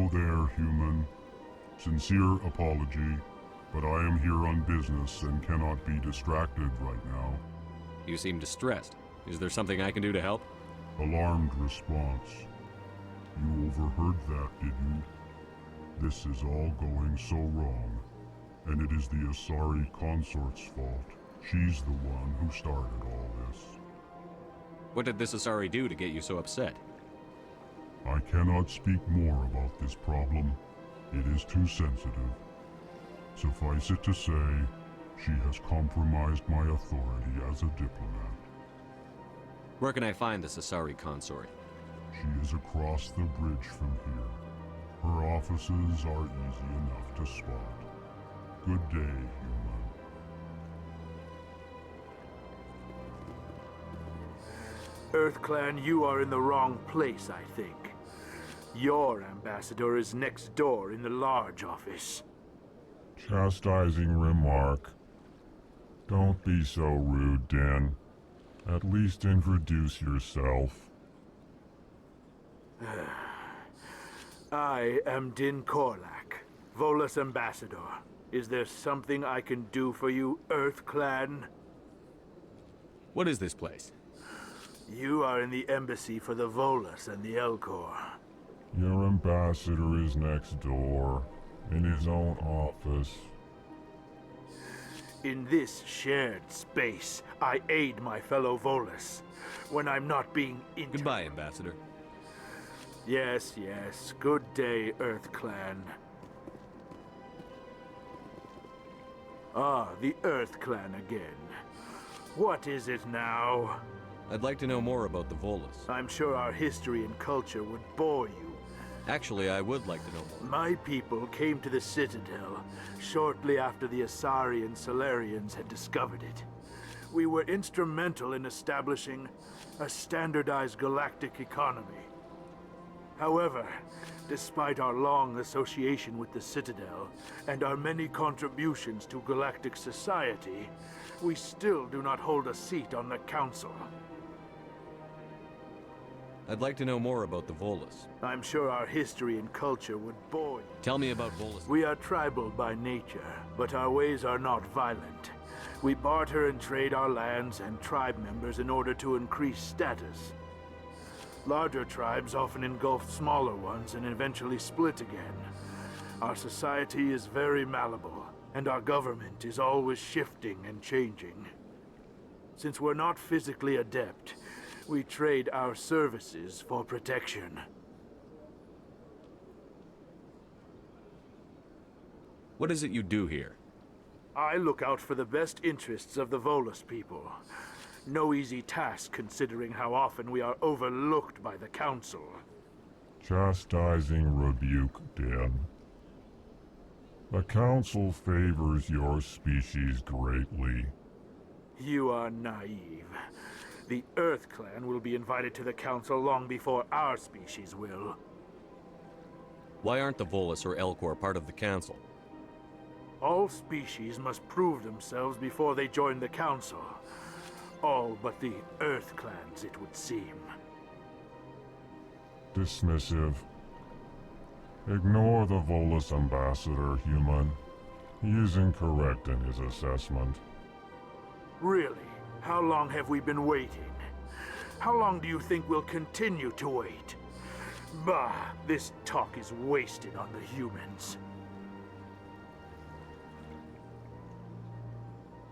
Hello there, human. Sincere apology, but I am here on business and cannot be distracted right now. You seem distressed. Is there something I can do to help? Alarmed response. You overheard that, did you? This is all going so wrong, and it is the Asari consort's fault. She's the one who started all this. What did this Asari do to get you so upset? I cannot speak more about this problem. It is too sensitive. Suffice it to say, she has compromised my authority as a diplomat. Where can I find this Asari consort? She is across the bridge from here. Her offices are easy enough to spot. Good day, human. EarthClan, you are in the wrong place, I think. Your ambassador is next door in the large office. Chastising remark. Don't be so rude, Din. At least introduce yourself. I am Din Korlak, Volus ambassador. Is there something I can do for you, EarthClan? What is this place? You are in the embassy for the Volus and the Elcor. Your ambassador is next door, in his own office. In this shared space, I aid my fellow Volus when I'm not being Goodbye, Ambassador. Yes, yes. Good day, EarthClan. Ah, the EarthClan again. What is it now? I'd like to know more about the Volus. I'm sure our history and culture would bore you. Actually, I would like to know more. My people came to the Citadel shortly after the Asari and Solarians had discovered it. We were instrumental in establishing a standardized galactic economy. However, despite our long association with the Citadel and our many contributions to galactic society, we still do not hold a seat on the Council. I'd like to know more about the Volus. I'm sure our history and culture would bore you. Tell me about Volus. We are tribal by nature, but our ways are not violent. We barter and trade our lands and tribe members in order to increase status. Larger tribes often engulf smaller ones and eventually split again. Our society is very malleable, and our government is always shifting and changing. Since we're not physically adept, we trade our services for protection. What is it you do here? I look out for the best interests of the Volus people. No easy task considering how often we are overlooked by the Council. Chastising rebuke, Din. The Council favors your species greatly. You are naive. The EarthClan will be invited to the Council long before our species will. Why aren't the Volus or Elcor part of the Council? All species must prove themselves before they join the Council. All but the EarthClans, it would seem. Dismissive. Ignore the Volus ambassador, human. He is incorrect in his assessment. Really? How long have we been waiting? How long do you think we'll continue to wait? Bah, this talk is wasted on the humans.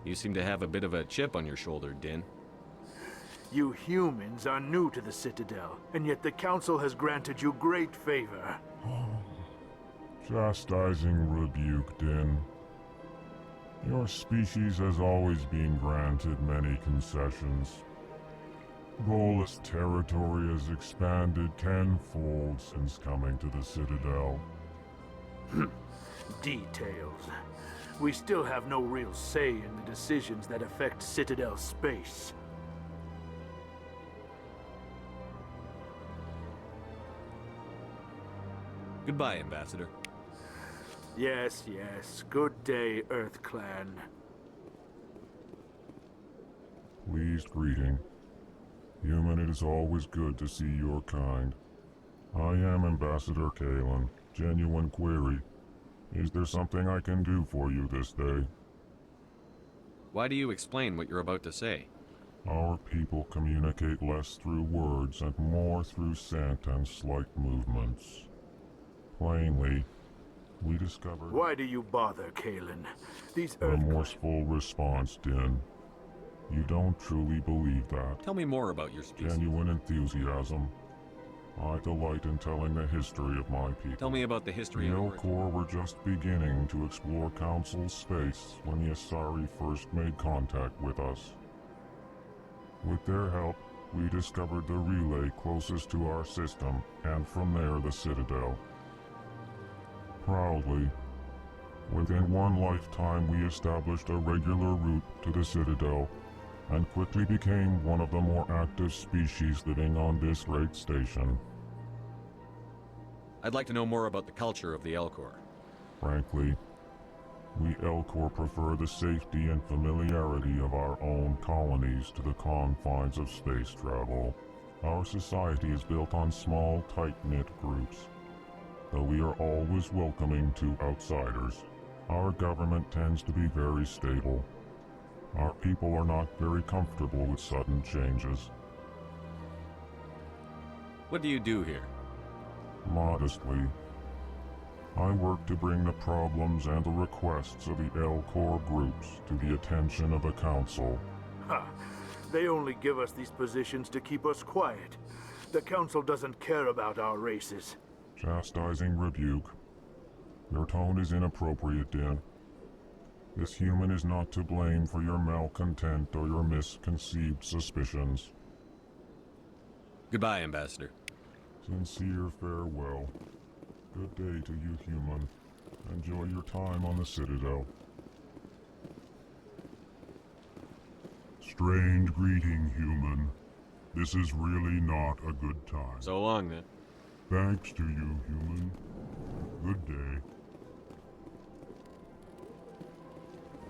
You seem to have a bit of a chip on your shoulder, Din. You humans are new to the Citadel, and yet the Council has granted you great favor. Chastising rebuke, Din. Your species has always been granted many concessions. Volus territory has expanded tenfold since coming to the Citadel. Details. We still have no real say in the decisions that affect Citadel space. Goodbye, Ambassador. Yes, yes. Good day, EarthClan. Pleased greeting. Human, it is always good to see your kind. I am Ambassador Kalen. Genuine query. Is there something I can do for you this day? Why do you explain what you're about to say? Our people communicate less through words and more through scent and slight movements. Plainly, we discovered... Why do you bother, Kalen? These Remorseful response, Din. You don't truly believe that. Tell me more about your species. Genuine enthusiasm. I delight in telling the history of my people. Tell me about the history The of Elcor were just beginning to explore Council space when the Asari first made contact with us. With their help, we discovered the relay closest to our system, and from there the Citadel. Proudly, within one lifetime we established a regular route to the Citadel, and quickly became one of the more active species living on this great station. I'd like to know more about the culture of the Elcor. Frankly, we Elcor prefer the safety and familiarity of our own colonies to the confines of space travel. Our society is built on small, tight-knit groups, though we are always welcoming to outsiders. Our government tends to be very stable. Our people are not very comfortable with sudden changes. What do you do here? Modestly, I work to bring the problems and the requests of the Elcor groups to the attention of the Council. Ha! They only give us these positions to keep us quiet. The Council doesn't care about our races. Chastising rebuke. Your tone is inappropriate, Din. This human is not to blame for your malcontent or your misconceived suspicions. Goodbye, Ambassador. Sincere farewell. Good day to you, human. Enjoy your time on the Citadel. Strange greeting, human. This is really not a good time. So long, then. Thanks to you, human. Good day.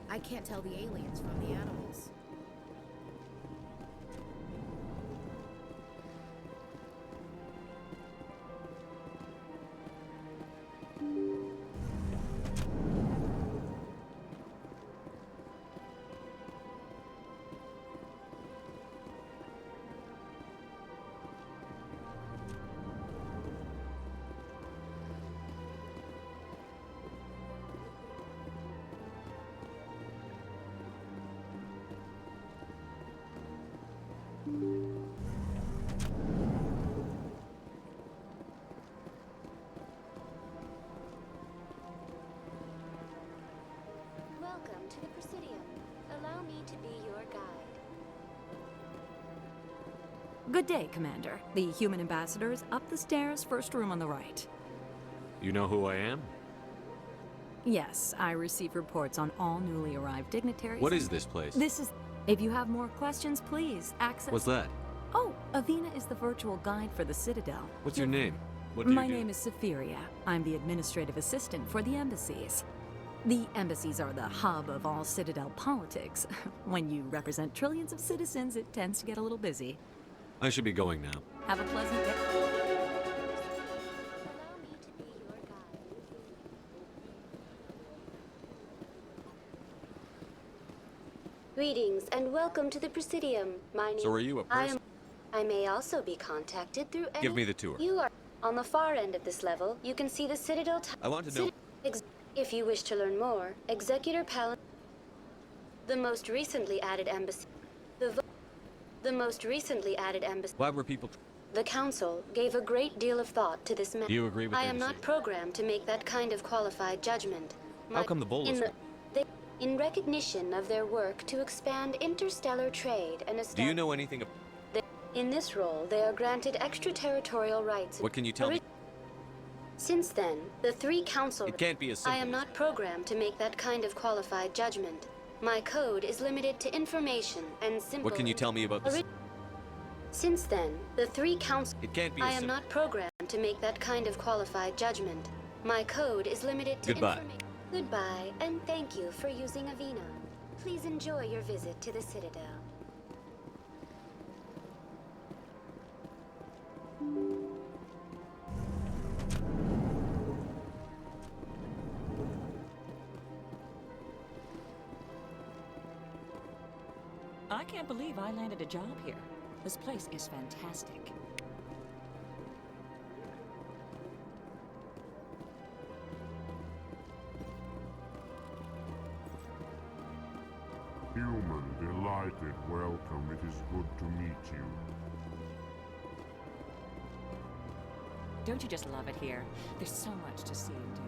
I can't tell the aliens from the animals. Welcome to the Presidium. Allow me to be your guide. Good day, Commander. The human ambassador is up the stairs, first room on the right. You know who I am? Yes, I receive reports on all newly arrived dignitaries. What is this place? This is... If you have more questions, please access... What's that? Oh, Avina is the virtual guide for the Citadel. What's your name? What do My you do? name is Safiria. I'm the administrative assistant for the embassies. The embassies are the hub of all Citadel politics. When you represent trillions of citizens, it tends to get a little busy. I should be going now. Have a pleasant day. Allow me to be your guide. Greetings and welcome to the Presidium. My name So are you a person? I may also be contacted through any... Give me the tour. You are on the far end of this level. You can see the Citadel. I want to know... If you wish to learn more, Executor Palin. The most recently added embassy. The most recently added embassy. Why were people... The Council gave a great deal of thought to this matter. Do you agree with I their am not decision? programmed to make that kind of qualified judgment. How come the Volus... In recognition of their work to expand interstellar trade and Do you know anything of... in this role, they are granted extraterritorial rights. What can you tell me? Since then, the three council... It can't be as simple I am as not programmed to make that kind of qualified judgment. My code is limited to information and simple... What can you tell me about this? Since then, the three council... It can't be I as am simple... not programmed to make that kind of qualified judgment. My code is limited to Goodbye. information. Goodbye, and thank you for using Avina. Please enjoy your visit to the Citadel. I can't believe I landed a job here. This place is fantastic. Human, delighted, welcome. It is good to meet you. Don't you just love it here? There's so much to see and do.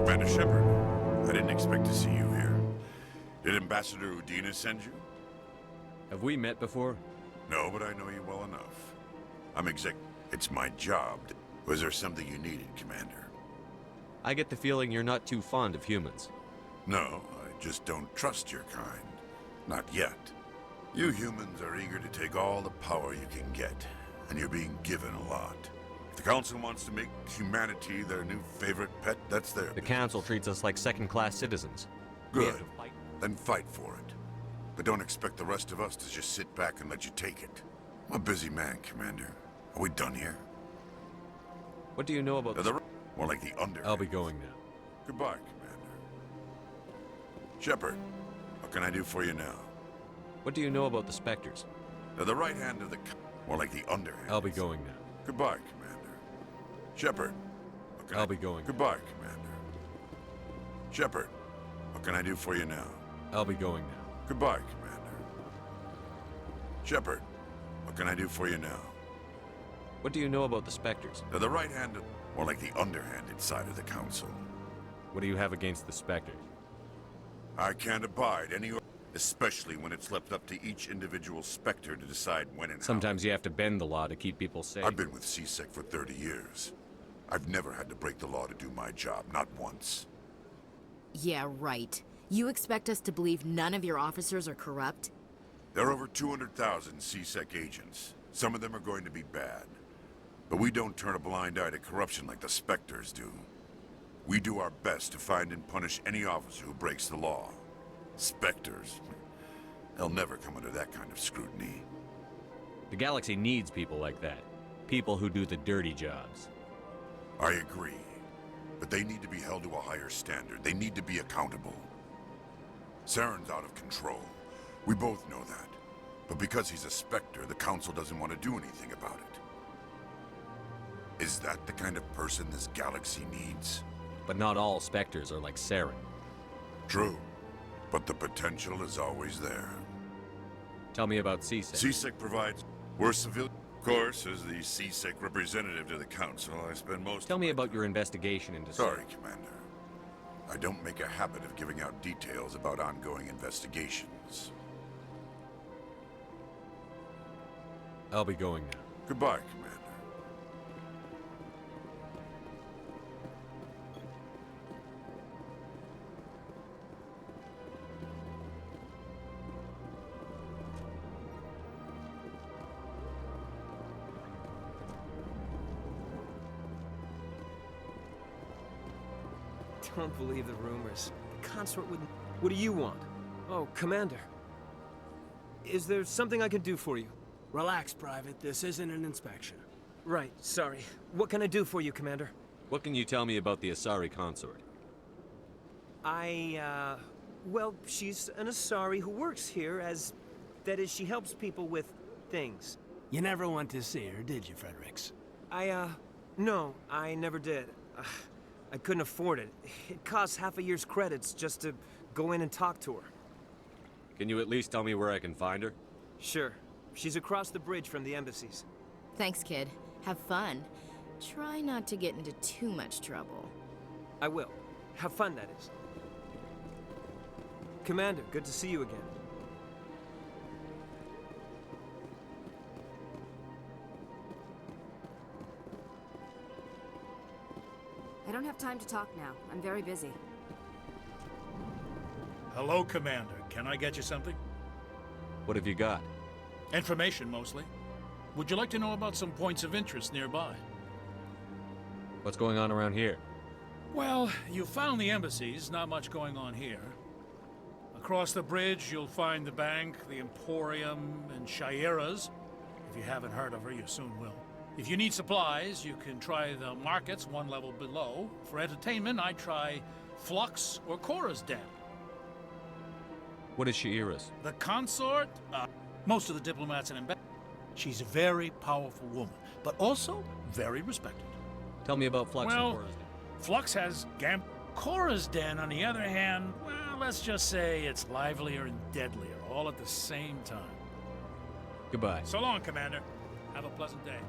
Commander Shepard, I didn't expect to see you here. Did Ambassador Udina send you? Have we met before? No, but I know you well enough. It's my job. Was there something you needed, Commander? I get the feeling you're not too fond of humans. No, I just don't trust your kind. Not yet. You humans are eager to take all the power you can get, and you're being given a lot. If the Council wants to make humanity their new favorite pet, that's their The business. Council treats us like second-class citizens. We have Good. to fight. Then fight for it. But don't expect the rest of us to just sit back and let you take it. I'm a busy man, Commander. Are we done here? What do you know about More like the under. I'll be going now. Goodbye, Commander. Shepard, what can I do for you now? What do you know about the Spectres? They're the right hand of the... More like the underhand. I'll be going now. Goodbye, Commander. Shepard, what can I'll be going. Goodbye, Commander. Shepard, what can I do for you now? I'll be going now. Goodbye, Commander. Shepard, what can I do for you now? What do you know about the Spectres? They're the right hand of... More like the underhanded side of the Council. What do you have against the Spectres? I can't abide any... Especially when it's left up to each individual Spectre to decide when and how. Sometimes you have to bend the law to keep people safe. I've been with XSX for 30 years. I've never had to break the law to do my job, not once. Yeah, right. You expect us to believe none of your officers are corrupt? There are over 200,000 XSX agents. Some of them are going to be bad. But we don't turn a blind eye to corruption like the Spectres do. We do our best to find and punish any officer who breaks the law. Spectres. They'll never come under that kind of scrutiny. The galaxy needs people like that. People who do the dirty jobs. I agree. But they need to be held to a higher standard. They need to be accountable. Saren's out of control. We both know that. But because he's a Spectre, the Council doesn't want to do anything about it. Is that the kind of person this galaxy needs? But not all Spectres are like Saren. True. But the potential is always there. Tell me about XSX. XSX provides... We're civilian. Of course, as the XSX representative to the Council, I spend most Tell of me my about time- your investigation into... Sorry, Commander. I don't make a habit of giving out details about ongoing investigations. I'll be going now. Goodbye, Commander. Don't believe the rumors. The consort wouldn't... What do you want? Oh, Commander. Is there something I can do for you? Relax, Private. This isn't an inspection. Right, sorry. What can I do for you, Commander? What can you tell me about the Asari consort? Well, she's an Asari who works here as... That is, she helps people with things. You never went to see her, did you, Fredericks? No, I never did. I couldn't afford it. It costs half a year's credits just to go in and talk to her. Can you at least tell me where I can find her? Sure. She's across the bridge from the embassies. Thanks, kid. Have fun. Try not to get into too much trouble. I will. Have fun, that is. Commander, good to see you again. don't have time to talk now. I'm very busy. Hello, Commander. Can I get you something? What have you got? Information, mostly. Would you like to know about some points of interest nearby? What's going on around here? Well, you found the embassies. Not much going on here. Across the bridge, you'll find the bank, the Emporium, and Shaira's. If you haven't heard of her, you soon will. If you need supplies, you can try the markets one level below. For entertainment, I'd try Flux or Cora's Den. What is Shaira's? The consort? Most of the diplomats and ambassadors. She's a very powerful woman, but also very respected. Tell me about Flux and Well, Cora's Den. Flux has Cora's Den, on the other hand, well, let's just say it's livelier and deadlier, all at the same time. Goodbye. So long, Commander. Have a pleasant day.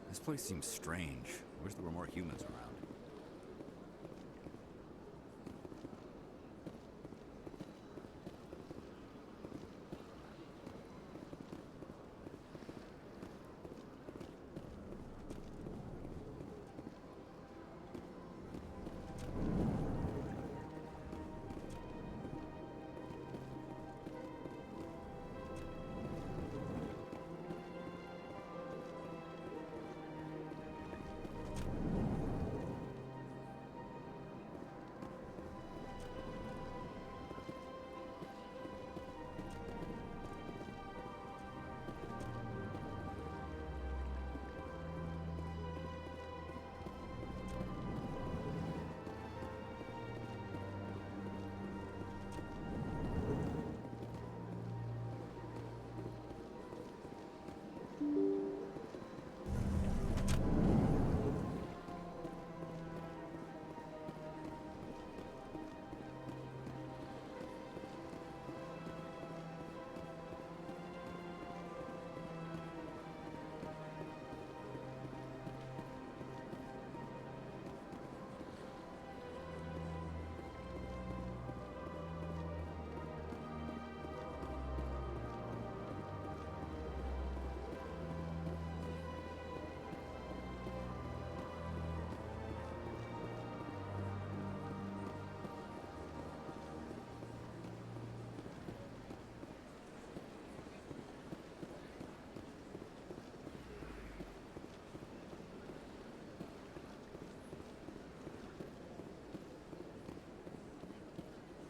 This place seems strange. I wish there were more humans around.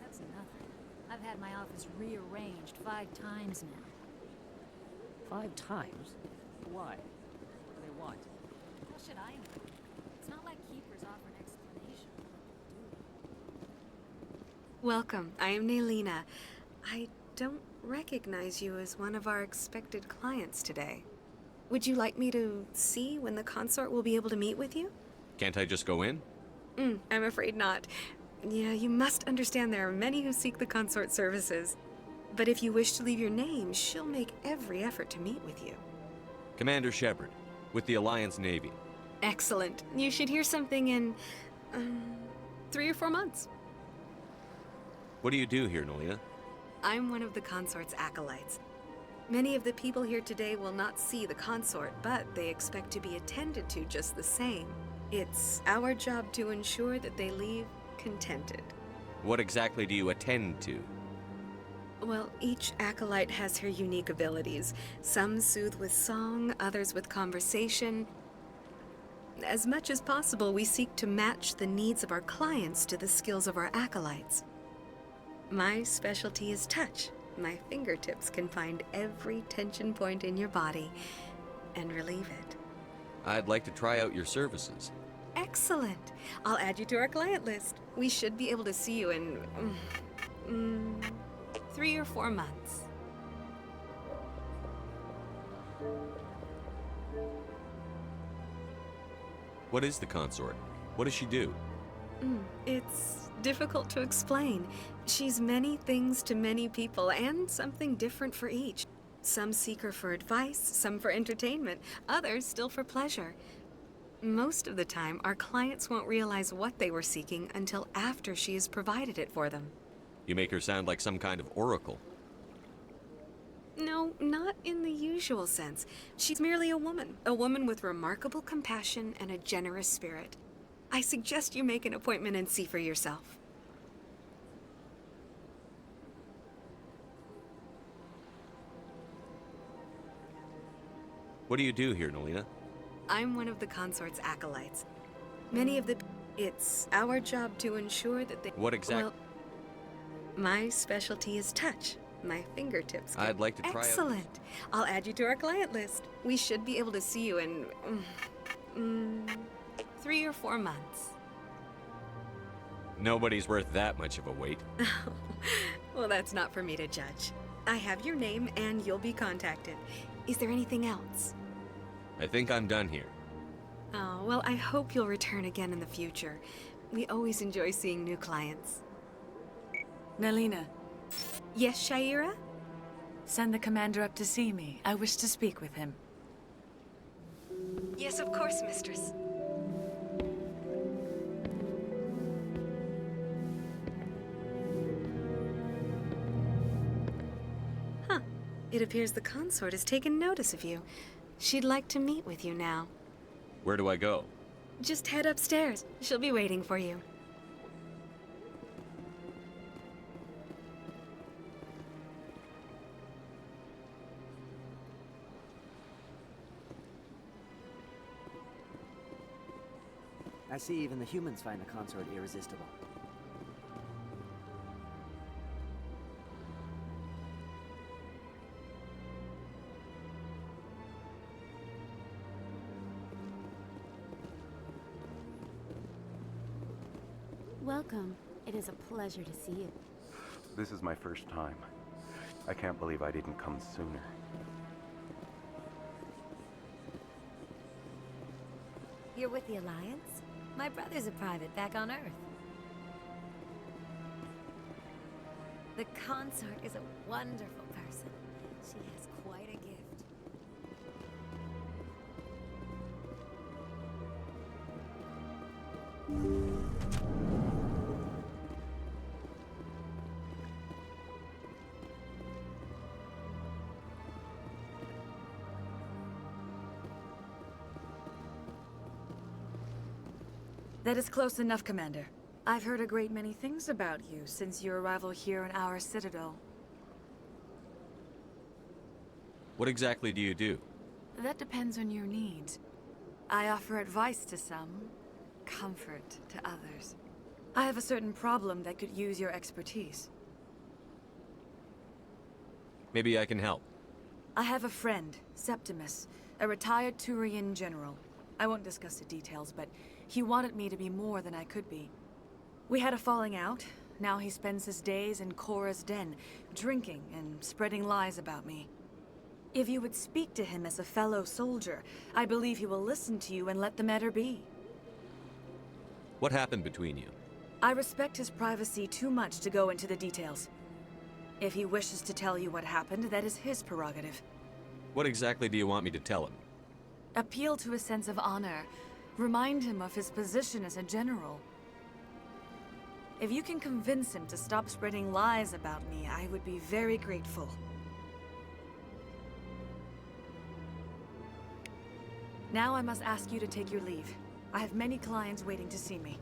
That's nothing. I've had my office rearranged 5 times now. 5 times? Why? What do they want? How should I know? It's not like keepers offer an explanation. Welcome. I am Naylina. I don't recognize you as one of our expected clients today. Would you like me to see when the consort will be able to meet with you? Can't I just go in? I'm afraid not. Yeah, you must understand there are many who seek the consort services. But if you wish to leave your name, she'll make every effort to meet with you. Commander Shepard, with the Alliance Navy. Excellent. You should hear something in 3 or 4 months. What do you do here, Nolia? I'm one of the consort's acolytes. Many of the people here today will not see the consort, but they expect to be attended to just the same. It's our job to ensure that they leave contented. What exactly do you attend to? Well, each acolyte has her unique abilities. Some soothe with song, others with conversation. As much as possible, we seek to match the needs of our clients to the skills of our acolytes. My specialty is touch. My fingertips can find every tension point in your body and relieve it. I'd like to try out your services. Excellent. I'll add you to our client list. We should be able to see you in 3 or 4 months. What is the consort? What does she do? It's difficult to explain. She's many things to many people, and something different for each. Some seek her for advice, some for entertainment, others still for pleasure. Most of the time, our clients won't realize what they were seeking until after she has provided it for them. You make her sound like some kind of oracle. No, not in the usual sense. She's merely a woman with remarkable compassion and a generous spirit. I suggest you make an appointment and see for yourself. What do you do here, Nolina? I'm one of the consort's acolytes. Many of the... It's our job to ensure that they... What exactly? Well, my specialty is touch. My fingertips. I'd like to try out... Excellent. I'll add you to our client list. We should be able to see you in... 3 or 4 months. Nobody's worth that much of a wait. Well, that's not for me to judge. I have your name and you'll be contacted. Is there anything else? I think I'm done here. Oh, well, I hope you'll return again in the future. We always enjoy seeing new clients. Nalina. Yes, Shaira? Send the commander up to see me. I wish to speak with him. Yes, of course, mistress. Huh. It appears the consort has taken notice of you. She'd like to meet with you now. Where do I go? Just head upstairs. She'll be waiting for you. I see even the humans find the consort irresistible. Welcome. It is a pleasure to see you. This is my first time. I can't believe I didn't come sooner. You're with the Alliance? My brother's a private back on Earth. The consort is a wonderful person. She has quite a gift. That is close enough, Commander. I've heard a great many things about you since your arrival here in our citadel. What exactly do you do? That depends on your needs. I offer advice to some, comfort to others. I have a certain problem that could use your expertise. Maybe I can help. I have a friend, Septimus, a retired Turian general. I won't discuss the details, but he wanted me to be more than I could be. We had a falling out. Now he spends his days in Korra's den, drinking and spreading lies about me. If you would speak to him as a fellow soldier, I believe he will listen to you and let the matter be. What happened between you? I respect his privacy too much to go into the details. If he wishes to tell you what happened, that is his prerogative. What exactly do you want me to tell him? Appeal to his sense of honor. Remind him of his position as a general. If you can convince him to stop spreading lies about me, I would be very grateful. Now I must ask you to take your leave. I have many clients waiting to see me.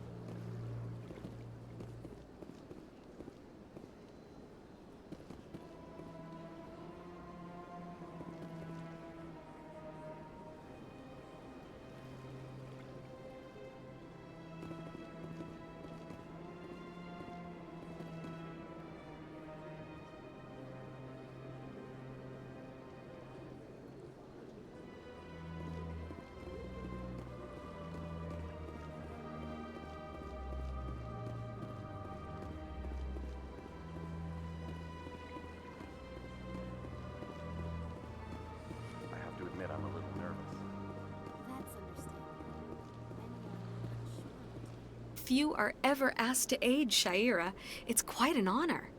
Few are ever asked to aid Shaira. It's quite an honor.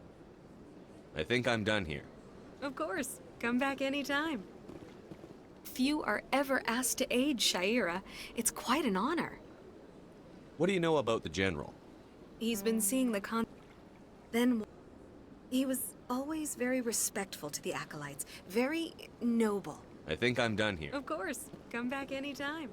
I think I'm done here. Of course. Come back anytime. Few are ever asked to aid Shaira. It's quite an honor. What do you know about the General? He's been seeing the Then he was always very respectful to the acolytes. Very noble. I think I'm done here. Of course. Come back anytime.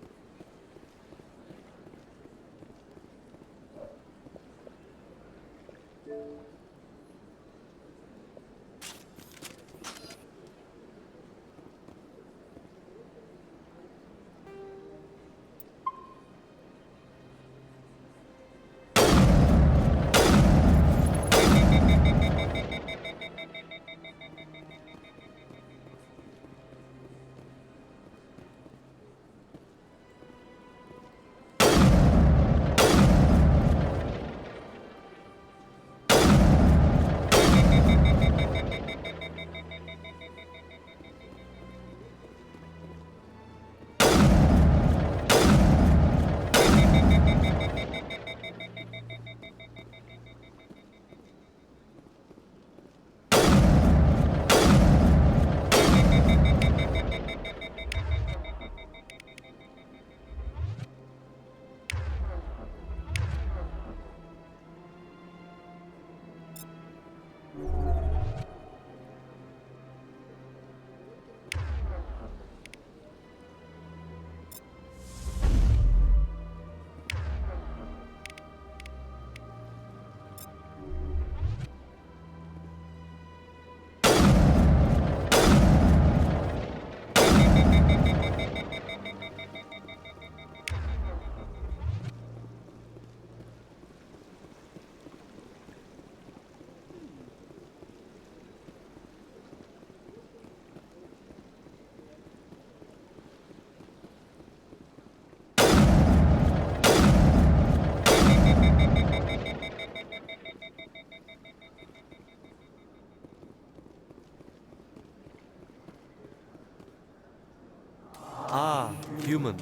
Ah, human.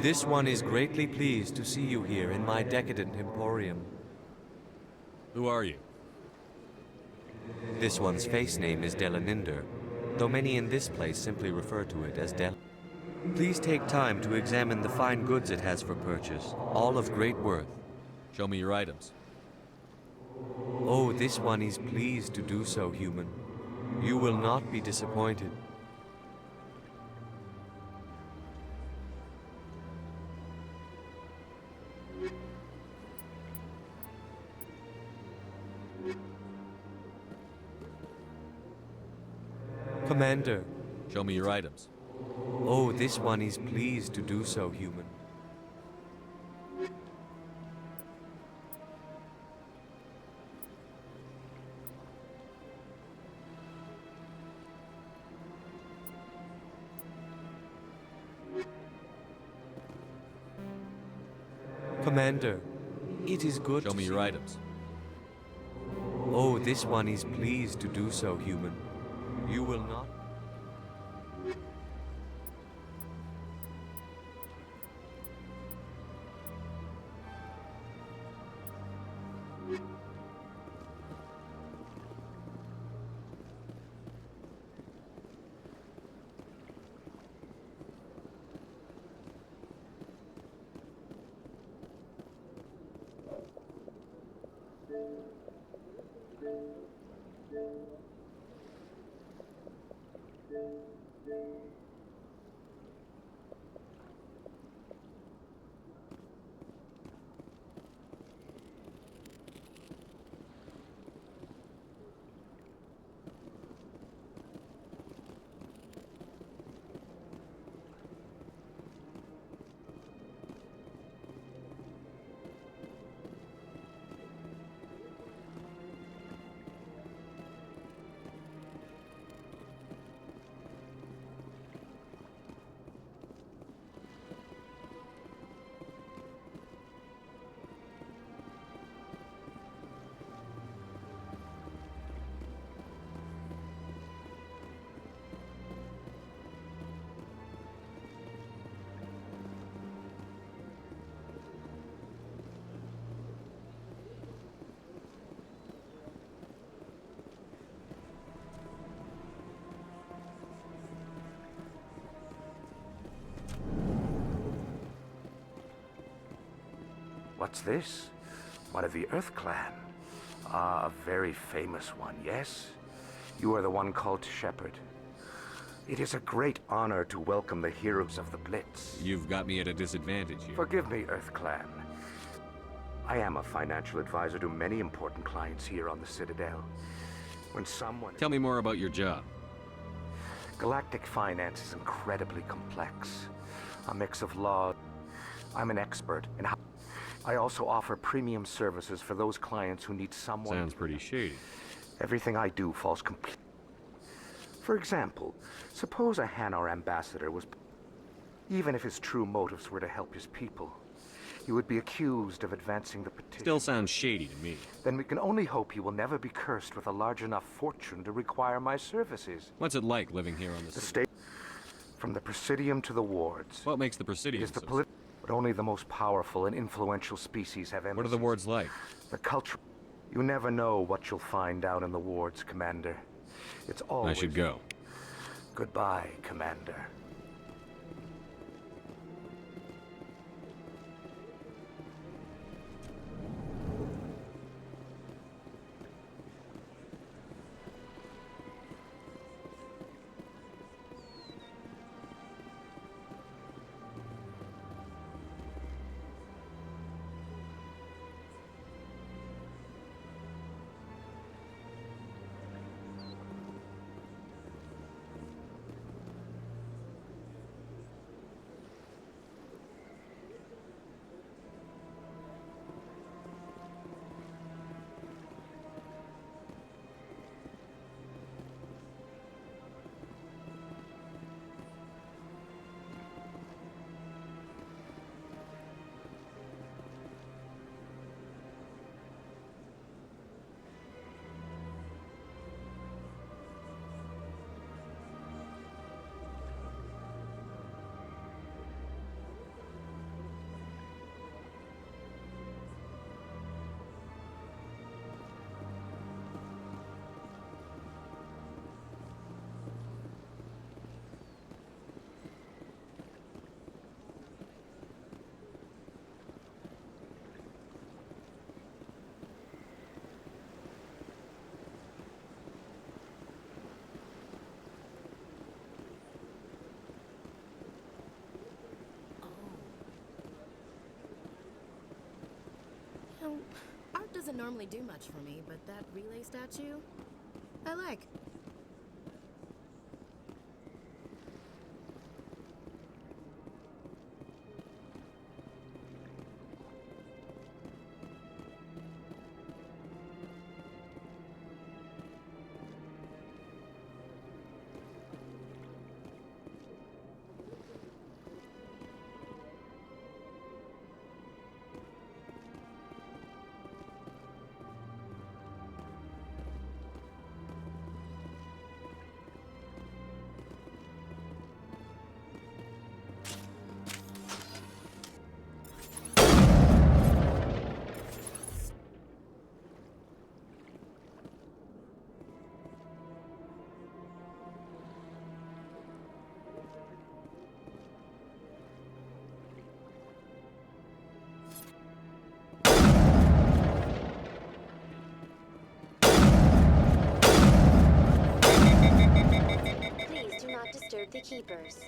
This one is greatly pleased to see you here in my decadent emporium. Who are you? This one's face name is Delaninder, though many in this place simply refer to it as Del. Please take time to examine the fine goods it has for purchase, all of great worth. Show me your items. Oh, this one is pleased to do so, human. You will not be disappointed. Commander. Show me your items. Oh, this one is pleased to do so, human. Commander, it is good Show to me see your items. Oh, this one is pleased to do so, human. You will not. What's this? One of the Earth Clan. Ah, a very famous one, yes? You are the one called Shepherd. It is a great honor to welcome the heroes of the Blitz. You've got me at a disadvantage here. Forgive me, Earth Clan. I am a financial advisor to many important clients here on the Citadel. When someone... Tell me more about your job. Galactic finance is incredibly complex. A mix of law. I'm an expert in how... I also offer premium services for those clients who need someone... Sounds pretty shady. Everything I do falls complete. For example, suppose a Hanar ambassador was... Even if his true motives were to help his people, he would be accused of advancing the petition. Still sounds shady to me. Then we can only hope he will never be cursed with a large enough fortune to require my services. What's it like living here on the state? From the Presidium to the wards. What makes the Presidium It is the so political... But only the most powerful and influential species have embassies. What are the wards like? The culture... You never know what you'll find out in the wards, Commander. It's always... I should go. Goodbye, Commander. Art doesn't normally do much for me, but that relay statue, I like. Please do not disturb the keepers.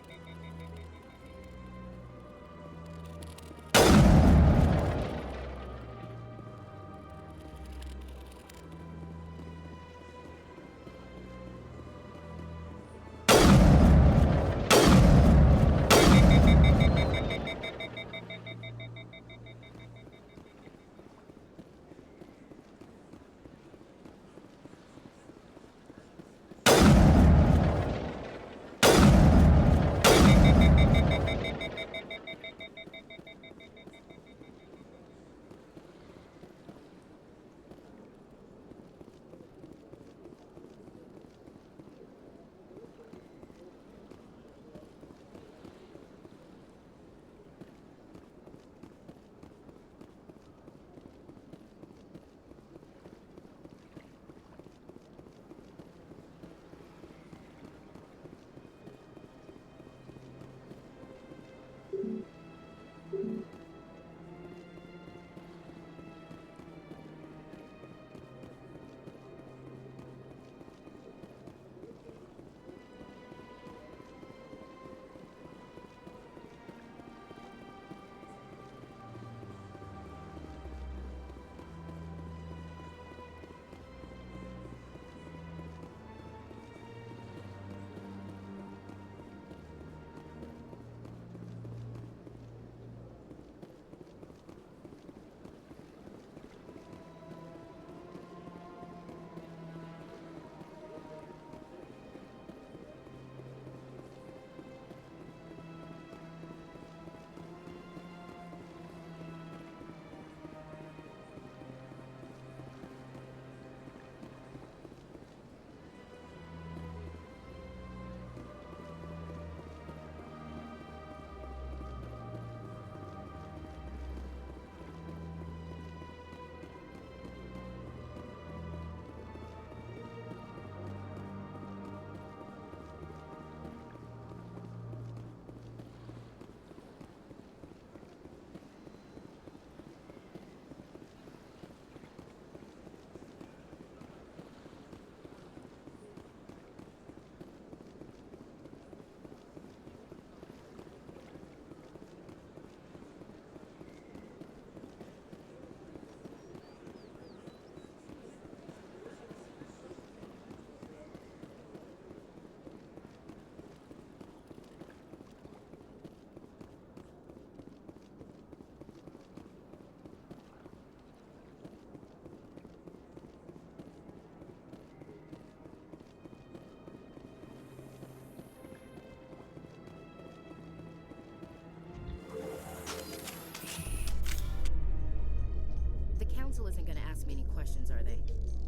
questions, are they?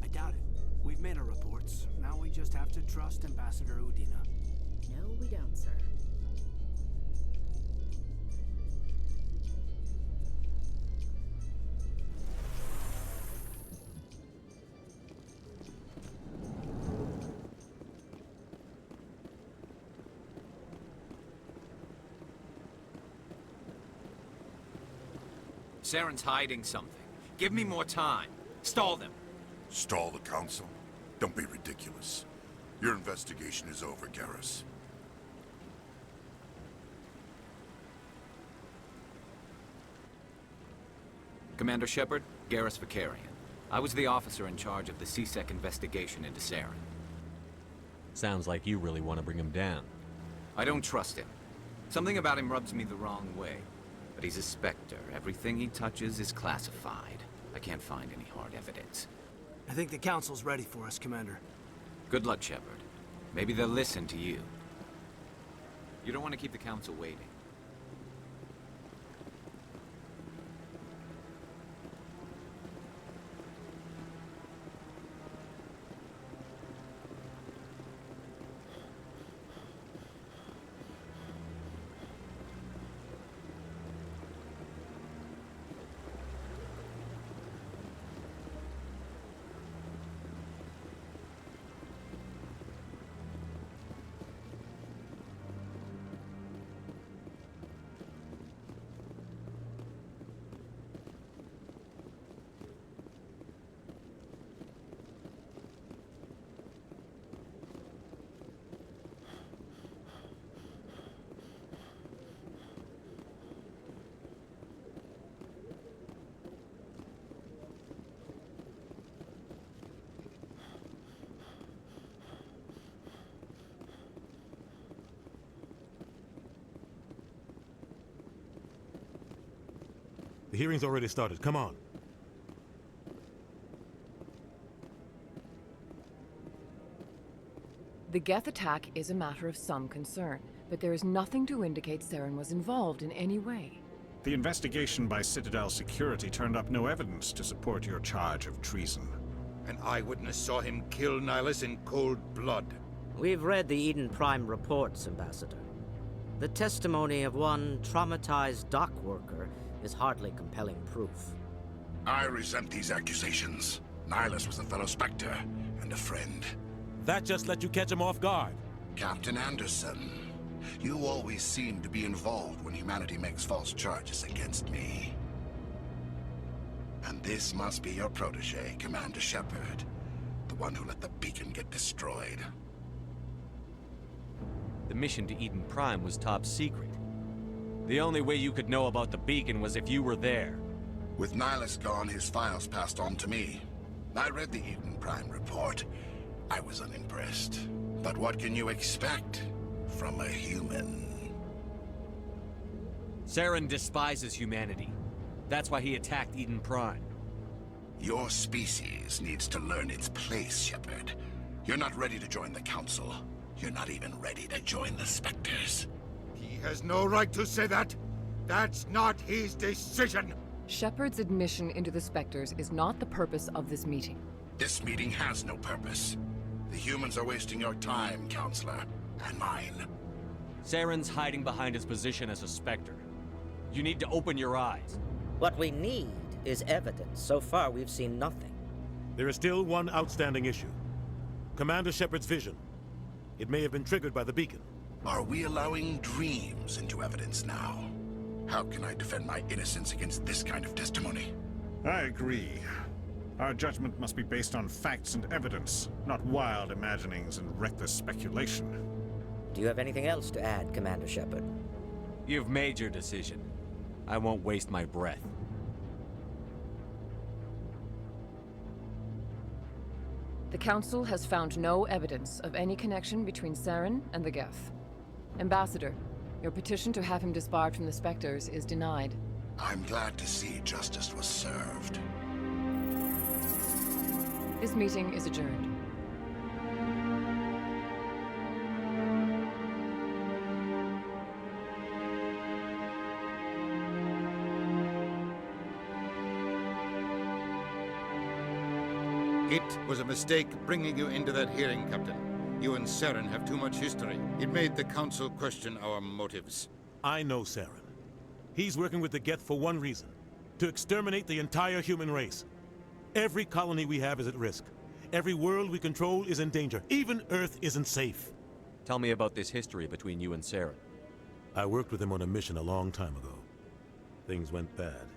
I doubt it. We've made our reports. Now we just have to trust Ambassador Udina. No, we don't, sir. Saren's hiding something. Give me more time. Stall them. Stall the council? Don't be ridiculous. Your investigation is over, Garrus. Commander Shepard, Garrus Vicarian. I was the officer in charge of the CSEC investigation into Saren. Sounds like you really want to bring him down. I don't trust him. Something about him rubs me the wrong way. But he's a Spectre. Everything he touches is classified. I can't find any hard evidence. I think the council's ready for us, Commander. Good luck, Shepard. Maybe they'll listen to you. You don't want to keep the council waiting. The hearing's already started. Come on. The Geth attack is a matter of some concern, but there is nothing to indicate Saren was involved in any way. The investigation by Citadel Security turned up no evidence to support your charge of treason. An eyewitness saw him kill Nihilus in cold blood. We've read the Eden Prime reports, Ambassador. The testimony of one traumatized dock worker is hardly compelling proof. I resent these accusations. Nihilus was a fellow Spectre and a friend. That just let you catch him off guard. Captain Anderson, you always seem to be involved when humanity makes false charges against me. And this must be your protege, Commander Shepard. The one who let the beacon get destroyed. The mission to Eden Prime was top secret. The only way you could know about the beacon was if you were there. With Nihilus gone, his files passed on to me. I read the Eden Prime report. I was unimpressed. But what can you expect from a human? Saren despises humanity. That's why he attacked Eden Prime. Your species needs to learn its place, Shepard. You're not ready to join the Council. You're not even ready to join the Spectres. He has no right to say that. That's not his decision. Shepard's admission into the Spectres is not the purpose of this meeting. This meeting has no purpose. The humans are wasting your time, Counselor, and mine. Saren's hiding behind his position as a Spectre. You need to open your eyes. What we need is evidence. So far, we've seen nothing. There is still one outstanding issue. Commander Shepard's vision. It may have been triggered by the beacon. Are we allowing dreams into evidence now? How can I defend my innocence against this kind of testimony? I agree. Our judgment must be based on facts and evidence, not wild imaginings and reckless speculation. Do you have anything else to add, Commander Shepard? You've made your decision. I won't waste my breath. The Council has found no evidence of any connection between Saren and the Geth. Ambassador, your petition to have him disbarred from the Spectres is denied. I'm glad to see justice was served. This meeting is adjourned. It was a mistake bringing you into that hearing, Captain. You and Saren have too much history. It made the Council question our motives. I know Saren. He's working with the Geth for one reason. To exterminate the entire human race. Every colony we have is at risk. Every world we control is in danger. Even Earth isn't safe. Tell me about this history between you and Saren. I worked with him on a mission a long time ago. Things went bad.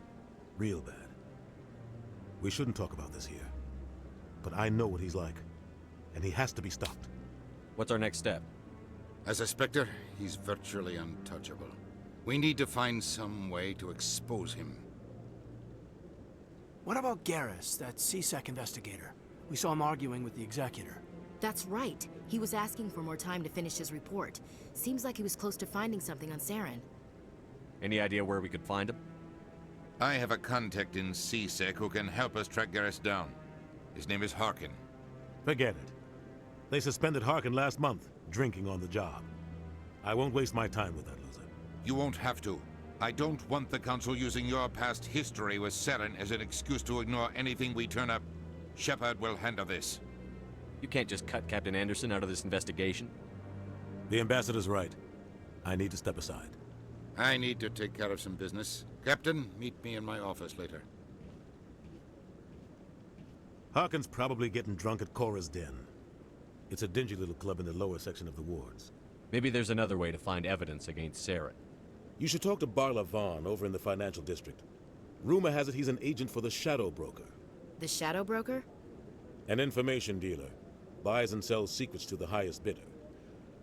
Real bad. We shouldn't talk about this here. But I know what he's like. And he has to be stopped. What's our next step? As a Spectre, he's virtually untouchable. We need to find some way to expose him. What about Garrus, that CSEC investigator? We saw him arguing with the Executor. That's right. He was asking for more time to finish his report. Seems like he was close to finding something on Saren. Any idea where we could find him? I have a contact in CSEC who can help us track Garrus down. His name is Harkin. Forget it. They suspended Harkin last month, drinking on the job. I won't waste my time with that loser. You won't have to. I don't want the Council using your past history with Saren as an excuse to ignore anything we turn up. Shepard will handle this. You can't just cut Captain Anderson out of this investigation. The Ambassador's right. I need to step aside. I need to take care of some business. Captain, meet me in my office later. Harkin's probably getting drunk at Cora's Den. It's a dingy little club in the lower section of the wards. Maybe there's another way to find evidence against Saren. You should talk to Barla Vaughn over in the financial district. Rumor has it he's an agent for the Shadow Broker. The Shadow Broker? An information dealer. Buys and sells secrets to the highest bidder.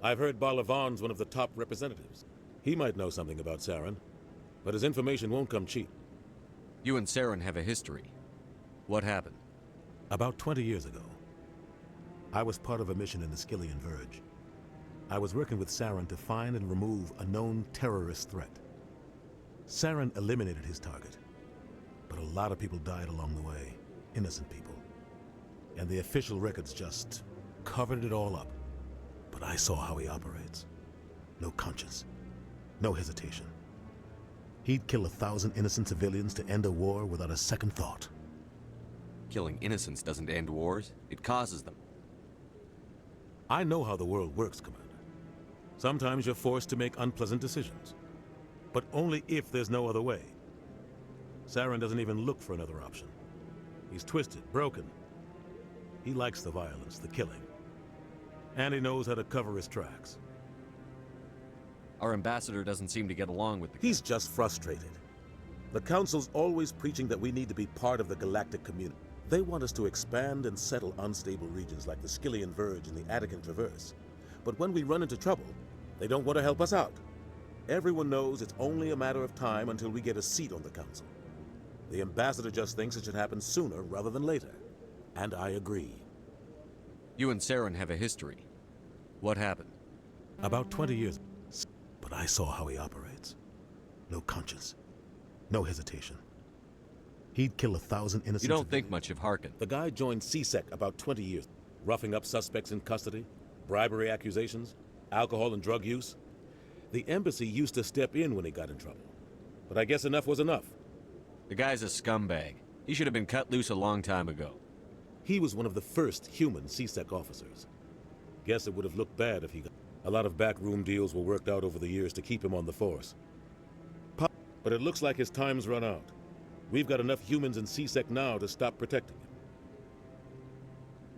I've heard Barla Vaughn's one of the top representatives. He might know something about Saren, but his information won't come cheap. You and Saren have a history. What happened? About 20 years ago, I was part of a mission in the Skillian Verge. I was working with Saren to find and remove a known terrorist threat. Saren eliminated his target, but a lot of people died along the way, innocent people. And the official records just covered it all up. But I saw how he operates. No conscience, no hesitation. He'd kill 1,000 innocent civilians to end a war without a second thought. Killing innocents doesn't end wars, it causes them. I know how the world works, Commander. Sometimes you're forced to make unpleasant decisions. But only if there's no other way. Saren doesn't even look for another option. He's twisted, broken. He likes the violence, the killing. And he knows how to cover his tracks. Our ambassador doesn't seem to get along with the... He's just frustrated. The Council's always preaching that we need to be part of the galactic community. They want us to expand and settle unstable regions like the Skillian Verge and the Attican Traverse. But when we run into trouble, they don't want to help us out. Everyone knows it's only a matter of time until we get a seat on the Council. The Ambassador just thinks it should happen sooner rather than later. And I agree. You and Saren have a history. What happened? About 20 years. But I saw how he operates. No conscience. No hesitation. He'd kill 1,000 innocents. You don't think much of Harkin. The guy joined CSEC about 20 years. Roughing up suspects in custody, bribery accusations, alcohol and drug use. The embassy used to step in when he got in trouble. But I guess enough was enough. The guy's a scumbag. He should have been cut loose a long time ago. He was one of the first human CSEC officers. Guess it would have looked bad if he got... A lot of backroom deals were worked out over the years to keep him on the force. But it looks like his time's run out. We've got enough humans in CSEC now to stop protecting him.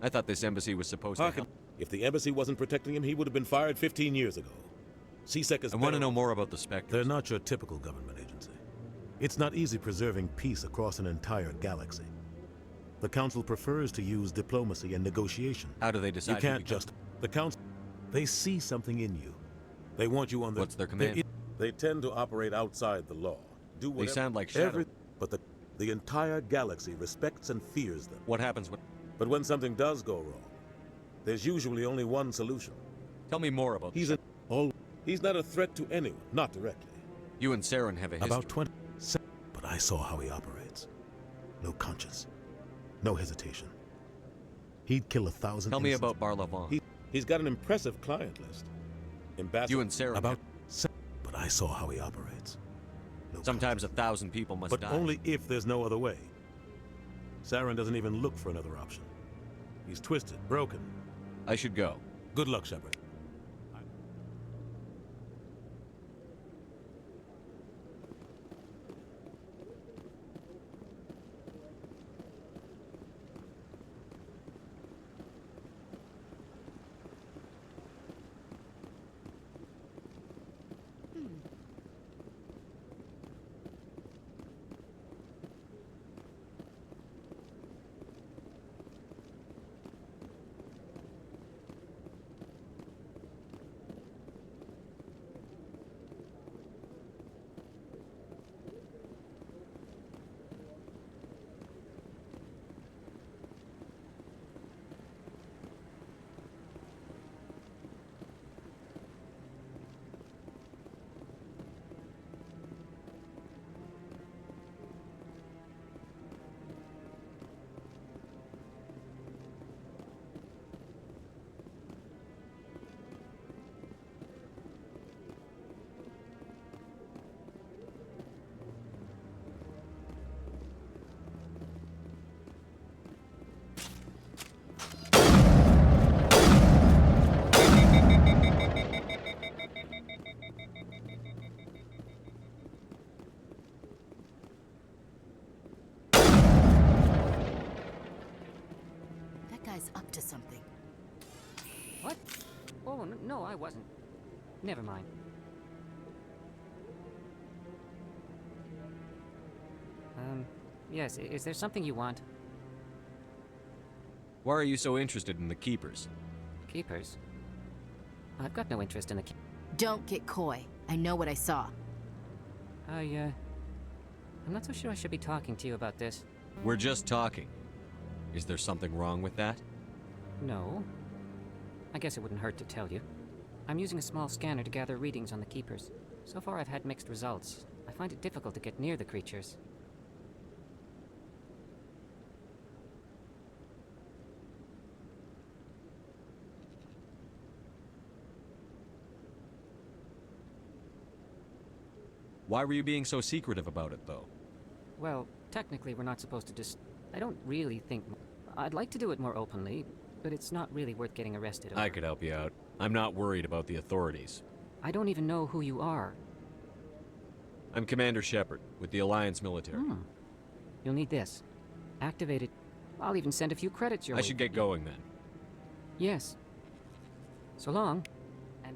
I thought this embassy was supposed to help. If the embassy wasn't protecting him, he would have been fired 15 years ago. CSEC is... I want to know more about the Spectres. They're not your typical government agency. It's not easy preserving peace across an entire galaxy. The Council prefers to use diplomacy and negotiation. How do they decide? You can't just... The Council... They see something in you. They want you on the... What's their command? They tend to operate outside the law. Do whatever... They sound like Shadow. But the entire galaxy respects and fears them. What happens when... But when something does go wrong, there's usually only one solution. Tell me more about... He's not a threat to anyone, not directly. You and Saren have a history. About 20... But I saw how he operates. No conscience. No hesitation. He'd kill 1,000... Tell me about Barla Vaughn. He's got an impressive client list. Ambassador... You and Saren... But I saw how he operates. No Sometimes 1,000 people must die. But only if there's no other way. Saren doesn't even look for another option. He's twisted, broken. I should go. Good luck, Shepard. That guy's up to something. What? Oh, no, I wasn't. Never mind. Yes, is there something you want? Why are you so interested in the Keepers? Keepers? I've got no interest in the Don't get coy. I know what I saw. I'm not so sure I should be talking to you about this. We're just talking. Is there something wrong with that? No. I guess it wouldn't hurt to tell you. I'm using a small scanner to gather readings on the Keepers. So far I've had mixed results. I find it difficult to get near the creatures. Why were you being so secretive about it, though? Well, technically we're not supposed to I don't really think... I'd like to do it more openly, but it's not really worth getting arrested over. I could help you out. I'm not worried about the authorities. I don't even know who you are. I'm Commander Shepard, with the Alliance military. You'll need this. Activate it. I'll even send a few credits your way. I should get going, then. Yes. So long. And...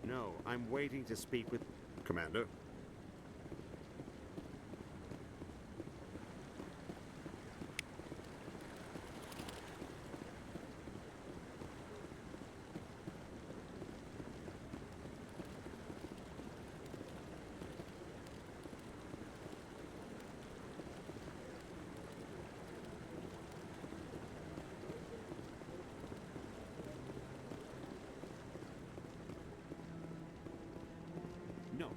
No, I'm waiting to speak with... Commander? No,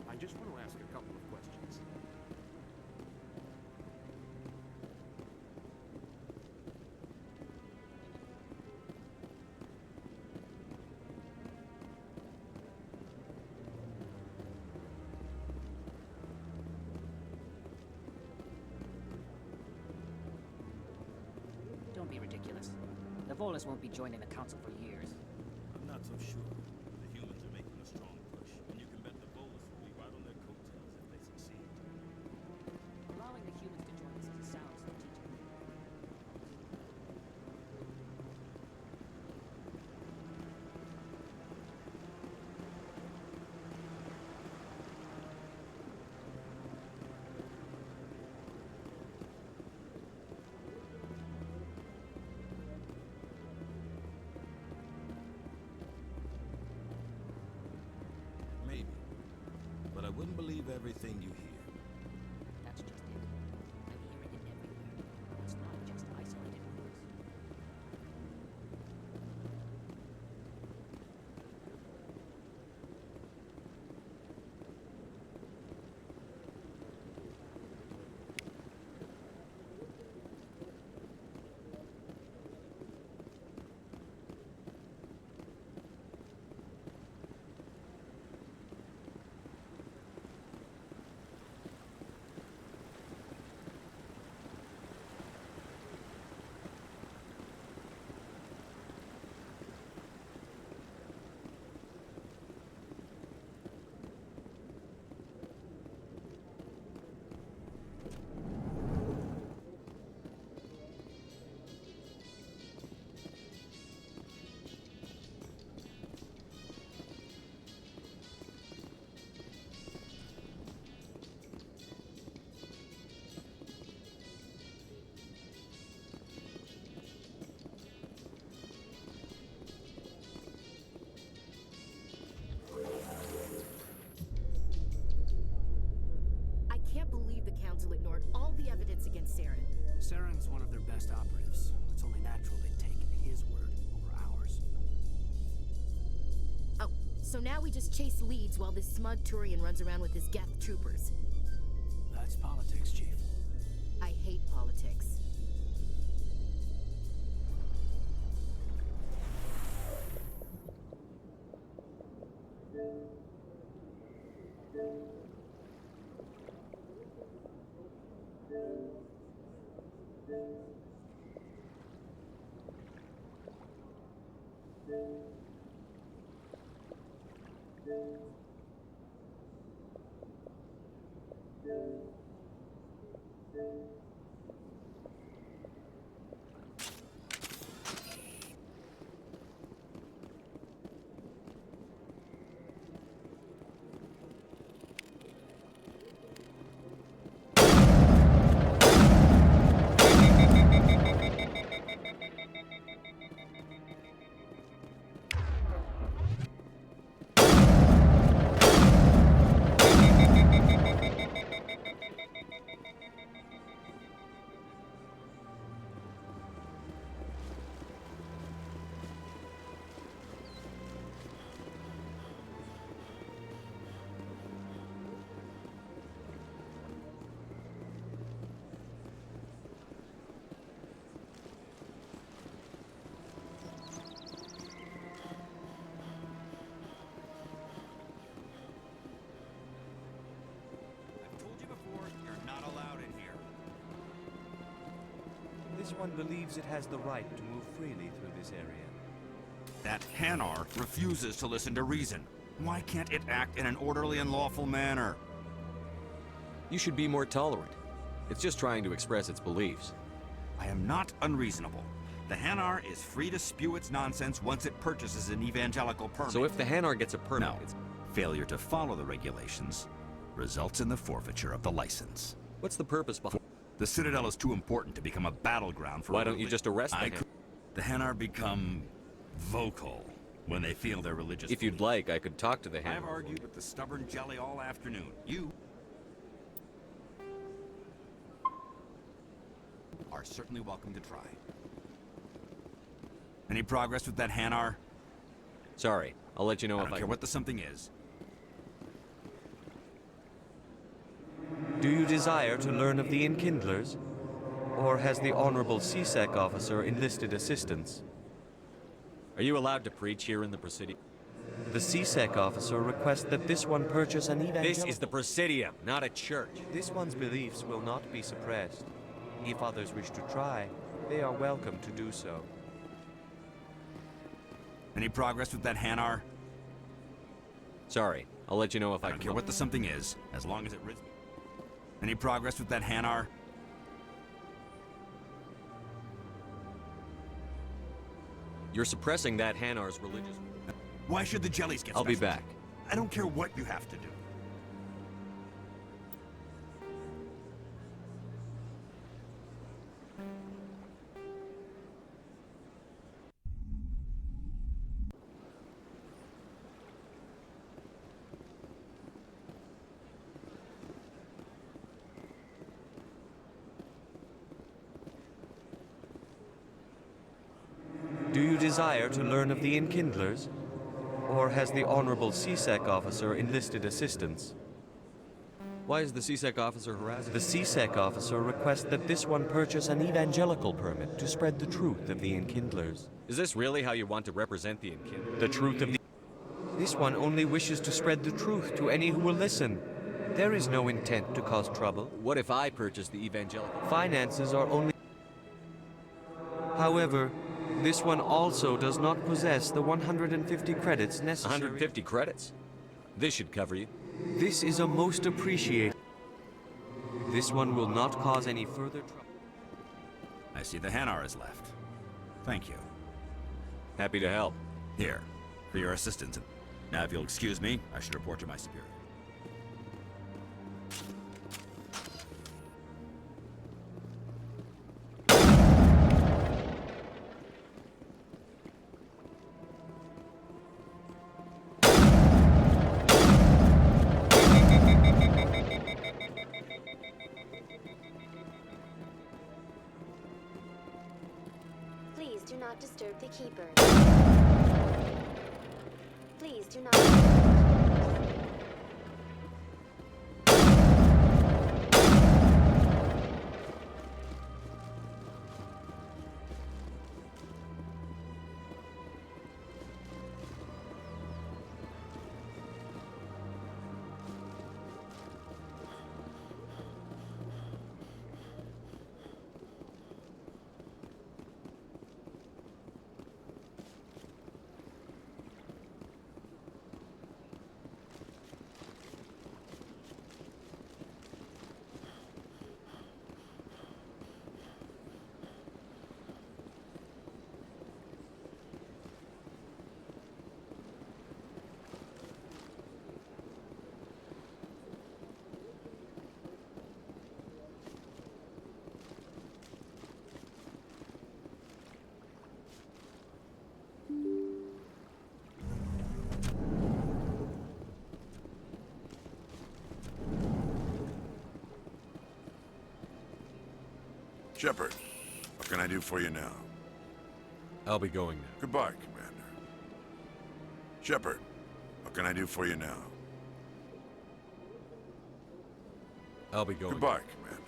I just want to ask a couple of questions. ridiculous. The Volus won't be joining the Council for years. I'm not so sure. The humans are making a strong push, and you can bet the Volus will be right on their coattails if they succeed. Allowing the humans to join us is a sound strategic move. Maybe. But I wouldn't believe everything you hear. That's just it. I'm hearing it everywhere. It's not just isolated rumors. I can't believe the Council ignored all the evidence against Saren. Saren's one of their best operatives. It's only natural they'd take his word over ours. Oh, so now we just chase leads while this smug Turian runs around with his Geth troopers. That's politics, Chief. I hate politics. This one believes it has the right to move freely through this area. That Hanar refuses to listen to reason. Why can't it act in an orderly and lawful manner? You should be more tolerant. It's just trying to express its beliefs. I am not unreasonable. The Hanar is free to spew its nonsense once it purchases an evangelical permit. So if the Hanar gets a permit, No. Failure to follow the regulations results in the forfeiture of the license. What's the purpose behind? The Citadel is too important to become a battleground for. Why don't you just arrest the Hanar? The Hanar become vocal when they feel their religious. If you'd like, I could talk to the I've Hanar. argued with the stubborn jelly all afternoon. You are certainly welcome to try. Any progress with that Hanar? Sorry, I'll let you know I if don't care what the something is. Do you desire to learn of the Enkindlers? Or has the Honorable CSEC officer enlisted assistance? Are you allowed to preach here in the Presidium? The CSEC officer requests that this one purchase an evangelical... This is the Presidium, not a church. This one's beliefs will not be suppressed. If others wish to try, they are welcome to do so. Any progress with that Hanar? Sorry, I'll let you know if I don't care what the something is, as long as it rids me. Any progress with that Hanar? You're suppressing that Hanar's religious... Why should the jellies get I'll be special? back. I don't care what you have to do. Do you desire to learn of the Enkindlers? Or has the Honorable CSEC officer enlisted assistance? Why is the CSEC officer harassing? The CSEC officer requests that this one purchase an evangelical permit to spread the truth of the Enkindlers. Is this really how you want to represent the Enkindlers? The truth of the... This one only wishes to spread the truth to any who will listen. There is no intent to cause trouble. What if I purchase the evangelical? Finances are only... However, this one also does not possess the 150 credits necessary. 150 credits? This should cover you. This is a most appreciated. This one will not cause any further trouble. I see the Hanar is left. Thank you. Happy to help. Here, for your assistance. Now, if you'll excuse me, I should report to my superior. Please do not disturb the keepers. Please do not... Shepard, what can I do for you now? I'll be going now. Goodbye, Commander. Shepard, what can I do for you now? I'll be going. Goodbye, Commander.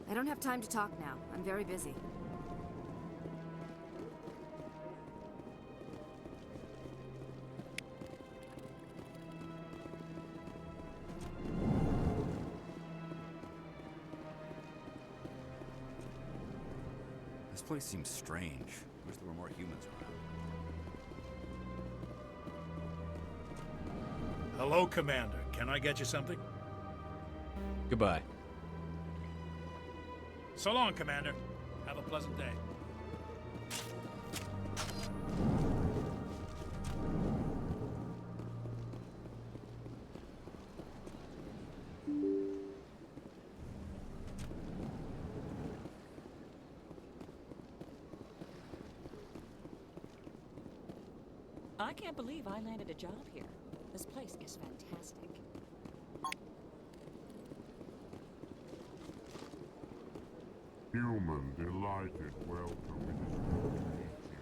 I don't have time to talk now. I'm very busy. This place seems strange. Wish there were more humans around. Hello, Commander. Can I get you something? Goodbye. So long, Commander. Have a pleasant day. I can't believe I landed a job here. This place is fantastic. Human, delighted, welcome. It is good to meet you.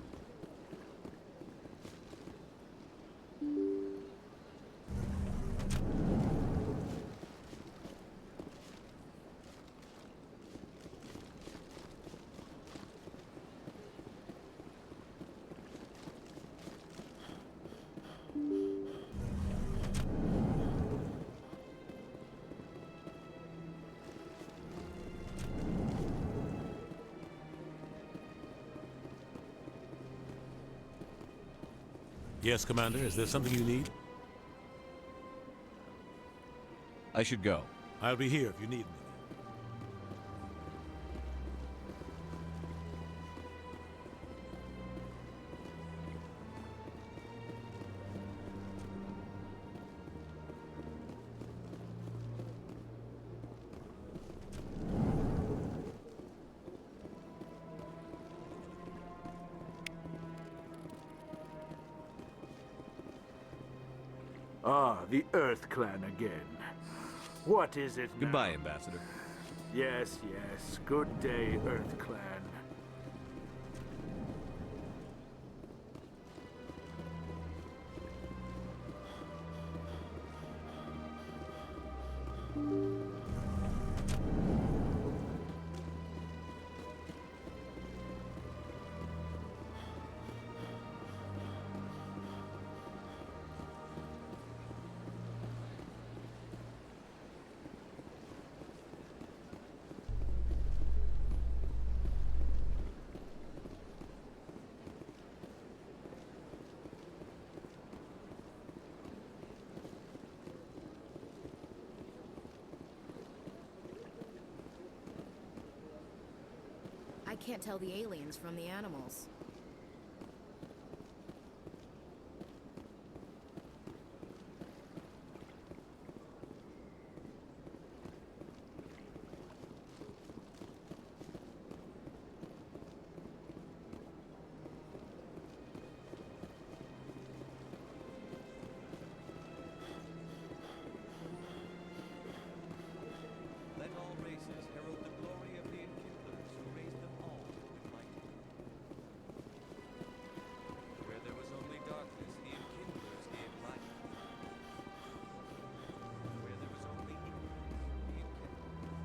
Yes, Commander. Is there something you need? I should go. I'll be here if you need me. Ah, the Earth Clan again. What is it now? Goodbye, Ambassador. Yes, yes. Good day, Earth Clan. I can't tell the aliens from the animals. Let all races herald the glory of the enkindlers who raised them all in light. Where there was only darkness, the enkindlers gave light. Where there was only ignorance, the enkindlers.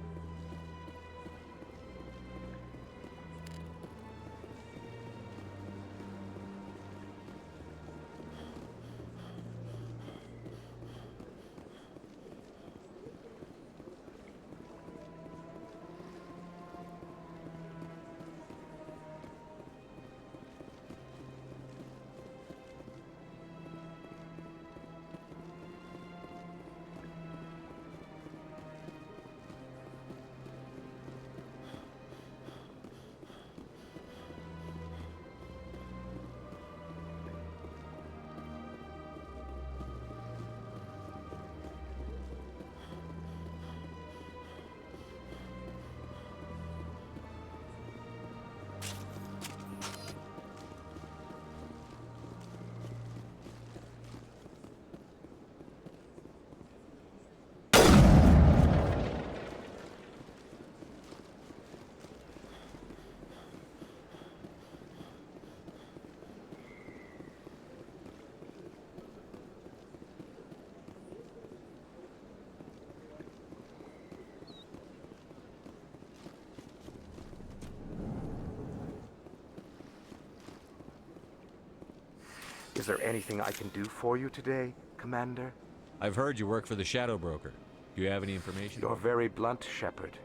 Is there anything I can do for you today, Commander? I've heard you work for the Shadow Broker. Do you have any information? You're very blunt, Shepard.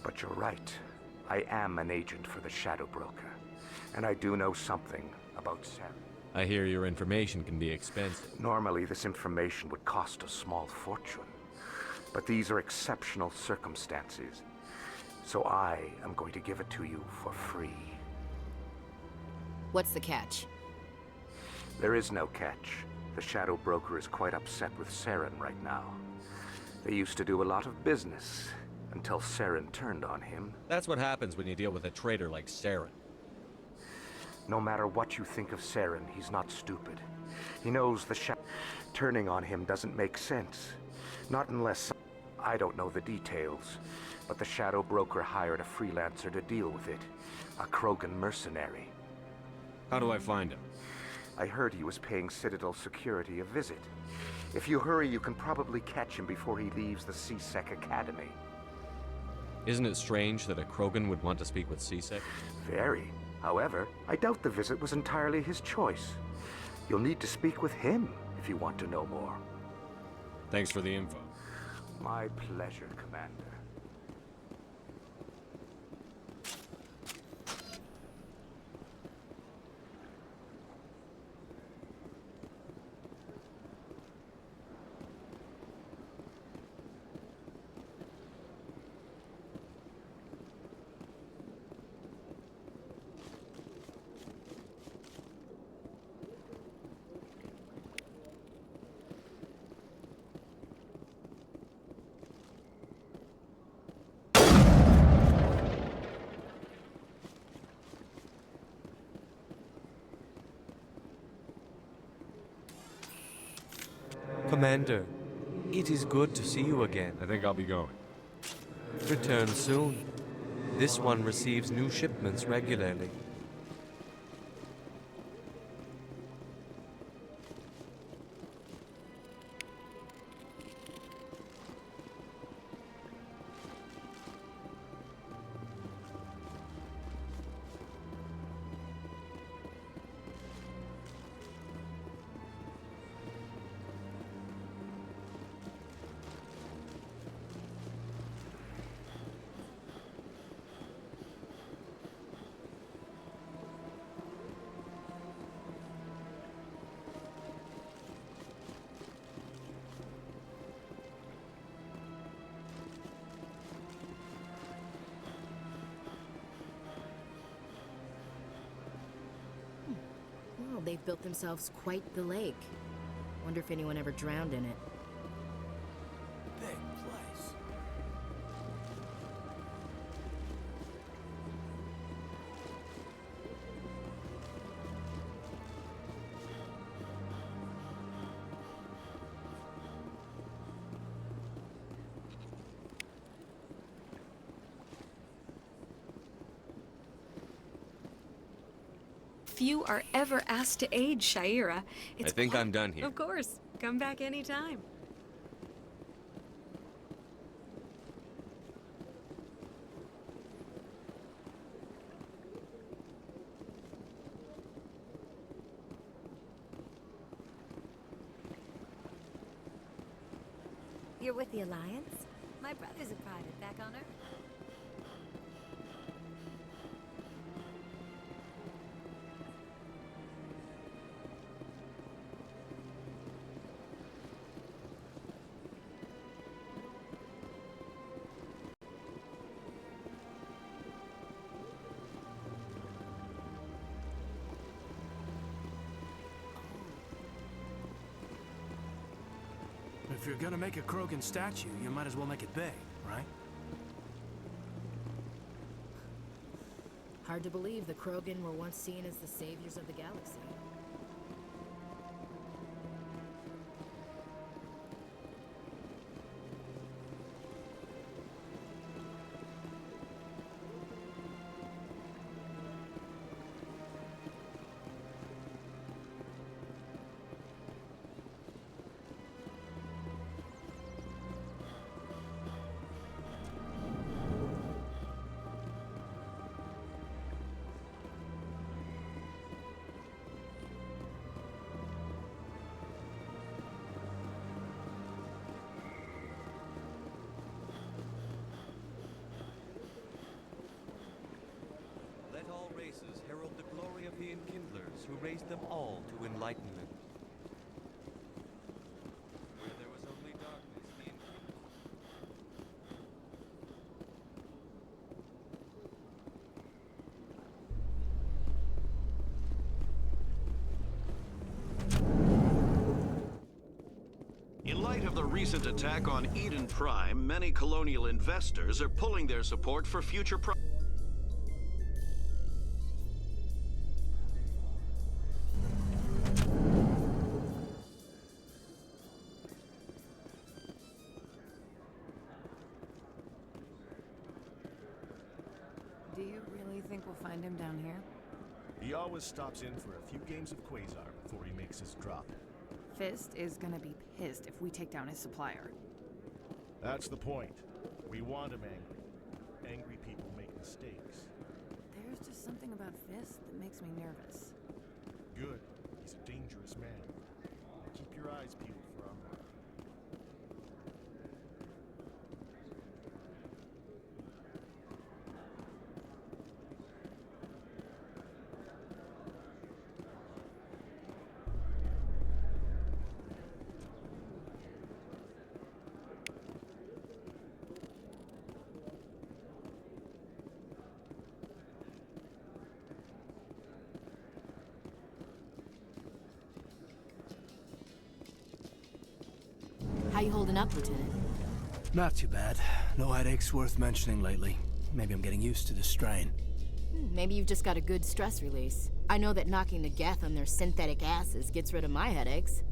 But you're right. I am an agent for the Shadow Broker. And I do know something about Sarah. I hear your information can be expensive. Normally, this information would cost a small fortune. But these are exceptional circumstances. So I am going to give it to you for free. What's the catch? There is no catch. The Shadow Broker is quite upset with Saren right now. They used to do a lot of business, until Saren turned on him. That's what happens when you deal with a traitor like Saren. No matter what you think of Saren, he's not stupid. He knows the turning on him doesn't make sense. Not unless... I don't know the details, but the Shadow Broker hired a freelancer to deal with it. A Krogan mercenary. How do I find him? I heard he was paying Citadel security a visit. If you hurry, you can probably catch him before he leaves the XSX Academy. Isn't it strange that a Krogan would want to speak with XSX? Very. However, I doubt the visit was entirely his choice. You'll need to speak with him if you want to know more. Thanks for the info. My pleasure, Commander. Commander, it is good to see you again. I think I'll be going. Return soon. This one receives new shipments regularly. Well, they've built themselves quite the lake. Wonder if anyone ever drowned in it. Big place. Few are ever asked to aid Shaira. I think I'm done here. Of course. Come back anytime. You're with the Alliance? My brother's a private back on Earth. If you're gonna make a Krogan statue, you might as well make it big, right? Hard to believe the Krogan were once seen as the saviors of the galaxy. Let all races herald the glory of the Enkindlers who raised them all to enlightenment. Where there was only darkness, the Enkindlers... In light of the recent attack on Eden Prime, many colonial investors are pulling their support for future Do you really think we'll find him down here? He always stops in for a few games of Quasar before he makes his drop. Fist is gonna be pissed if we take down his supplier. That's the point. We want him angry. Angry people make mistakes. There's just something about Fist that makes me nervous. Good. He's a dangerous man. Keep your eyes peeled for our mark. How you holding up, Lieutenant? Not too bad. No headaches worth mentioning lately. Maybe I'm getting used to the strain. Maybe you've just got a good stress release. I know that knocking the Geth on their synthetic asses gets rid of my headaches.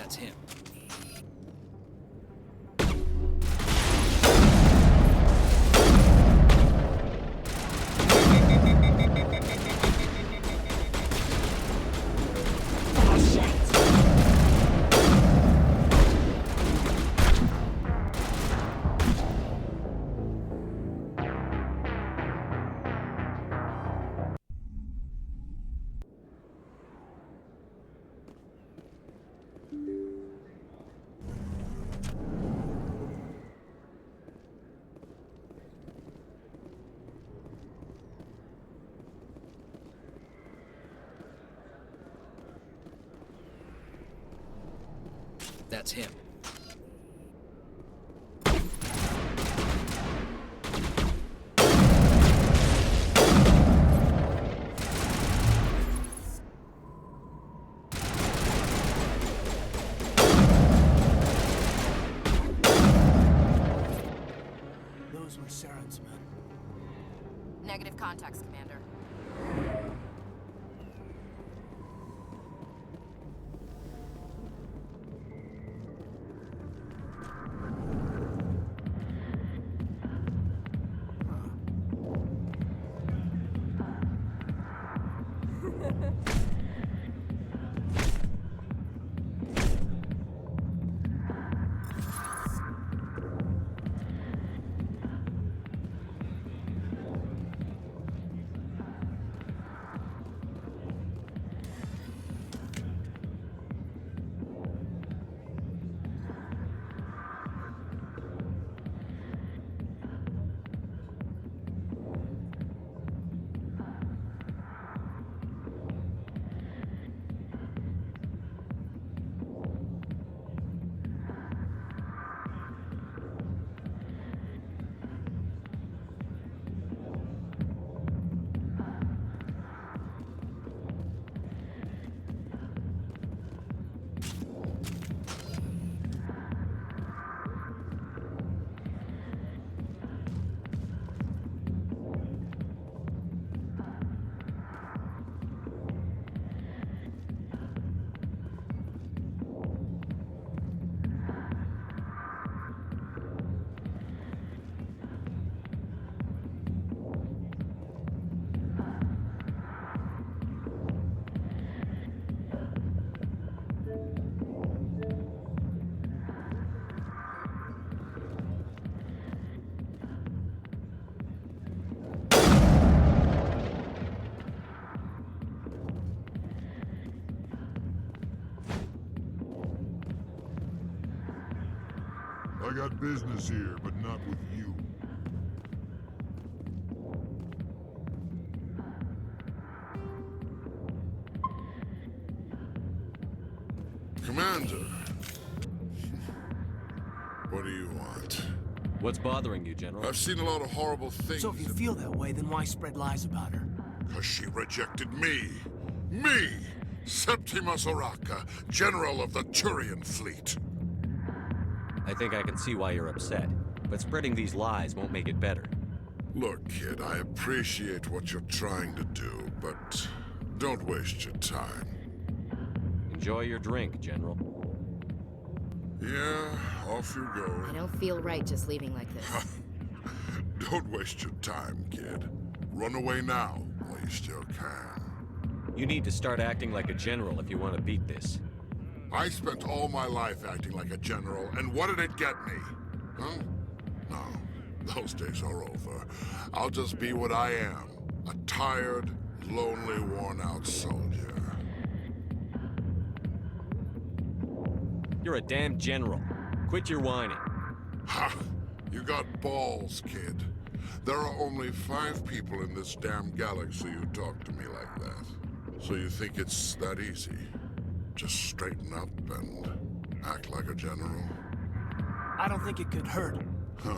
That's him. That's him. Those were Saren's men. Negative contacts, Commander. I got business here, but not with you. Commander. What do you want? What's bothering you, General? I've seen a lot of horrible things. So if you feel that way, then why spread lies about her? Because she rejected me. Me! Septimus Oraka, General of the Turian Fleet. I think I can see why you're upset, but spreading these lies won't make it better. Look, kid, I appreciate what you're trying to do, but don't waste your time. Enjoy your drink, General. Yeah, off you go. I don't feel right just leaving like this. Don't waste your time, kid. Run away now, while you still can. You need to start acting like a general if you want to beat this. I spent all my life acting like a general, and what did it get me? Huh? No, those days are over. I'll just be what I am. A tired, lonely, worn-out soldier. You're a damn general. Quit your whining. Ha! You got balls, kid. There are only 5 people in this damn galaxy who talk to me like that. So you think it's that easy? Just straighten up and act like a general? I don't think it could hurt. Huh.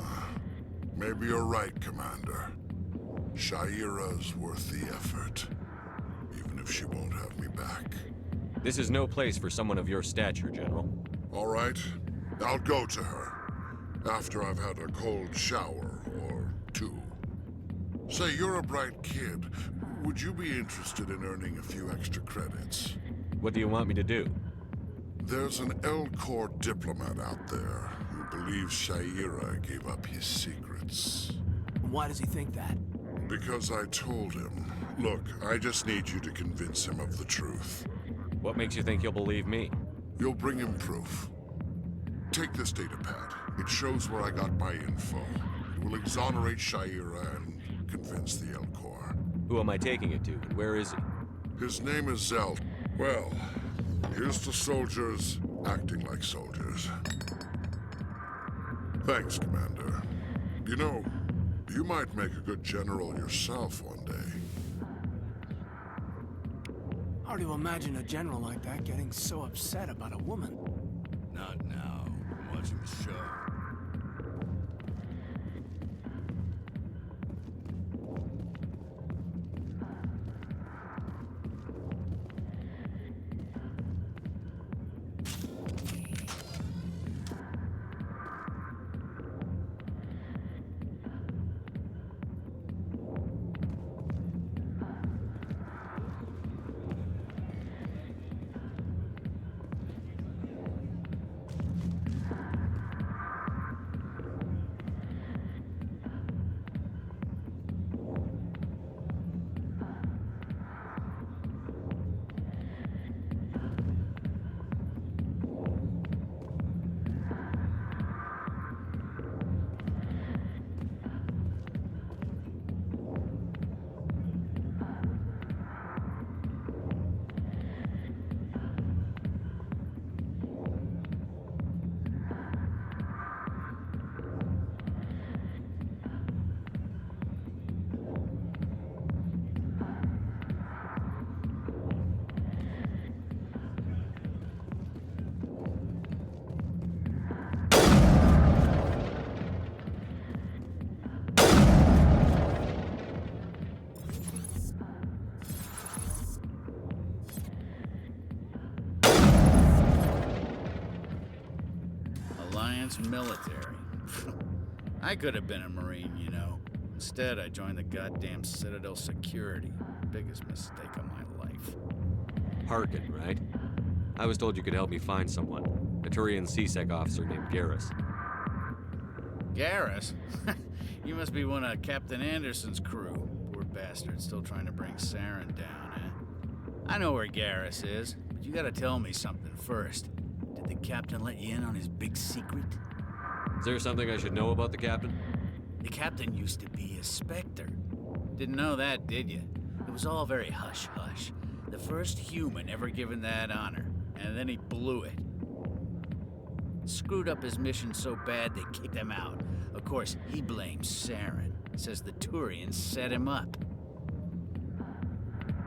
Maybe you're right, Commander. Shaira's worth the effort. Even if she won't have me back. This is no place for someone of your stature, General. All right. I'll go to her. After I've had a cold shower or 2. Say, you're a bright kid. Would you be interested in earning a few extra credits? What do you want me to do? There's an L-Corps diplomat out there who believes Shaira gave up his secrets. Why does he think that? Because I told him. Look, I just need you to convince him of the truth. What makes you think he'll believe me? You'll bring him proof. Take this data pad. It shows where I got my info. It will exonerate Shaira and convince the L-Corps. Who am I taking it to, and where is he? His name is Zelt. Well, here's to soldiers acting like soldiers. Thanks, Commander. You know, you might make a good general yourself one day. Hard to imagine a general like that getting so upset about a woman. Not now. I'm watching the show. Military. I could have been a Marine, you know. Instead, I joined the goddamn Citadel security. Biggest mistake of my life. Harkin, right? I was told you could help me find someone. A Turian CSEC officer named Garrus. Garrus? You must be one of Captain Anderson's crew. Poor bastard, still trying to bring Saren down, eh? I know where Garrus is, but you gotta tell me something first. Did the captain let you in on his big secret? Is there something I should know about the captain? The captain used to be a Spectre. Didn't know that, did you? It was all very hush-hush. The first human ever given that honor, and then he blew it. Screwed up his mission so bad they kicked him out. Of course, he blames Saren. Says the Turians set him up.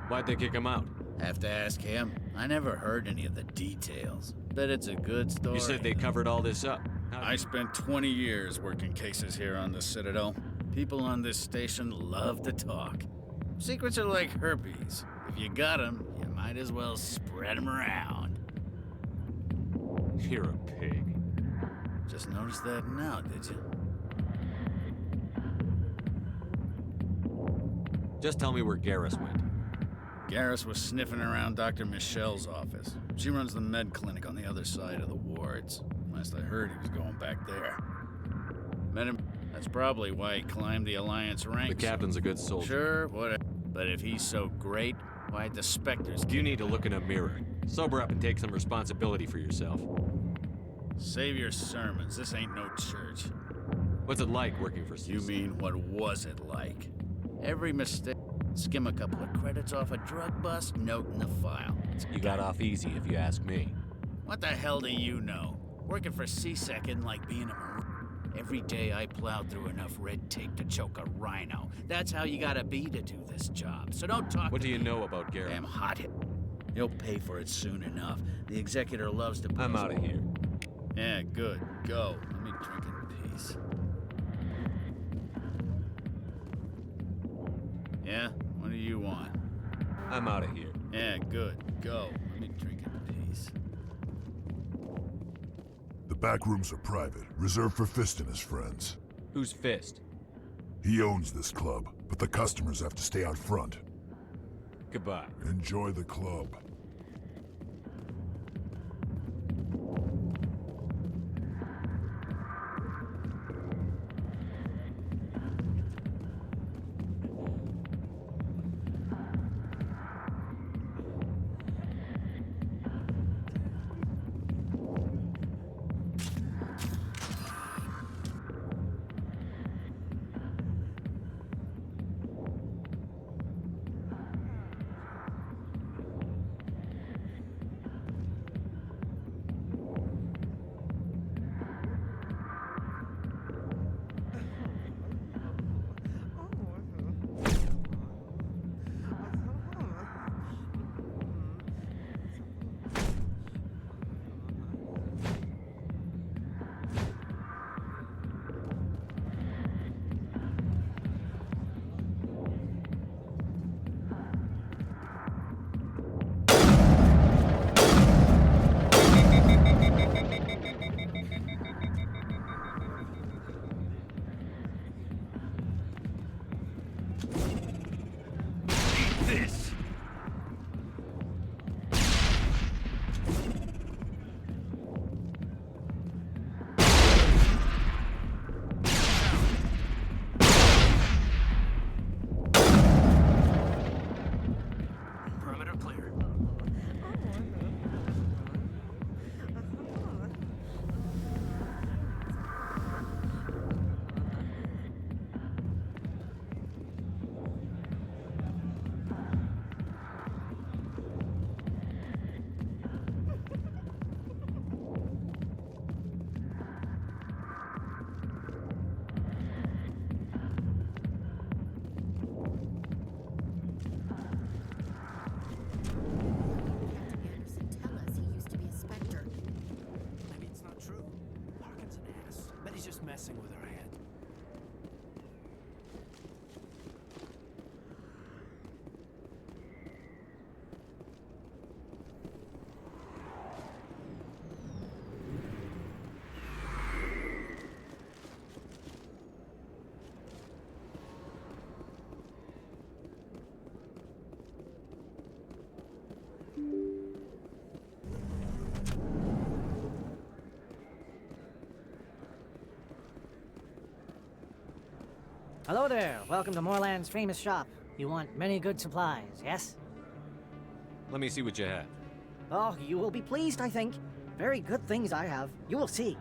Why'd they kick him out? Have to ask him. I never heard any of the details. Bet it's a good story. You said they covered all this up. I spent 20 years working cases here on the Citadel. People on this station love to talk. Secrets are like herpes. If you got them, you might as well spread them around. You're a pig. Just noticed that now, did you? Just tell me where Garrus went. Garrus was sniffing around Dr. Michelle's office. She runs the med clinic on the other side of the wards. Last I heard, he was going back there. Met him. That's probably why he climbed the Alliance ranks. The captain's a good soldier. Sure, whatever. But if he's so great, why'd the Spectres... You need to look in a mirror. Sober up and take some responsibility for yourself. Save your sermons. This ain't no church. What's it like working for CSEC? You mean, what was it like? Every mistake... Skim a couple of credits off a drug bust, note in the file. You got off easy, if you ask me. What the hell do you know? Working for CSEC isn't like being a Marine. Every day I plowed through enough red tape to choke a rhino. That's how you gotta be to do this job. So don't talk. What do you know about Garrett? Damn hothead. He'll pay for it soon enough. The executor loves to... I'm out of here. Yeah, good. Go. Let me drink in peace. Yeah? What do you want? I'm out of here. Yeah, good. Go. Let me drink in peace. The back rooms are private, reserved for Fist and his friends. Who's Fist? He owns this club, but the customers have to stay out front. Goodbye. Enjoy the club. this! Perimeter clear. Tell us he used to be a Spectre. Maybe it's not true. Larkin's an ass. Bet he's just messing with her head. Hello there. Welcome to Moorland's famous shop. You want many good supplies, yes? Let me see what you have. Oh, you will be pleased, I think. Very good things I have. You will see.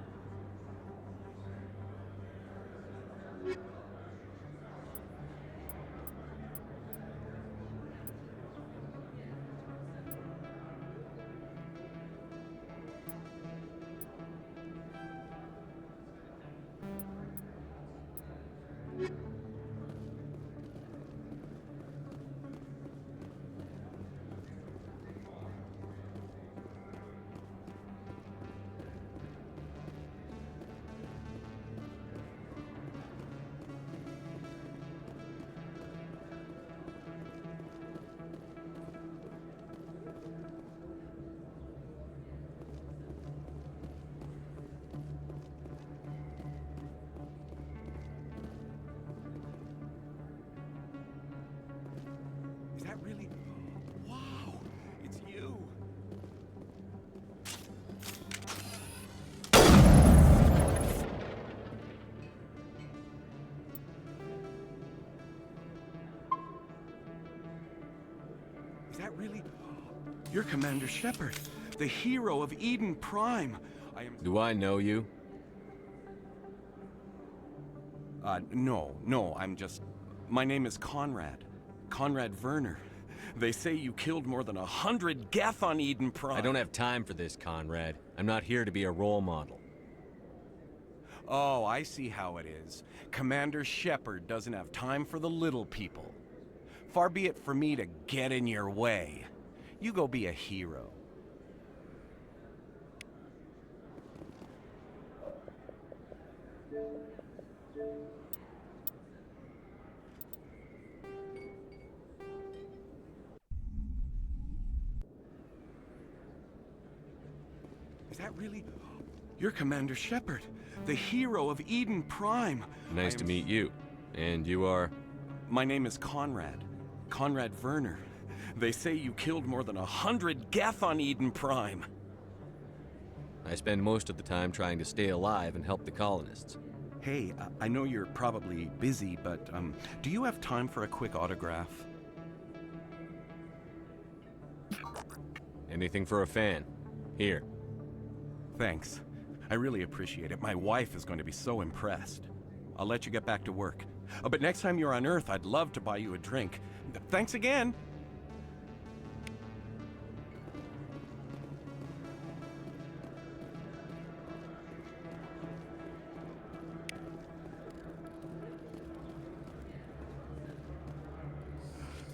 Is that really... Wow! It's you! Is that really... You're Commander Shepard, the hero of Eden Prime. I am... Do I know you? No, I'm just... My name is Conrad. Conrad Werner. They say you killed more than 100 Geth on Eden Prime. I don't have time for this, Conrad. I'm not here to be a role model. Oh, I see how it is. Commander Shepard doesn't have time for the little people. Far be it for me to get in your way. You go be a hero. Is that really... You're Commander Shepard, the hero of Eden Prime. Nice to meet you. And you are? My name is Conrad. Conrad Werner. They say you killed more than 100 Geth on Eden Prime. I spend most of the time trying to stay alive and help the colonists. Hey, I know you're probably busy, but do you have time for a quick autograph? Anything for a fan. Here. Thanks. I really appreciate it. My wife is going to be so impressed. I'll let you get back to work. But next time you're on Earth, I'd love to buy you a drink. Thanks again!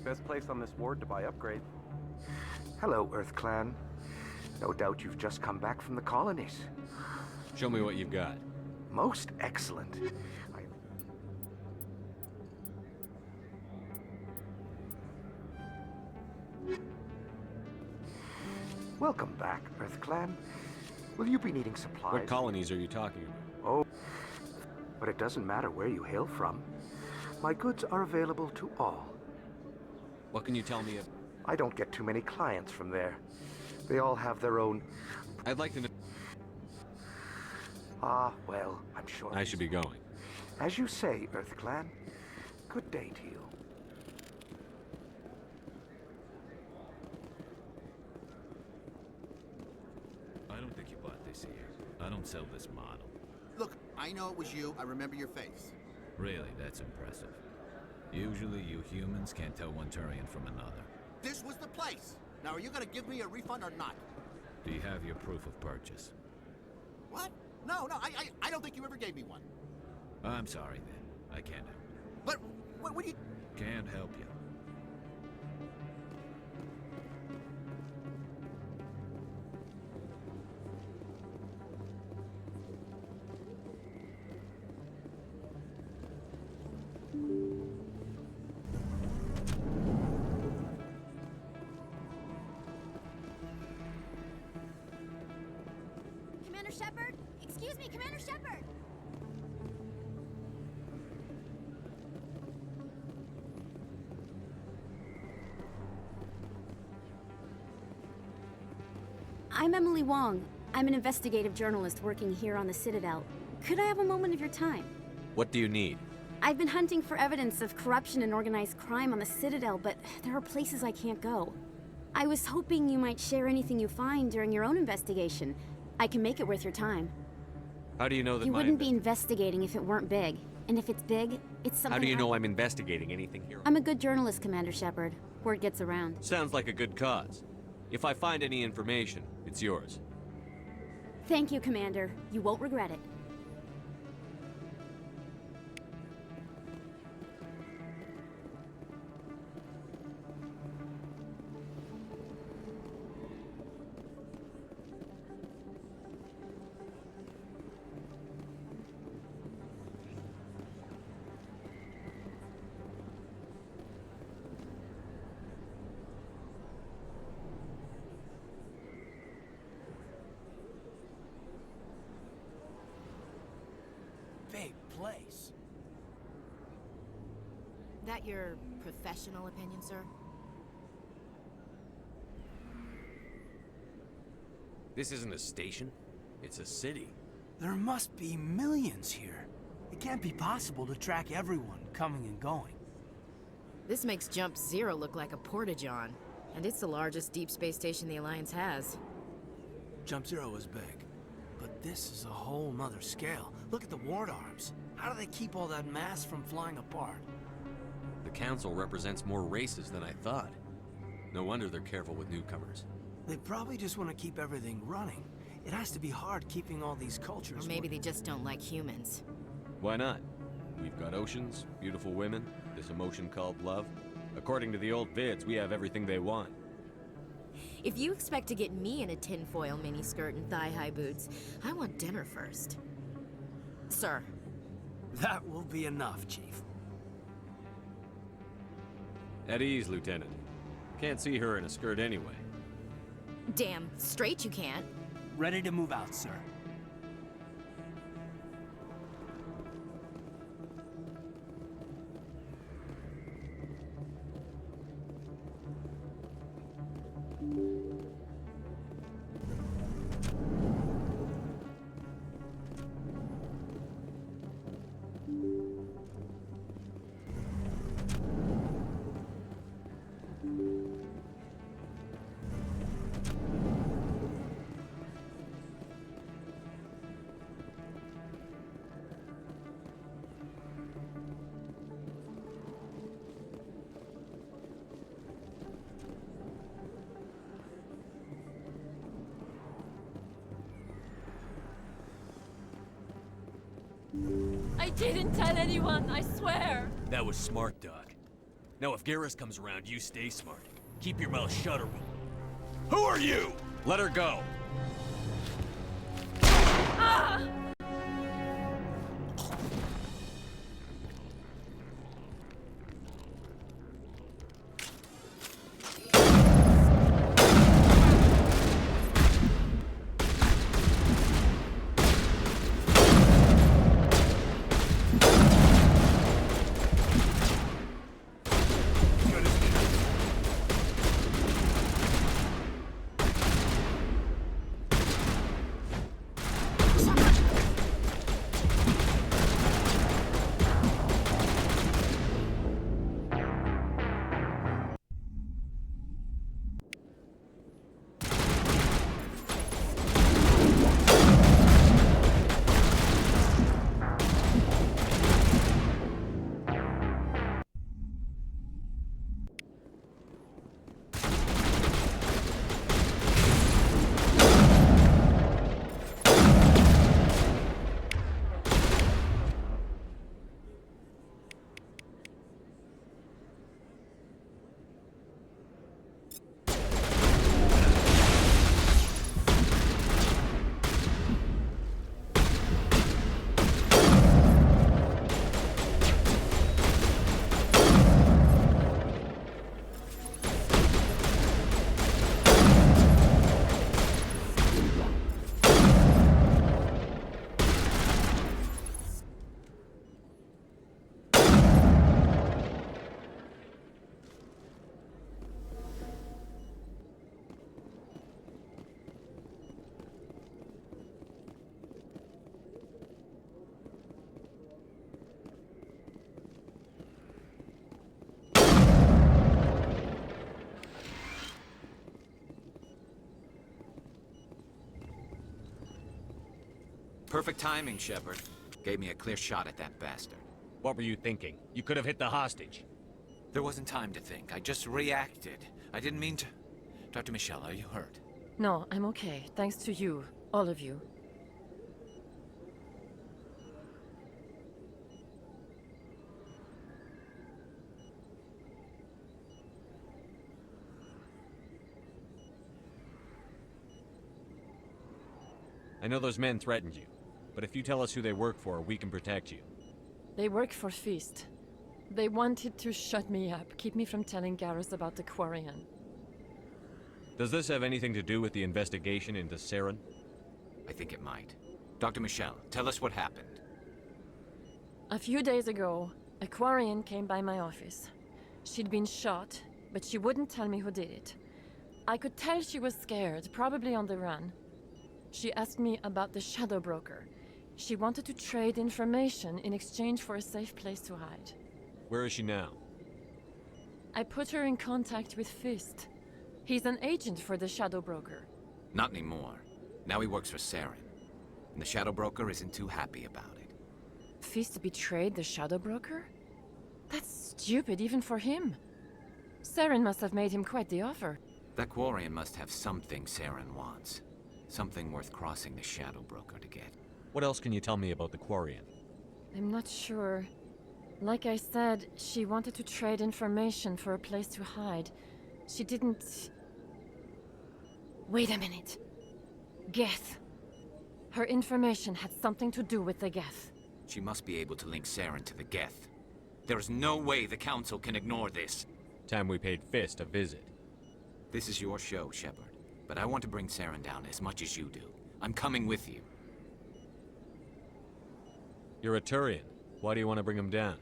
Best place on this ward to buy upgrades. Hello, Earth Clan. No doubt you've just come back from the colonies. Show me what you've got. Most excellent. Welcome back, Earth Clan. Will you be needing supplies? What colonies are you talking about? Oh, but it doesn't matter where you hail from. My goods are available to all. What can you tell me of... I don't get too many clients from there. They all have their own... I'd like to know... Ah, well, I'm sure... I should be going. As you say, Earth Clan. Good day to you. I don't think you bought this here. I don't sell this model. Look, I know it was you. I remember your face. Really, that's impressive. Usually you humans can't tell one Turian from another. This was the place. Now, are you gonna give me a refund or not? Do you have your proof of purchase? What? No, I don't think you ever gave me one. I'm sorry then. I can't help. But, what do you... Can't help you. Commander Shepard? Excuse me, Commander Shepard! I'm Emily Wong. I'm an investigative journalist working here on the Citadel. Could I have a moment of your time? What do you need? I've been hunting for evidence of corruption and organized crime on the Citadel, but there are places I can't go. I was hoping you might share anything you find during your own investigation. I can make it worth your time. How do you know that You wouldn't be investigating if it weren't big. And if it's big, it's something How do you know I'm investigating anything here? I'm a good journalist, Commander Shepard. Word gets around. Sounds like a good cause. If I find any information, it's yours. Thank you, Commander. You won't regret it. Big place. That your professional opinion, sir? This isn't a station. It's a city. There must be millions here. It can't be possible to track everyone coming and going. This makes Jump Zero look like a porta-john, and it's the largest deep space station the Alliance has. Jump Zero is big, but this is a whole nother scale. Look at the ward arms. How do they keep all that mass from flying apart? The Council represents more races than I thought. No wonder they're careful with newcomers. They probably just want to keep everything running. It has to be hard keeping all these cultures. Or maybe they just don't like humans. Why not? We've got oceans, beautiful women, this emotion called love. According to the old vids, we have everything they want. If you expect to get me in a tinfoil miniskirt and thigh-high boots, I want dinner first. Sir. That will be enough, Chief. At ease, Lieutenant. Can't see her in a skirt anyway. Damn straight you can't. Ready to move out, sir. I didn't tell anyone, I swear. That was smart, Doc. Now if Garrus comes around, you stay smart. Keep your mouth shut or we'll... Who are you? Let her go. Ah! Perfect timing, Shepard. Gave me a clear shot at that bastard. What were you thinking? You could have hit the hostage. There wasn't time to think. I just reacted. I didn't mean to... Dr. Michelle, are you hurt? No, I'm okay. Thanks to you. All of you. I know those men threatened you, but if you tell us who they work for, we can protect you. They work for Feast. They wanted to shut me up, keep me from telling Garrus about the Quarian. Does this have anything to do with the investigation into Saren? I think it might. Dr. Michelle, tell us what happened. A few days ago, a Quarian came by my office. She'd been shot, but she wouldn't tell me who did it. I could tell she was scared, probably on the run. She asked me about the Shadow Broker. She wanted to trade information in exchange for a safe place to hide. Where is she now? I put her in contact with Fist. He's an agent for the Shadow Broker. Not anymore. Now he works for Saren. And the Shadow Broker isn't too happy about it. Fist betrayed the Shadow Broker? That's stupid even for him. Saren must have made him quite the offer. That Quarian must have something Saren wants. Something worth crossing the Shadow Broker to get. What else can you tell me about the Quarian? I'm not sure. Like I said, she wanted to trade information for a place to hide. She didn't... Wait a minute. Geth. Her information had something to do with the Geth. She must be able to link Saren to the Geth. There is no way the Council can ignore this. Time we paid Fist a visit. This is your show, Shepard. But I want to bring Saren down as much as you do. I'm coming with you. You're a Turian. Why do you want to bring him down?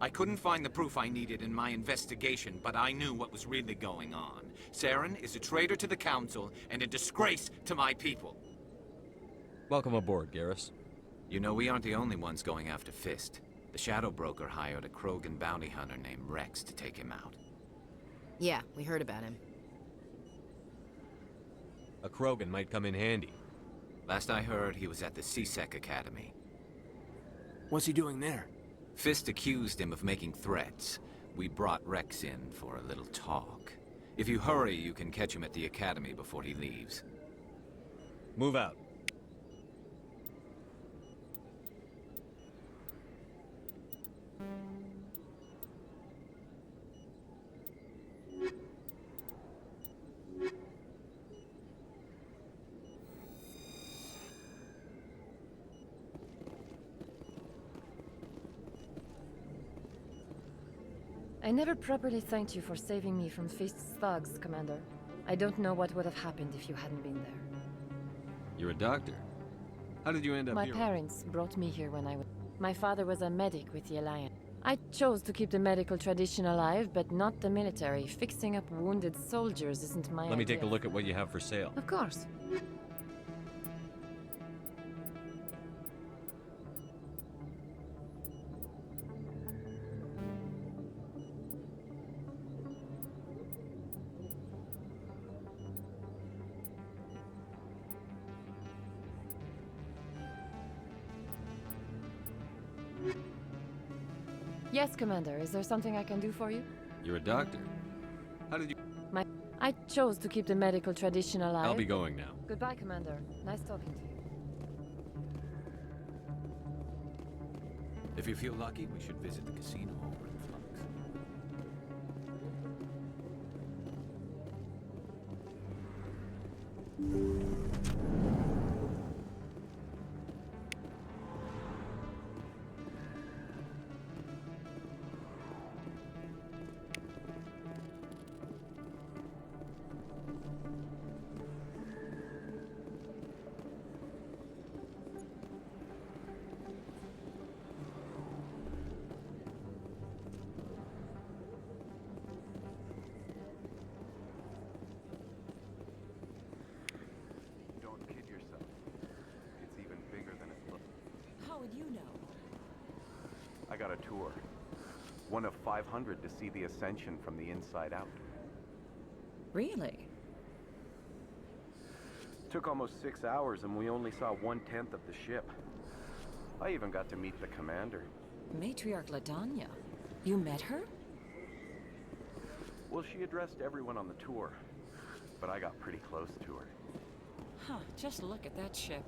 I couldn't find the proof I needed in my investigation, but I knew what was really going on. Saren is a traitor to the Council and a disgrace to my people. Welcome aboard, Garrus. You know, we aren't the only ones going after Fist. The Shadow Broker hired a Krogan bounty hunter named Rex to take him out. Yeah, we heard about him. A Krogan might come in handy. Last I heard, he was at the XSX Academy. What's he doing there? Fist accused him of making threats. We brought Rex in for a little talk. If you hurry, you can catch him at the Academy before he leaves. Move out. I never properly thanked you for saving me from Fist's thugs, Commander. I don't know what would have happened if you hadn't been there. You're a doctor. How did you end up My here? parents brought me here when I was... My father was a medic with the Alliance. I chose to keep the medical tradition alive, but not the military. Fixing up wounded soldiers isn't my Let me idea. take a look at what you have for sale. Of course. Yes, Commander. Is there something I can do for you? You're a doctor. How did you... I chose to keep the medical tradition alive. I'll be going now. Goodbye, Commander. Nice talking to you. If you feel lucky, we should visit the casino over in Flux. Don't kid yourself. It's even bigger than it looks. How would you know? I got a tour. One of 500 to see the Ascension from the inside out. Really? Took almost 6 hours and we only saw 1/10 of the ship. I even got to meet the commander. Matriarch Ladanya. You met her? Well, she addressed everyone on the tour, but I got pretty close to her. Huh, just look at that ship.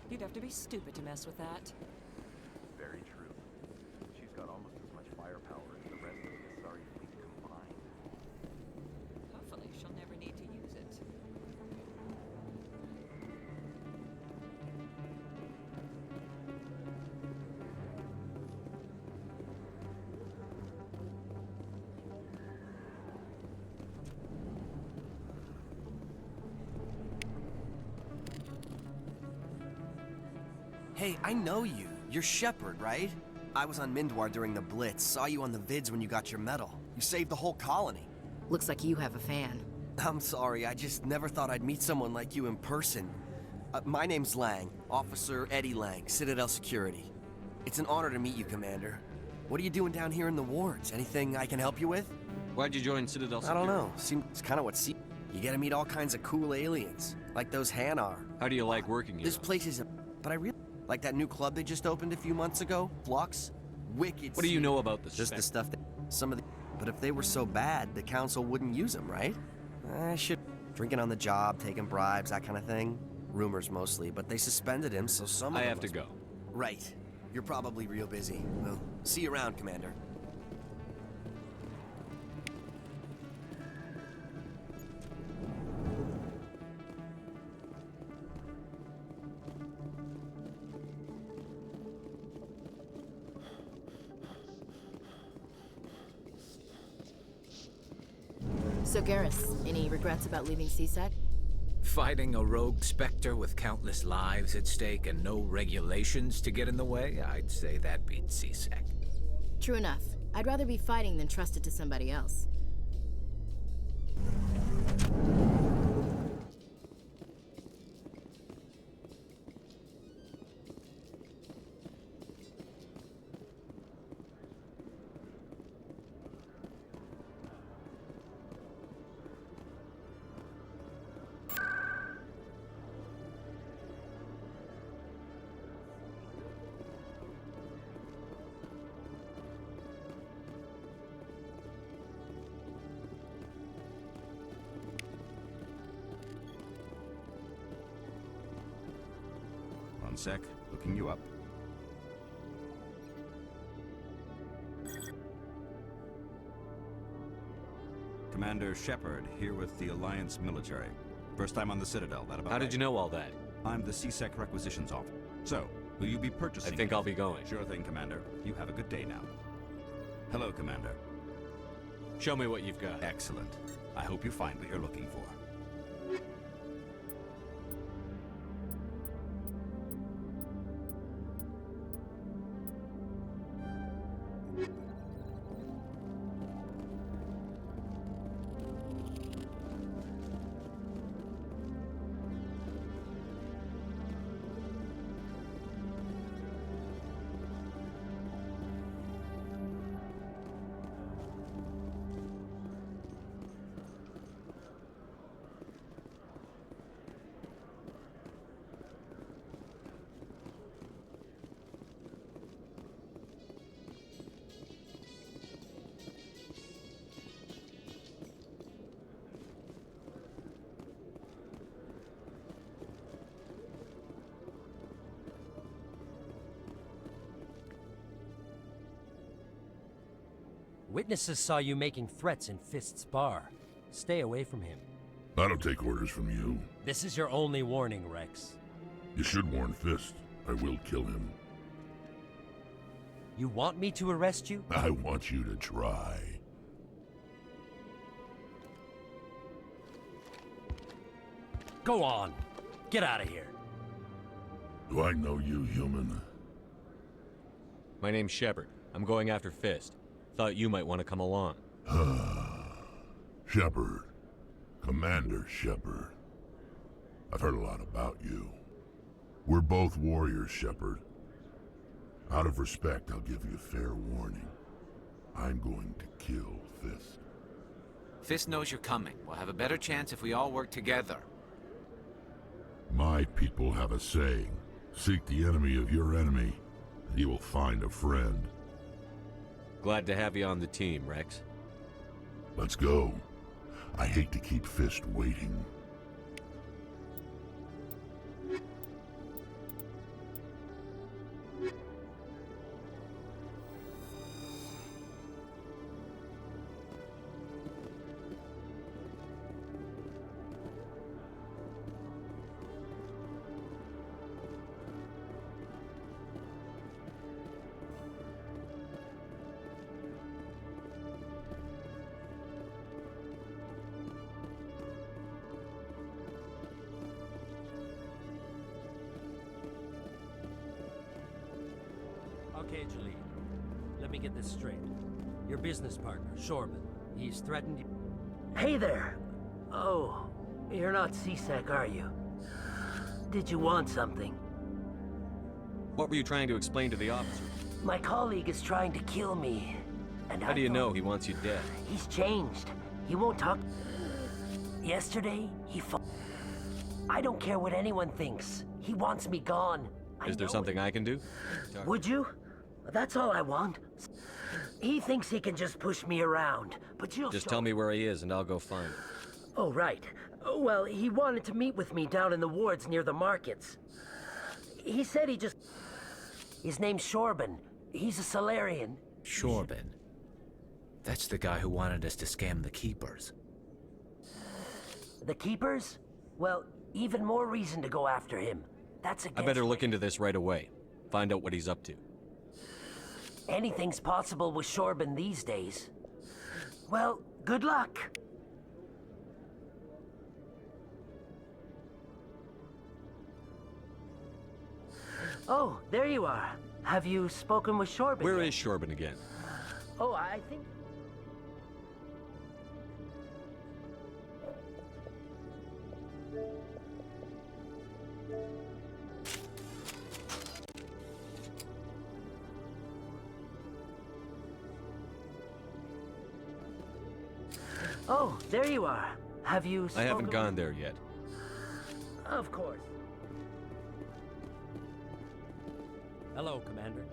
You'd have to be stupid to mess with that. Very true. She's got almost as much firepower as the rest of the Asari fleet combined. Hopefully she'll never need to use it. Hey, I know you. You're Shepard, right? I was on Mindwar during the Blitz. Saw you on the vids when you got your medal. You saved the whole colony. Looks like you have a fan. I'm sorry, I just never thought I'd meet someone like you in person. My name's Lang, Officer Eddie Lang, Citadel Security. It's an honor to meet you, Commander. What are you doing down here in the wards? Anything I can help you with? Why'd you join Citadel I Security? don't know. Seems kind of what you get to meet all kinds of cool aliens, like those Hanar. How do you like working here? This place is but I really like that new club they just opened a few months ago, Flux. Wicked. What do you know about the Just the stuff that some of the. But if they were so bad, the council wouldn't use them, right? I should drinking on the job, taking bribes, that kind of thing. Rumors mostly, but they suspended him, so some. I have to go. Right. You're probably real busy. Well, see you around, Commander. So, Garrus, any regrets about leaving CSEC? Fighting a rogue Spectre with countless lives at stake and no regulations to get in the way? I'd say that beats CSEC. True enough. I'd rather be fighting than trust it to somebody else. One sec, looking you up. Commander Shepard, here with the Alliance military. First time on the Citadel, that about How did right? you know all that? I'm the CSEC requisitions officer. So, will you be purchasing? I think I'll be going. Sure thing, Commander. You have a good day now. Hello, Commander. Show me what you've got. Excellent. I hope you find what you're looking for. Witnesses saw you making threats in Fist's bar. Stay away from him. I don't take orders from you. This is your only warning, Rex. You should warn Fist. I will kill him. You want me to arrest you? I want you to try. Go on. Get out of here. Do I know you, human? My name's Shepard. I'm going after Fist. Thought you might want to come along. Shepard. Commander Shepard. I've heard a lot about you. We're both warriors, Shepard. Out of respect, I'll give you a fair warning. I'm going to kill Fist. Fist knows you're coming. We'll have a better chance if we all work together. My people have a saying. Seek the enemy of your enemy, and you will find a friend. Glad to have you on the team, Rex. Let's go. I hate to keep Fist waiting. Okay, Jaleel. Let me get this straight. Your business partner, Shorban, he's threatened you. Hey there! Oh, you're not CSEC, are you? Did you want something? What were you trying to explain to the officer? My colleague is trying to kill me. And How do you know he wants you dead? He's changed. He won't talk. Yesterday, he fought. I don't care what anyone thinks. He wants me gone. Is there something I can do? Would you? That's all I want. He thinks he can just push me around, but you'll Just tell me where he is and I'll go find him. Oh, right. Well, he wanted to meet with me down in the wards near the markets. He said he just... His name's Shorban. He's a Solarian. Shorban. That's the guy who wanted us to scam the Keepers. The Keepers? Well, even more reason to go after him. That's against... I better look into this right away. Find out what he's up to. Anything's possible with Shorban these days. Well, good luck. Oh, there you are. Have you spoken with Shorban Where yet? is Shorban again? Oh, I think... Oh, there you are. Have you I haven't spoken gone there yet. Of course. Hello, Commander.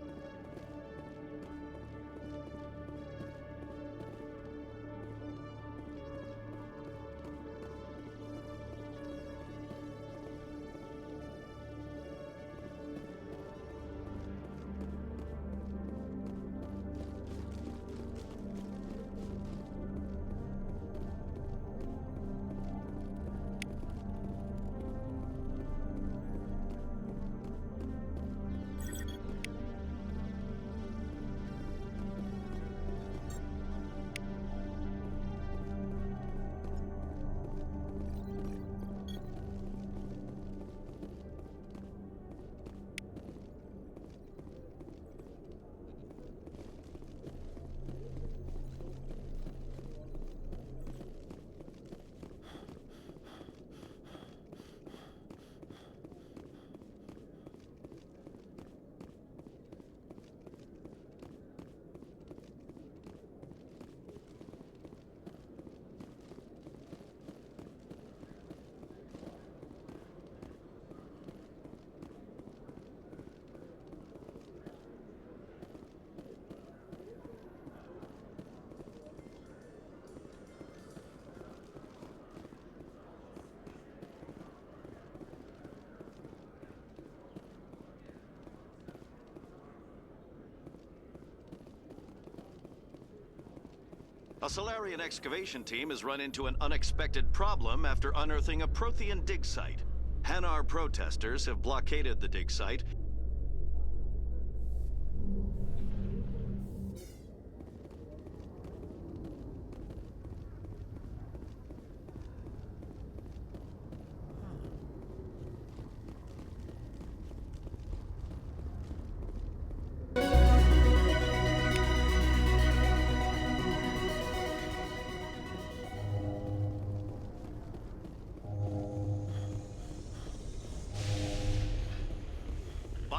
A Solarian excavation team has run into an unexpected problem after unearthing a Prothean dig site. Hanar protesters have blockaded the dig site.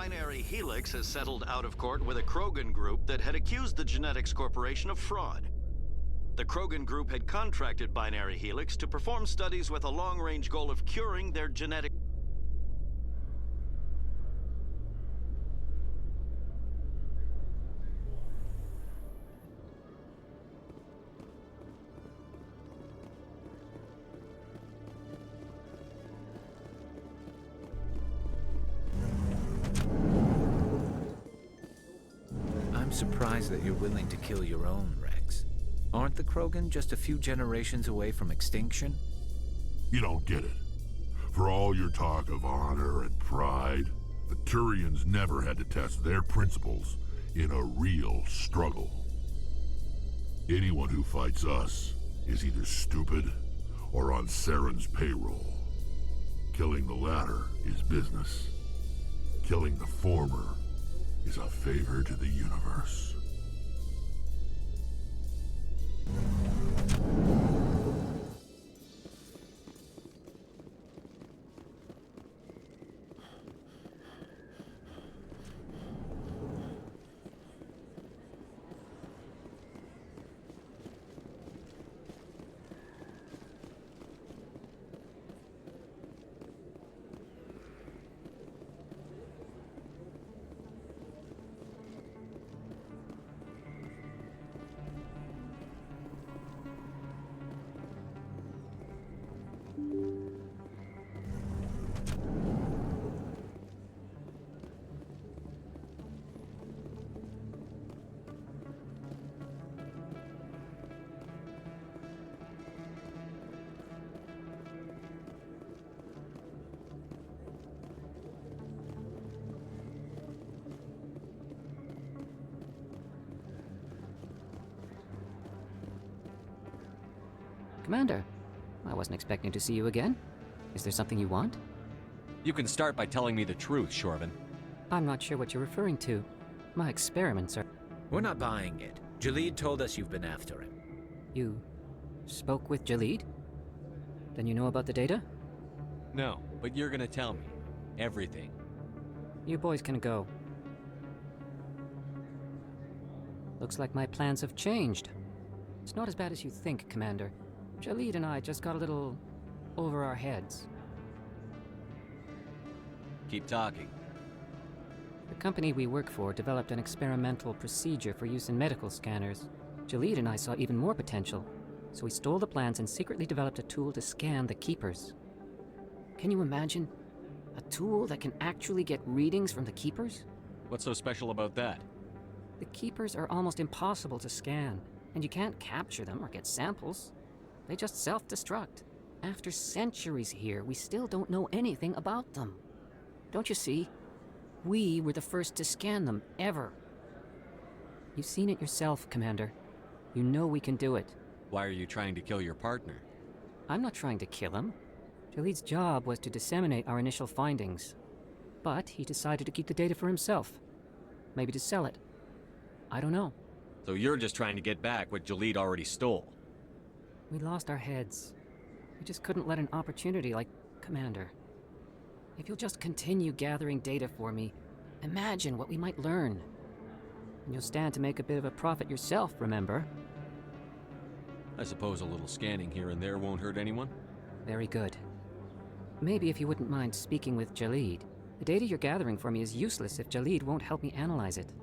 Binary Helix has settled out of court with a Krogan group that had accused the Genetics Corporation of fraud. The Krogan group had contracted Binary Helix to perform studies with a long-range goal of curing their genetic... surprised that you're willing to kill your own, Rex. Aren't the Krogan just a few generations away from extinction? You don't get it. For all your talk of honor and pride, the Turians never had to test their principles in a real struggle. Anyone who fights us is either stupid or on Saren's payroll. Killing the latter is business. Killing the former is a favor to the universe. Commander, I wasn't expecting to see you again. Is there something you want? You can start by telling me the truth, Shorban. I'm not sure what you're referring to. My experiments are... We're not buying it. Jalid told us you've been after him. You spoke with Jalid? Then you know about the data? No, but you're gonna tell me. Everything. You boys can go. Looks like my plans have changed. It's not as bad as you think, Commander. Jalid and I just got a little over our heads. Keep talking. The company we work for developed an experimental procedure for use in medical scanners. Jalid and I saw even more potential, so we stole the plans and secretly developed a tool to scan the Keepers. Can you imagine? A tool that can actually get readings from the Keepers? What's so special about that? The Keepers are almost impossible to scan, and you can't capture them or get samples. They just self-destruct. After centuries here, we still don't know anything about them. Don't you see? We were the first to scan them, ever. You've seen it yourself, Commander. You know we can do it. Why are you trying to kill your partner? I'm not trying to kill him. Jalid's job was to disseminate our initial findings. But he decided to keep the data for himself. Maybe to sell it. I don't know. So you're just trying to get back what Jalid already stole? We lost our heads. We just couldn't let an opportunity like Commander. If you'll just continue gathering data for me, imagine what we might learn. And you'll stand to make a bit of a profit yourself, remember? I suppose a little scanning here and there won't hurt anyone? Very good. Maybe if you wouldn't mind speaking with Jalid. The data you're gathering for me is useless if Jalid won't help me analyze it.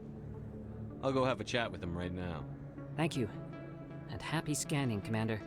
I'll go have a chat with him right now. Thank you. And happy scanning, Commander.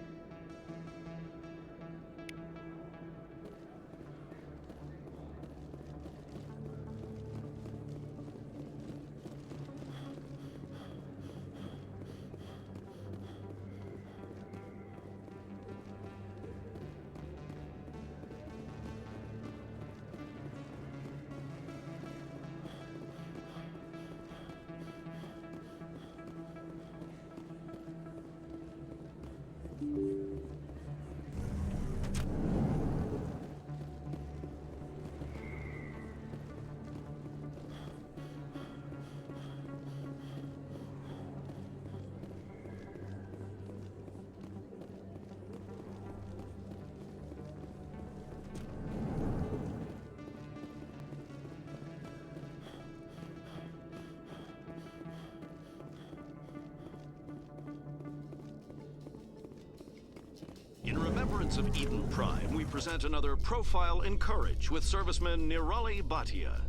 In remembrance of Eden Prime, we present another Profile in Courage with serviceman Nirali Bhatia.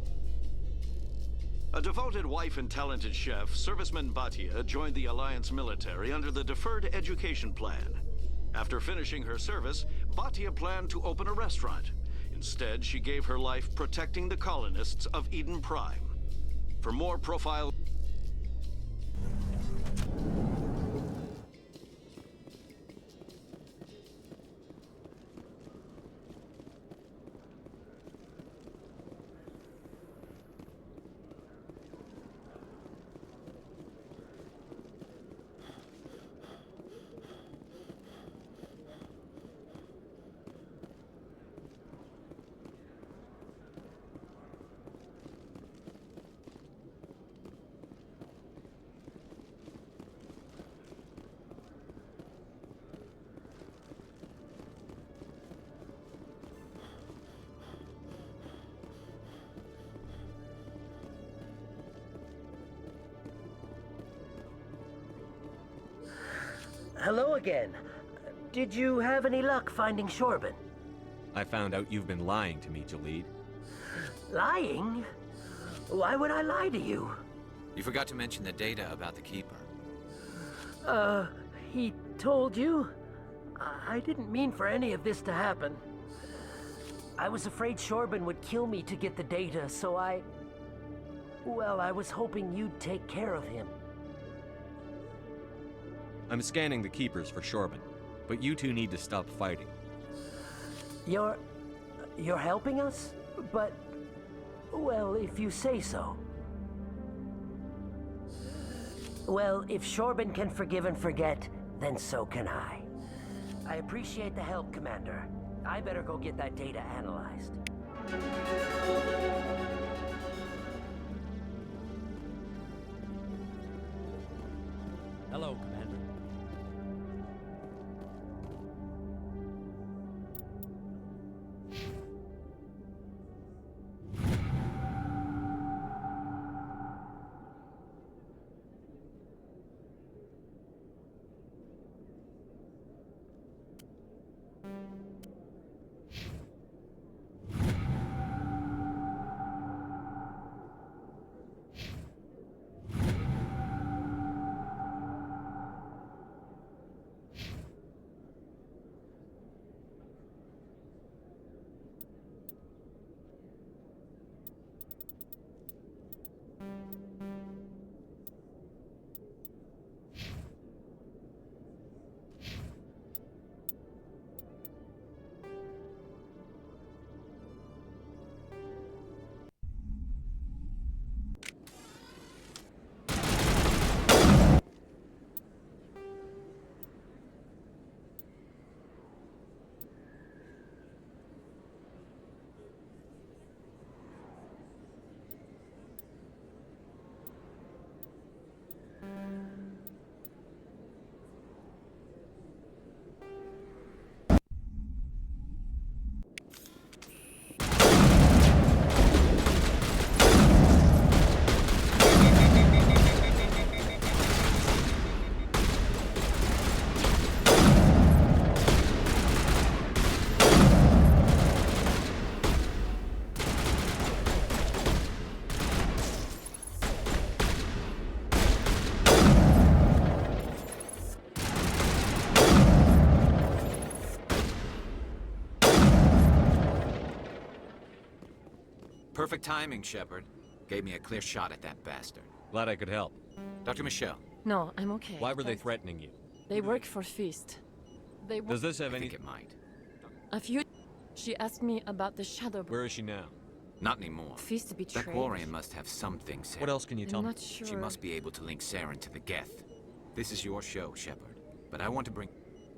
A devoted wife and talented chef, serviceman Bhatia joined the Alliance military under the Deferred Education Plan. After finishing her service, Bhatia planned to open a restaurant. Instead, she gave her life protecting the colonists of Eden Prime. For more Profile... Hello again. Did you have any luck finding Shorben? I found out you've been lying to me, Jalid. Lying? Why would I lie to you? You forgot to mention the data about the Keeper. He told you? I didn't mean for any of this to happen. I was afraid Shorben would kill me to get the data, so well, I was hoping you'd take care of him. I'm scanning the Keepers for Shorben, but you two need to stop fighting. You're helping us? But, well, if you say so. Well, if Shorben can forgive and forget, then so can I. I appreciate the help, Commander. I better go get that data analyzed. Hello, Commander. Perfect timing, Shepard. Gave me a clear shot at that bastard. Glad I could help. Dr. Michelle. No, I'm okay. Why were they threatening you? They work for Feast. Does this have I any... think it might. A few... She asked me about the Shadow... Where is she now? Not anymore. Feast betrayed. That Quarian must have something, Sarah. What else can you tell I'm me? not sure. She must be able to link Saren to the Geth. This is your show, Shepard. But I want to bring...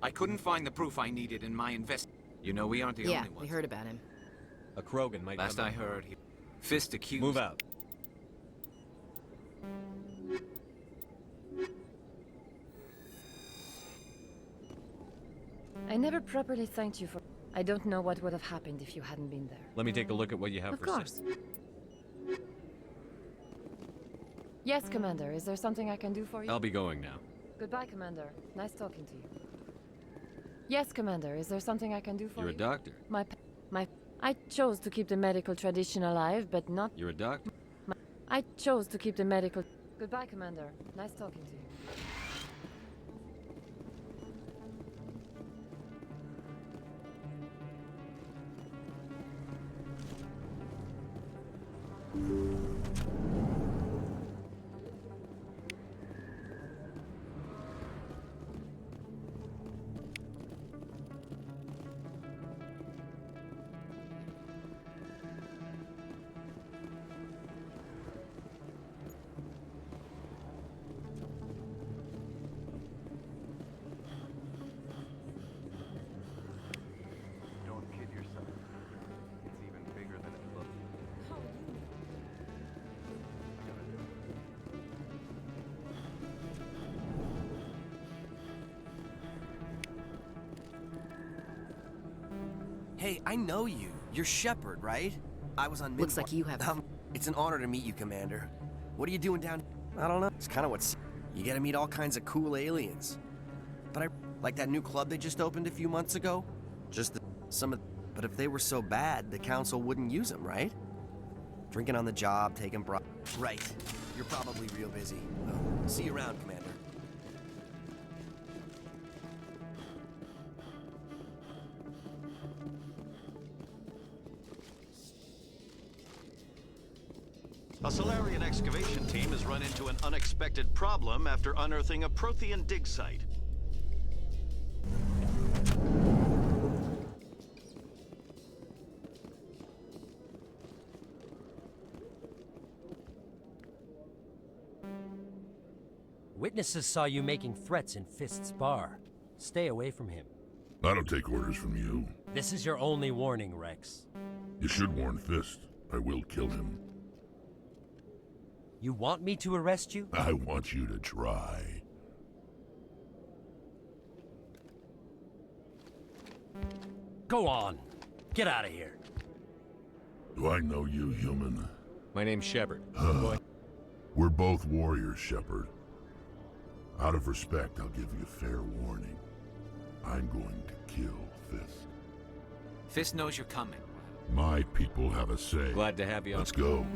I couldn't find the proof I needed in my invest... You know, we aren't the only ones. Yeah, we heard about him. A Krogan might Last come I out. heard, he... Fist accused... Move out. I never properly thanked you for... I don't know what would have happened if you hadn't been there. Let me take a look at what you have Of for course. Yes, Commander. Is there something I can do for you? I'll be going now. Goodbye, Commander. Nice talking to you. Yes, Commander. Is there something I can do for You're you? a doctor. I chose to keep the medical tradition alive, but not... You're a doctor. I chose to keep the medical... Goodbye, Commander. Nice talking to you. Don't kid yourself. It's even bigger than it looks. Hey, I know you. You're Shepard, right? I was on Looks like you have... It's an honor to meet you, Commander. What are you doing down... I don't know. It's kind of what's... You get to meet all kinds of cool aliens. But like that new club they just opened a few months ago? But if they were so bad, the council wouldn't use them, right? Drinking on the job, taking Right. You're probably real busy. Well, see you around, Commander. A Solarian excavation team has run into an unexpected problem after unearthing a Prothean dig site. Witnesses saw you making threats in Fist's bar. Stay away from him. I don't take orders from you. This is your only warning, Rex. You should warn Fist. I will kill him. You want me to arrest you? I want you to try. Go on. Get out of here. Do I know you, human? My name's Shepard. We're both warriors, Shepard. Out of respect, I'll give you fair warning. I'm going to kill Fist. Fist knows you're coming. My people have a say. Glad to have you. Let's go.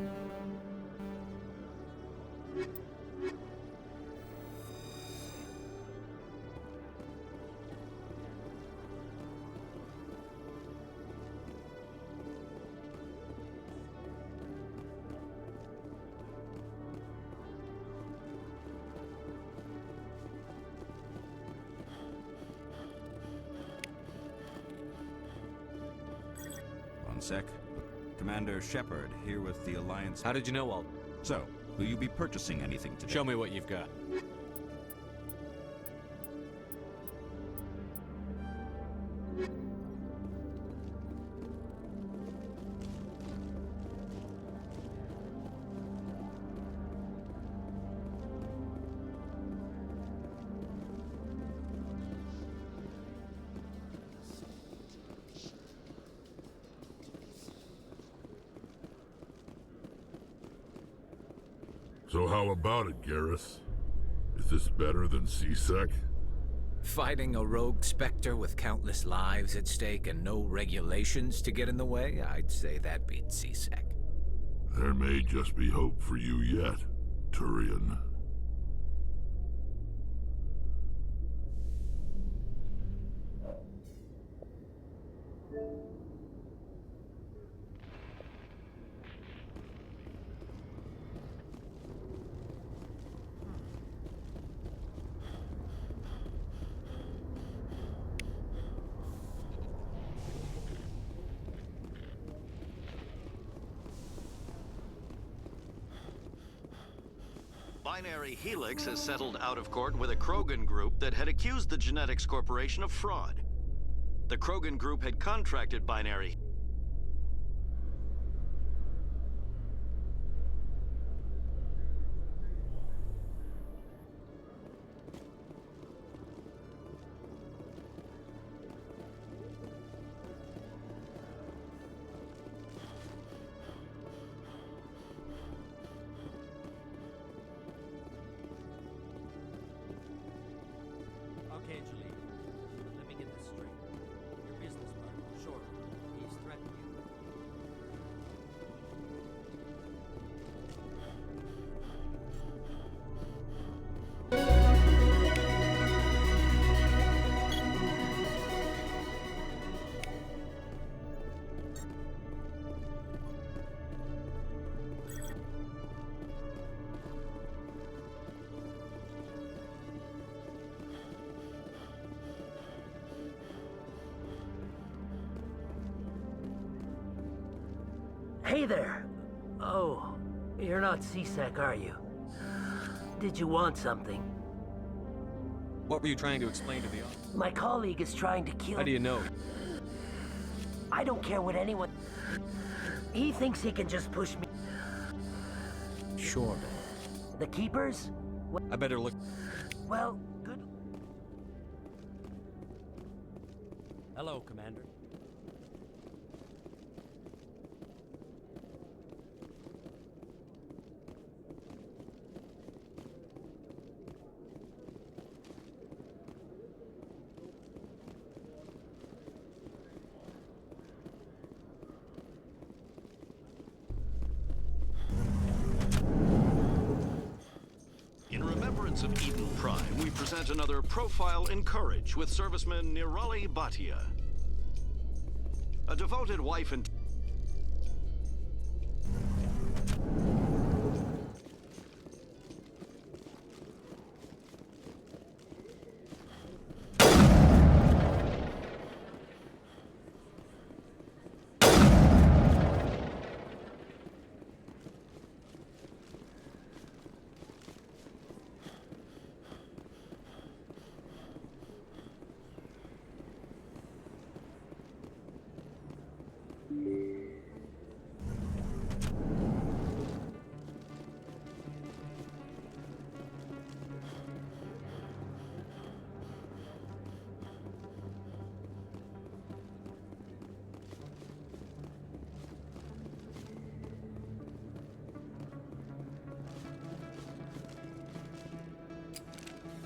One sec. Commander Shepard here with the Alliance. How did you know all? So, will you be purchasing anything today? Show me what you've got. So how about it, Garrus? Is this better than CSEC? Fighting a rogue Spectre with countless lives at stake and no regulations to get in the way? I'd say that beats CSEC. There may just be hope for you yet, Turian. Binary Helix has settled out of court with a Krogan group that had accused the Genetics Corporation of fraud. The Krogan group had contracted Binary. Okay, Julie. Let me get this straight. Your business partner, Short, he's threatened you. Hey there! Oh, you're not CSEC, are you? Did you want something? What were you trying to explain to the audience? My colleague is trying to kill... How do you know? I don't care what anyone... He thinks he can just push me... Sure. The Keepers? I better look... Well, good... Hello, Commander. remembrance of Eden Prime, we present another Profile in Courage with serviceman Nirali Bhatia. A devoted wife and...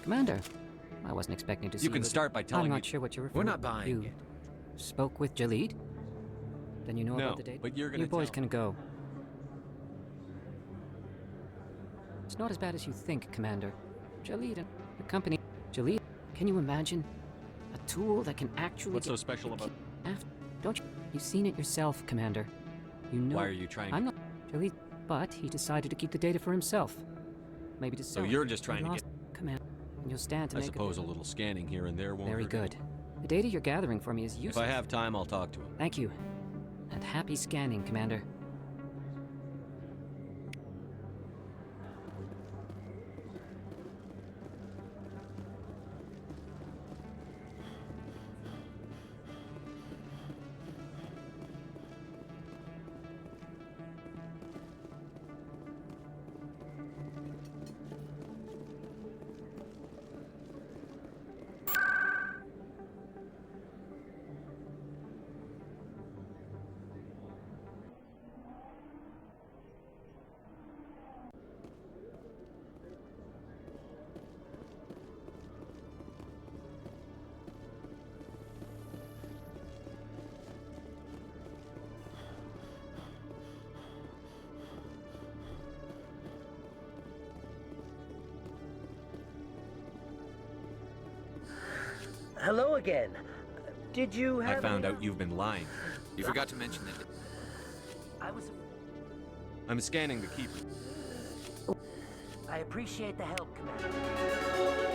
Commander, I wasn't expecting to see you. You can start by telling I'm me... not sure what you're referring to. We're not buying it. Spoke with Jalid? Then you know No, about the date? but you're gonna You boys tell. can go. It's not as bad as you think, Commander. Jalid and the company... Jalid, can you imagine? A tool that can actually... What's so special about... Don't you... You've seen it yourself, Commander. You know... Why are you trying I'm not... Jalid... But he decided to keep the data for himself. Maybe to sell So it. you're just trying He to lost- get... Commander, and you'll stand to I make suppose a little scanning here and there won't Very hurt good. anyone. The data you're gathering for me is If useful. I have time, I'll talk to him. Thank you. And happy scanning, Commander. Hello again. Did you have I found out you've been lying. You forgot to mention that... I was... I'm scanning the keeper. I appreciate the help, Commander.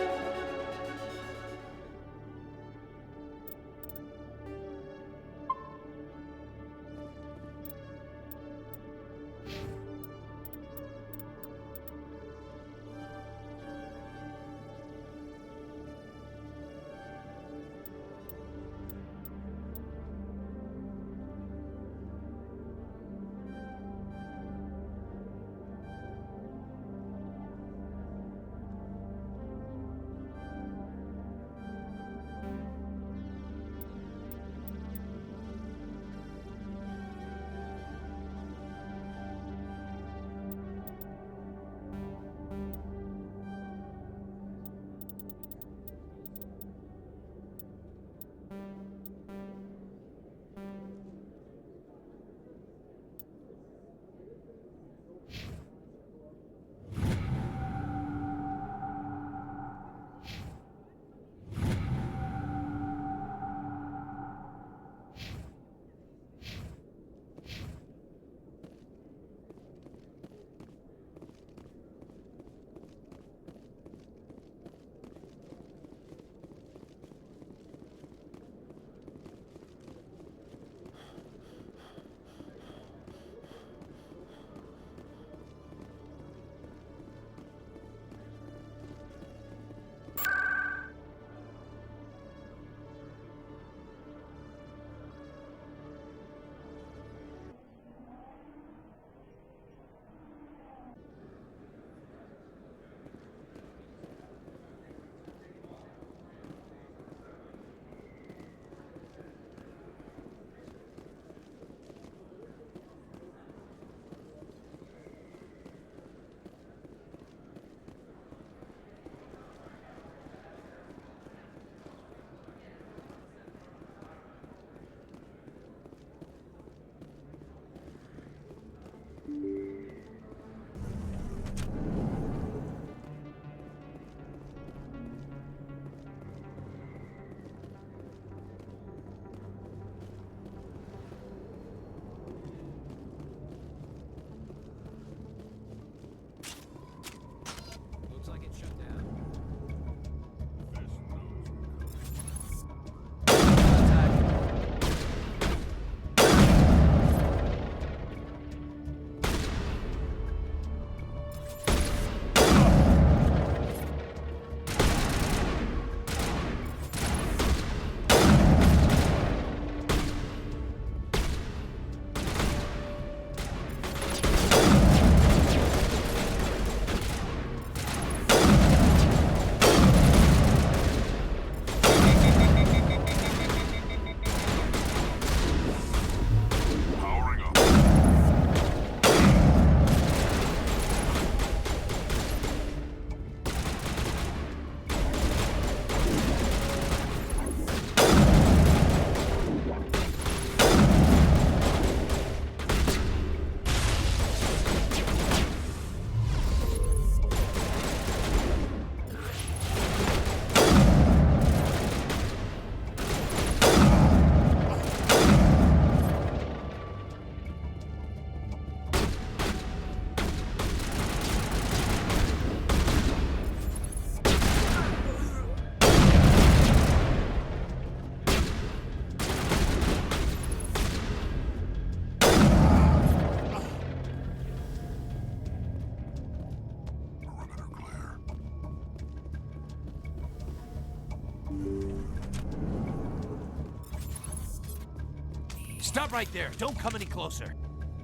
Stop right there. Don't come any closer.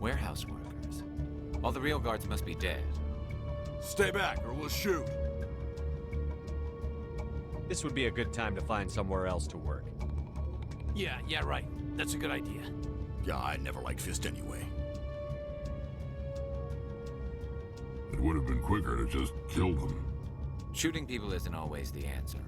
Warehouse workers. All the real guards must be dead. Stay back, or we'll shoot. This would be a good time to find somewhere else to work. Yeah, right. That's a good idea. Yeah, I never liked Fist anyway. It would have been quicker to just kill them. Shooting people isn't always the answer.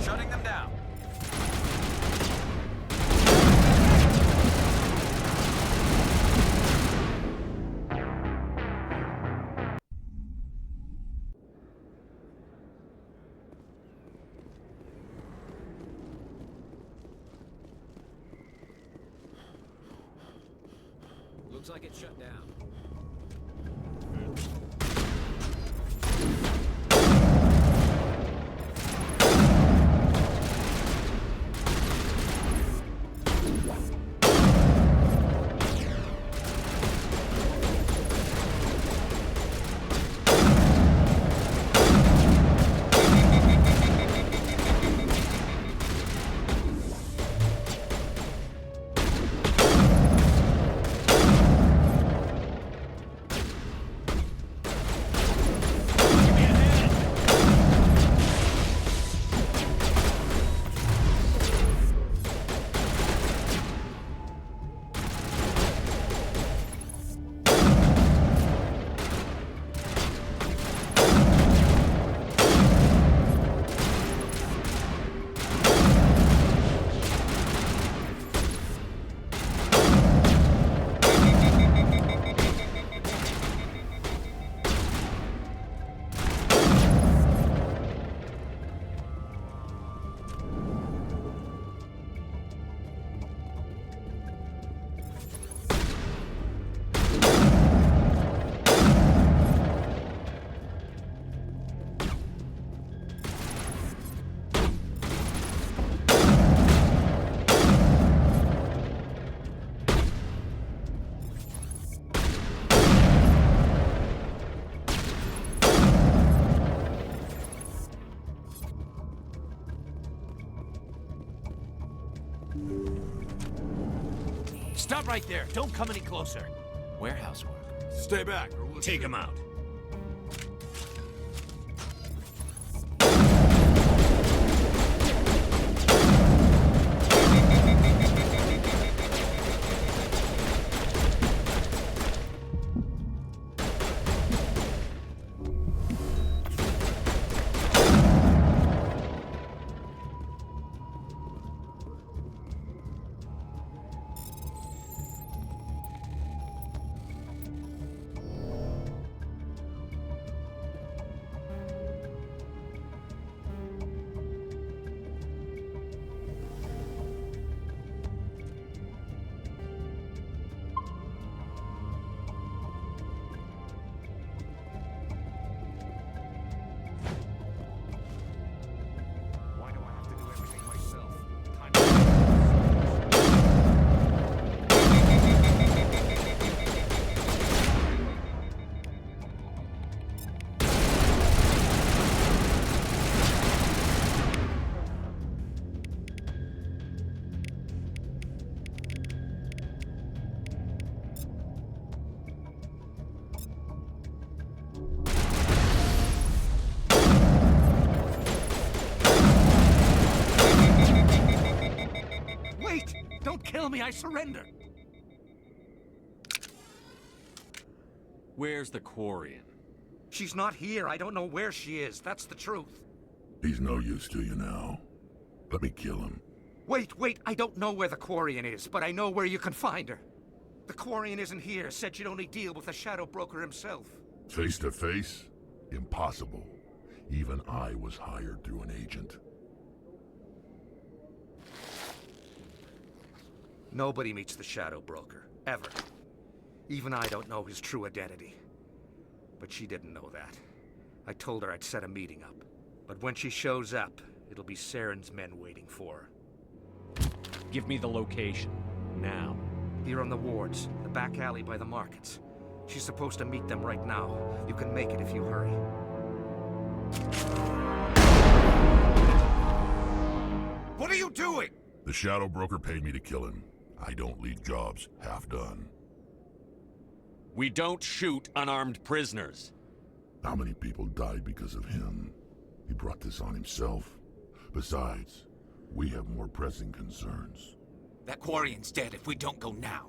Shutting them down. Looks like it's shut down. Stop right there. Don't come any closer. Warehouse workers. Stay back, or we'll Take him out. Wait! Don't kill me, I surrender! Where's the Quarian? She's not here. I don't know where she is. That's the truth. He's no use to you now. Let me kill him. Wait. I don't know where the Quarian is, but I know where you can find her. The Quarian isn't here. Said she'd only deal with the Shadow Broker himself. Face to face? Impossible. Even I was hired through an agent. Nobody meets the Shadow Broker. ever. Even I don't know his true identity. But she didn't know that. I told her I'd set a meeting up. But when she shows up, it'll be Saren's men waiting for her. Give me the location. Now. Here on the wards, the back alley by the markets. She's supposed to meet them right now. You can make it if you hurry. What are you doing? The Shadow Broker paid me to kill him. I don't leave jobs half done. We don't shoot unarmed prisoners. How many people died because of him? He brought this on himself. Besides, we have more pressing concerns. That Quarian's dead if we don't go now.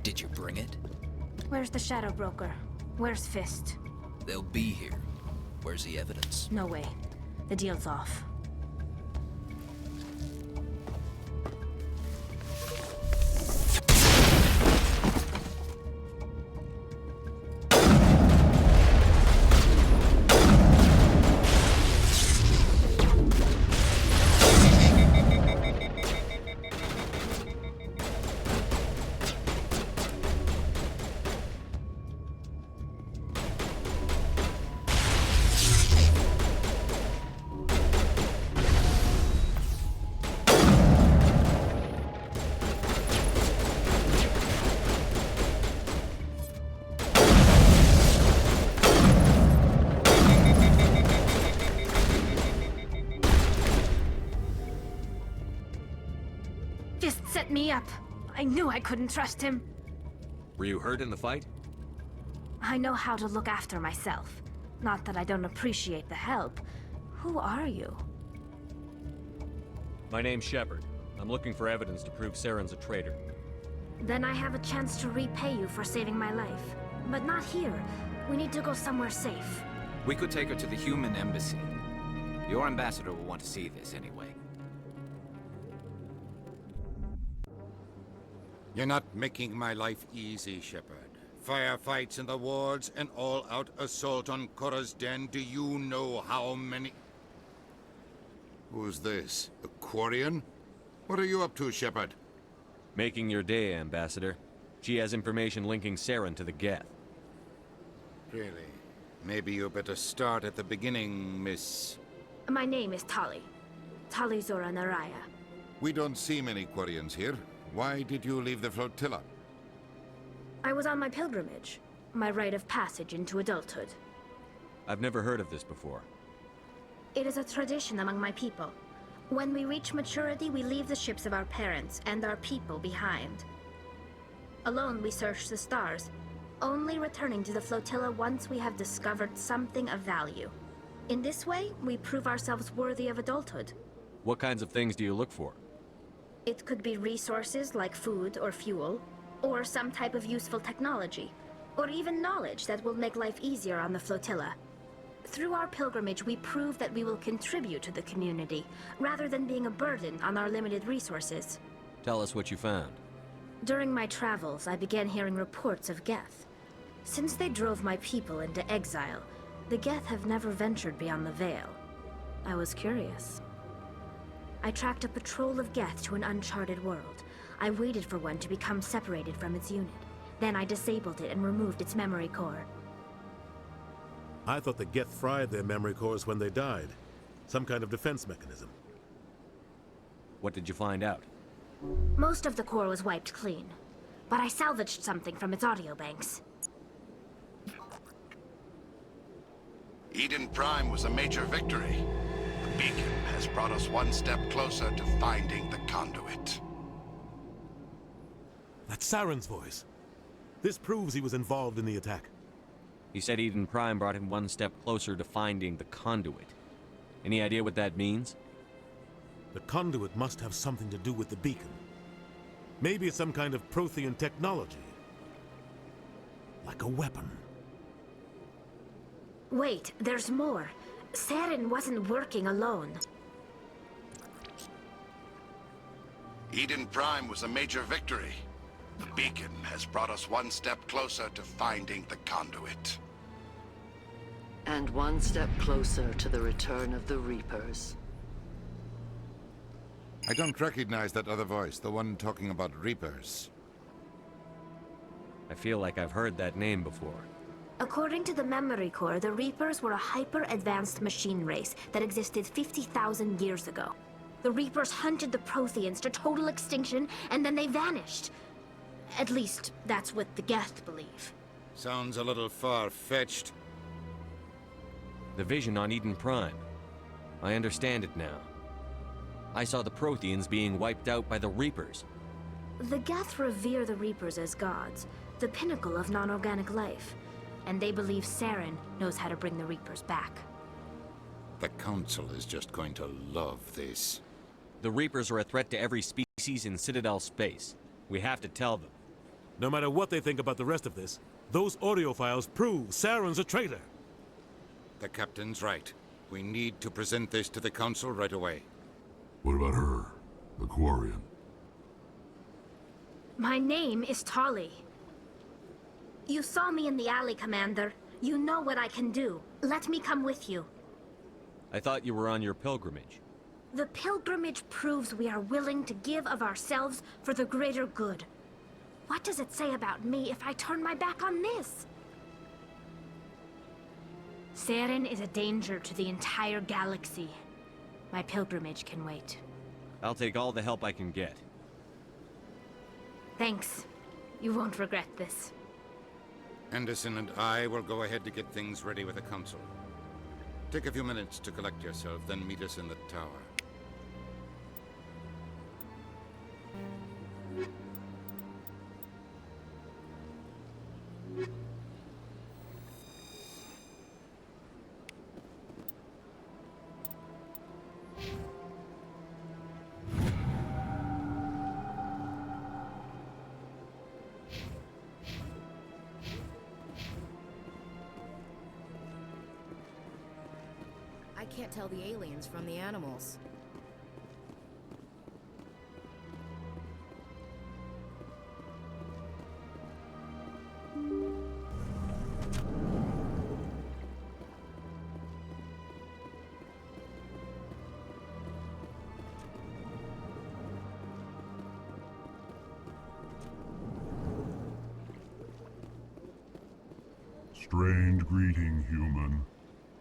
Did you bring it? Where's the Shadow Broker? Where's Fist? They'll be here. Where's the evidence? No way. The deal's off. Fist set me up. I knew I couldn't trust him. Were you hurt in the fight? I know how to look after myself. Not that I don't appreciate the help. Who are you? My name's Shepard. I'm looking for evidence to prove Saren's a traitor. Then I have a chance to repay you for saving my life. But not here. We need to go somewhere safe. We could take her to the human embassy. Your ambassador will want to see this anyway. You're not making my life easy, Shepard. Firefights in the wards, an all-out assault on Korra's den. Do you know how many... Who's this? A Quarian? What are you up to, Shepard? Making your day, Ambassador. She has information linking Saren to the Geth. Really? Maybe you better start at the beginning, Miss... My name is Tali. Tali Zora Naraya. We don't see many Quarians here. Why did you leave the flotilla? I was on my pilgrimage. My rite of passage into adulthood. I've never heard of this before. It is a tradition among my people. When we reach maturity, we leave the ships of our parents and our people behind. Alone, we search the stars, only returning to the flotilla once we have discovered something of value. In this way, we prove ourselves worthy of adulthood. What kinds of things do you look for? It could be resources like food or fuel, or some type of useful technology, or even knowledge that will make life easier on the flotilla. Through our pilgrimage, we prove that we will contribute to the community, rather than being a burden on our limited resources. Tell us what you found. During my travels, I began hearing reports of Geth. Since they drove my people into exile, the Geth have never ventured beyond the Veil. I was curious. I tracked a patrol of Geth to an uncharted world. I waited for one to become separated from its unit. Then I disabled it and removed its memory core. I thought the Geth fried their memory cores when they died. Some kind of defense mechanism. What did you find out? Most of the core was wiped clean, but I salvaged something from its audio banks. Eden Prime was a major victory. The beacon has brought us one step closer to finding the conduit. That's Saren's voice. This proves he was involved in the attack. He said Eden Prime brought him one step closer to finding the conduit. Any idea what that means? The conduit must have something to do with the beacon. Maybe it's some kind of Prothean technology. Like a weapon. Wait, there's more. Saren wasn't working alone. Eden Prime was a major victory. The beacon has brought us one step closer to finding the conduit. And one step closer to the return of the Reapers. I don't recognize that other voice, the one talking about Reapers. I feel like I've heard that name before. According to the memory core, the Reapers were a hyper-advanced machine race that existed 50,000 years ago. The Reapers hunted the Protheans to total extinction, and then they vanished. At least, that's what the Geth believe. Sounds a little far-fetched. The vision on Eden Prime. I understand it now. I saw the Protheans being wiped out by the Reapers. The Geth revere the Reapers as gods, the pinnacle of non-organic life. And they believe Saren knows how to bring the Reapers back. The Council is just going to love this. The Reapers are a threat to every species in Citadel space. We have to tell them. No matter what they think about the rest of this, those audio files prove Saren's a traitor. The Captain's right. We need to present this to the Council right away. What about her, the Quarian? My name is Tali. You saw me in the alley, Commander. You know what I can do. Let me come with you. I thought you were on your pilgrimage. The pilgrimage proves we are willing to give of ourselves for the greater good. What does it say about me if I turn my back on this? Saren is a danger to the entire galaxy. My pilgrimage can wait. I'll take all the help I can get. Thanks. You won't regret this. Anderson and I will go ahead to get things ready with the Council. Take a few minutes to collect yourself, then meet us in the tower. I can't tell the aliens from the animals. Strange greeting, human.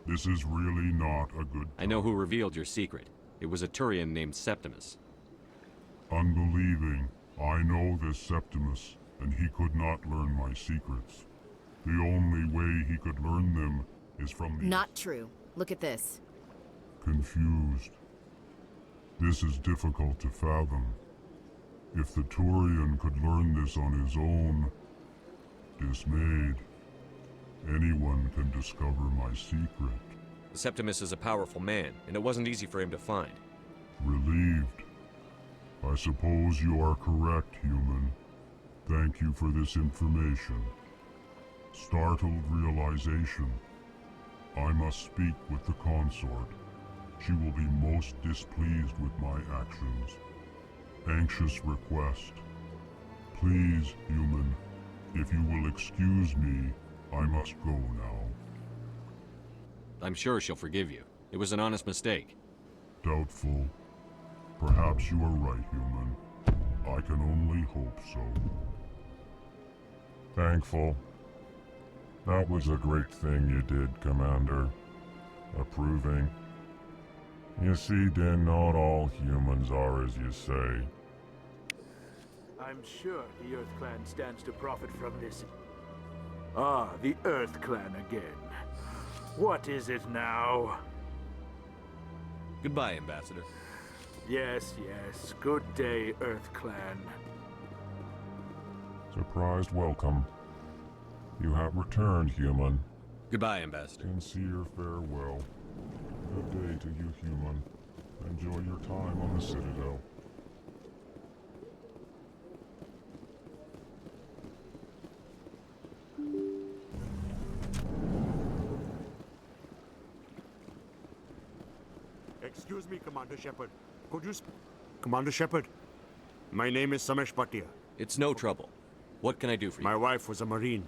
This is really not a good... I know who revealed your secret. It was a Turian named Septimus. Unbelieving. I know this Septimus, and he could not learn my secrets. The only way he could learn them is from the... Not true. Look at this. Confused. This is difficult to fathom. If the Turian could learn this on his own, dismayed, anyone can discover my secret. Septimus is a powerful man, and it wasn't easy for him to find. Relieved. I suppose you are correct, human. Thank you for this information. Startled realization. I must speak with the consort. She will be most displeased with my actions. Anxious request. Please, human, if you will excuse me, I must go now. I'm sure she'll forgive you. It was an honest mistake. Doubtful. Perhaps you are right, human. I can only hope so. Thankful. That was a great thing you did, Commander. Approving. You see, then not all humans are as you say. I'm sure the Earth Clan stands to profit from this. Ah, the Earth Clan again. What is it now? Goodbye, Ambassador. Yes, yes. Good day, Earth Clan. Surprised welcome. You have returned, human. Goodbye, Ambassador. Sincere farewell. Good day to you, human. Enjoy your time on the Citadel. Excuse me, Commander Shepard. Could you Commander Shepard, my name is Samesh Bhatia. It's no trouble. What can I do for you? My wife was a Marine.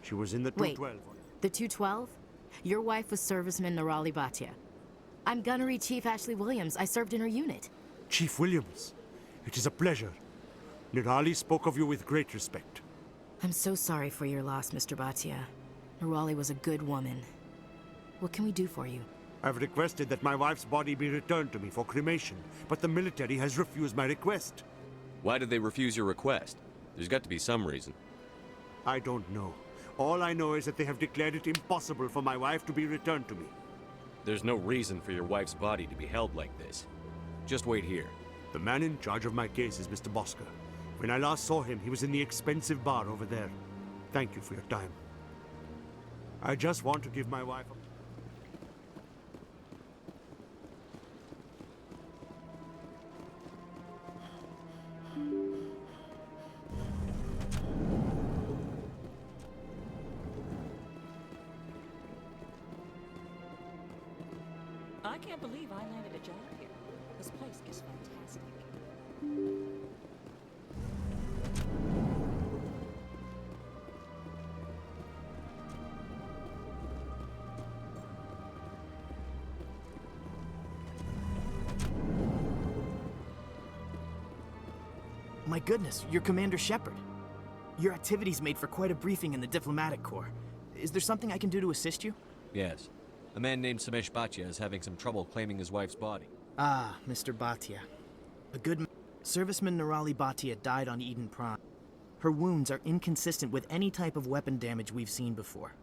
She was in the 212. Wait, the 212? Your wife was serviceman Nirali Bhatia. I'm Gunnery Chief Ashley Williams. I served in her unit. Chief Williams, it is a pleasure. Nirali spoke of you with great respect. I'm so sorry for your loss, Mr. Bhatia. Nirali was a good woman. What can we do for you? I've requested that my wife's body be returned to me for cremation, but the military has refused my request. Why did they refuse your request? There's got to be some reason. I don't know. All I know is that they have declared it impossible for my wife to be returned to me. There's no reason for your wife's body to be held like this. Just wait here. The man in charge of my case is Mr. Bosker. When I last saw him, he was in the expensive bar over there. Thank you for your time. I just want to give my wife a... I can't believe I landed a job here. This place is fantastic. My goodness, you're Commander Shepard. Your activities made for quite a briefing in the Diplomatic Corps. Is there something I can do to assist you? Yes. A man named Samesh Bhatia is having some trouble claiming his wife's body. Ah, Mr. Bhatia. A good serviceman Nirali Bhatia died on Eden Prime. Her wounds are inconsistent with any type of weapon damage we've seen before.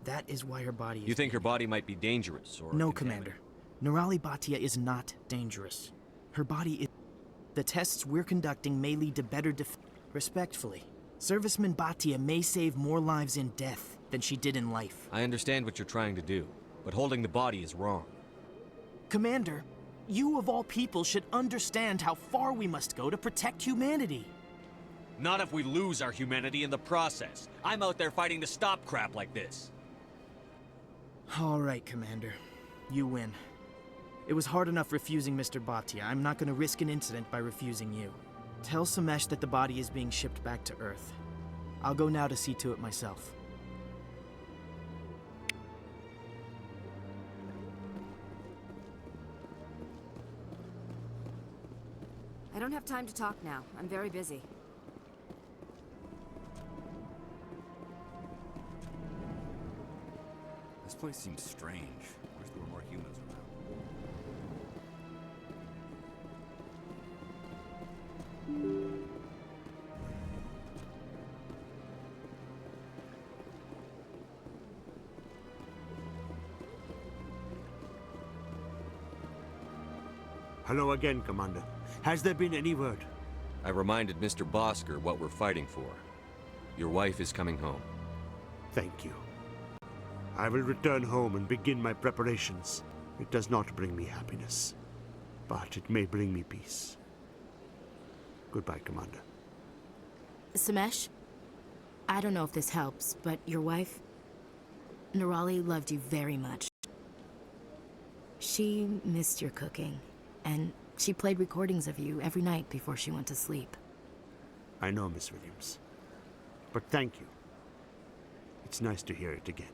That is why her body is... You think her body might be dangerous, or... No, Commander. Nirali Bhatia is not dangerous. Her body is... The tests we're conducting may lead to better Respectfully, Serviceman Bhatia may save more lives in death than she did in life. I understand what you're trying to do, but holding the body is wrong. Commander, you of all people should understand how far we must go to protect humanity. Not if we lose our humanity in the process. I'm out there fighting to stop crap like this. All right, Commander. You win. It was hard enough refusing Mr. Bhatia. I'm not going to risk an incident by refusing you. Tell Samesh that the body is being shipped back to Earth. I'll go now to see to it myself. I don't have time to talk now. I'm very busy. This place seems strange. Wish there were more humans around. Hello again, Commander. Has there been any word? I reminded Mr. Bosker what we're fighting for. Your wife is coming home. Thank you. I will return home and begin my preparations. It does not bring me happiness, but it may bring me peace. Goodbye, Commander. Samesh? I don't know if this helps, but your wife? Nerali loved you very much. She missed your cooking, and she played recordings of you every night before she went to sleep. I know, Miss Williams. But thank you. It's nice to hear it again.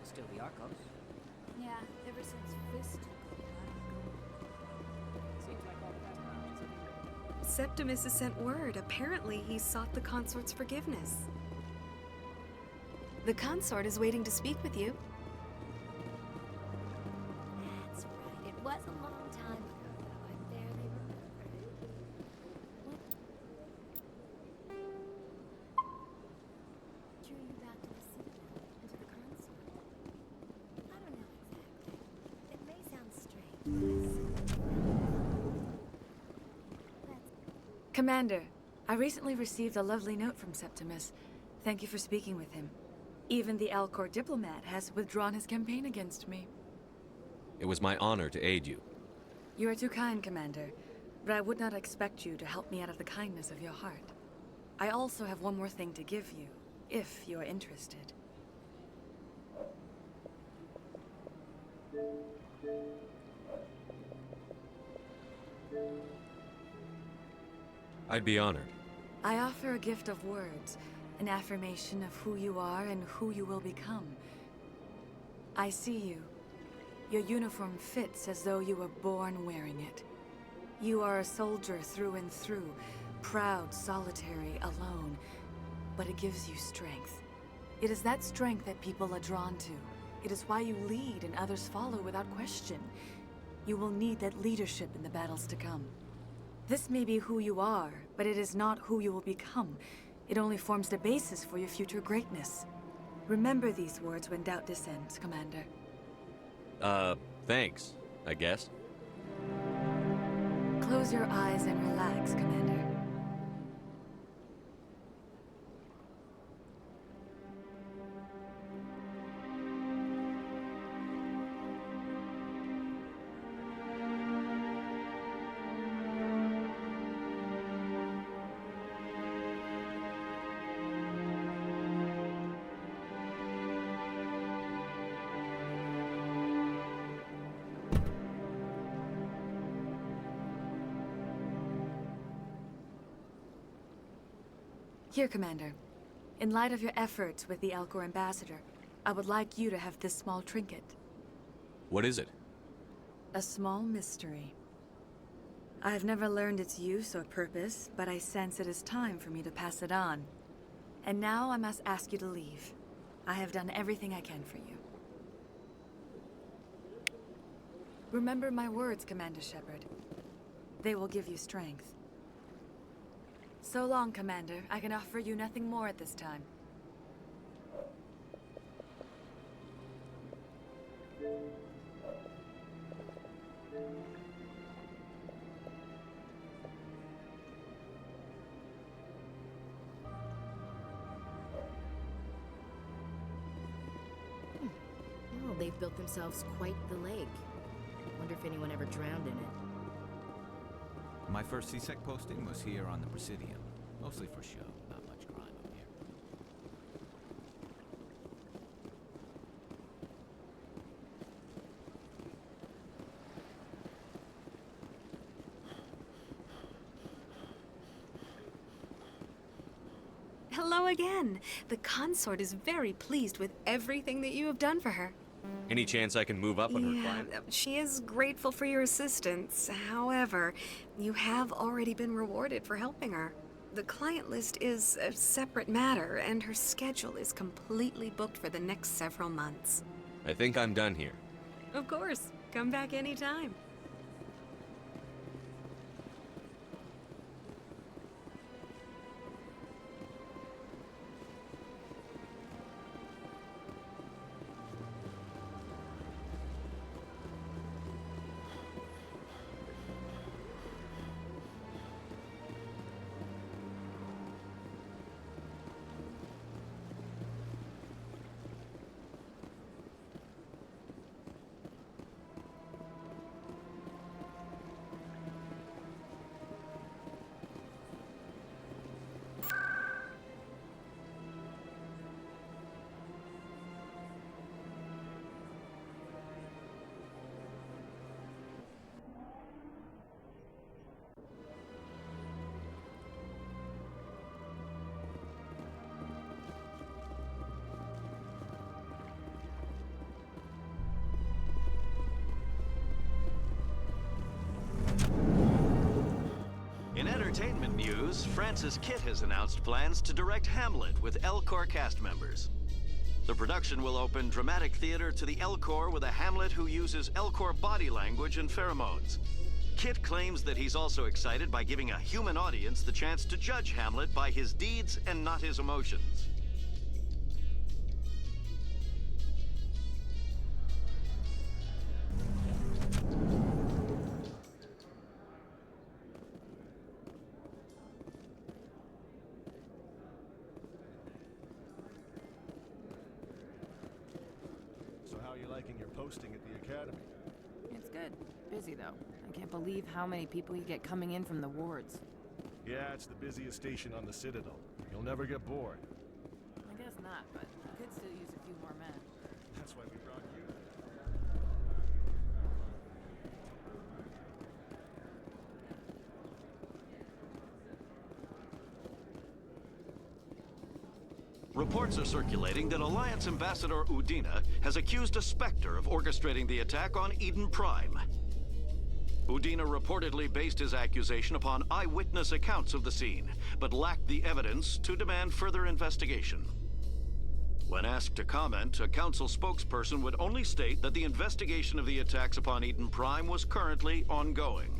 Still the Arcos. Yeah, ever since Fist took Seems like all the best. Septimus has sent word. Apparently, he sought the consort's forgiveness. The consort is waiting to speak with you. That's right. It was a long time ago, though. I barely remember. What drew you back to the Citadel and to the consort? I don't know exactly. It may sound strange, Commander, I recently received a lovely note from Septimus. Thank you for speaking with him. Even the Alcor diplomat has withdrawn his campaign against me. It was my honor to aid you. You are too kind, Commander, but I would not expect you to help me out of the kindness of your heart. I also have one more thing to give you, if you are interested. I'd be honored. I offer a gift of words, an affirmation of who you are and who you will become. I see you. Your uniform fits as though you were born wearing it. You are a soldier through and through, proud, solitary, alone, but it gives you strength. It is that strength that people are drawn to. It is why you lead and others follow without question. You will need that leadership in the battles to come. This may be who you are, but it is not who you will become. It only forms the basis for your future greatness. Remember these words when doubt descends, Commander. Thanks, I guess. Close your eyes and relax, Commander. Here, Commander. In light of your efforts with the Elcor ambassador, I would like you to have this small trinket. What is it? A small mystery. I have never learned its use or purpose, but I sense it is time for me to pass it on. And now I must ask you to leave. I have done everything I can for you. Remember my words, Commander Shepard. They will give you strength. So long, Commander. I can offer you nothing more at this time. Oh, they've built themselves quite the lake. Wonder if anyone ever drowned in it. My first CSEC posting was here on the Presidium. Mostly for show, not much crime up here. Hello again. The consort is very pleased with everything that you have done for her. Any chance I can move up on her client? She is grateful for your assistance. However, you have already been rewarded for helping her. The client list is a separate matter, and her schedule is completely booked for the next several months. I think I'm done here. Of course. Come back anytime. In entertainment news, Francis Kitt has announced plans to direct Hamlet with Elcor cast members. The production will open dramatic theater to the Elcor with a Hamlet who uses Elcor body language and pheromones. Kitt claims that he's also excited by giving a human audience the chance to judge Hamlet by his deeds and not his emotions. Posting at the academy. It's good. Busy, though. I can't believe how many people you get coming in from the wards. Yeah, it's the busiest station on the Citadel. You'll never get bored. I guess not, but we could still use a few more men. That's why we brought you. Reports are circulating that Alliance Ambassador Udina has accused a Spectre of orchestrating the attack on Eden Prime. Udina reportedly based his accusation upon eyewitness accounts of the scene, but lacked the evidence to demand further investigation. When asked to comment, a council spokesperson would only state that the investigation of the attacks upon Eden Prime was currently ongoing.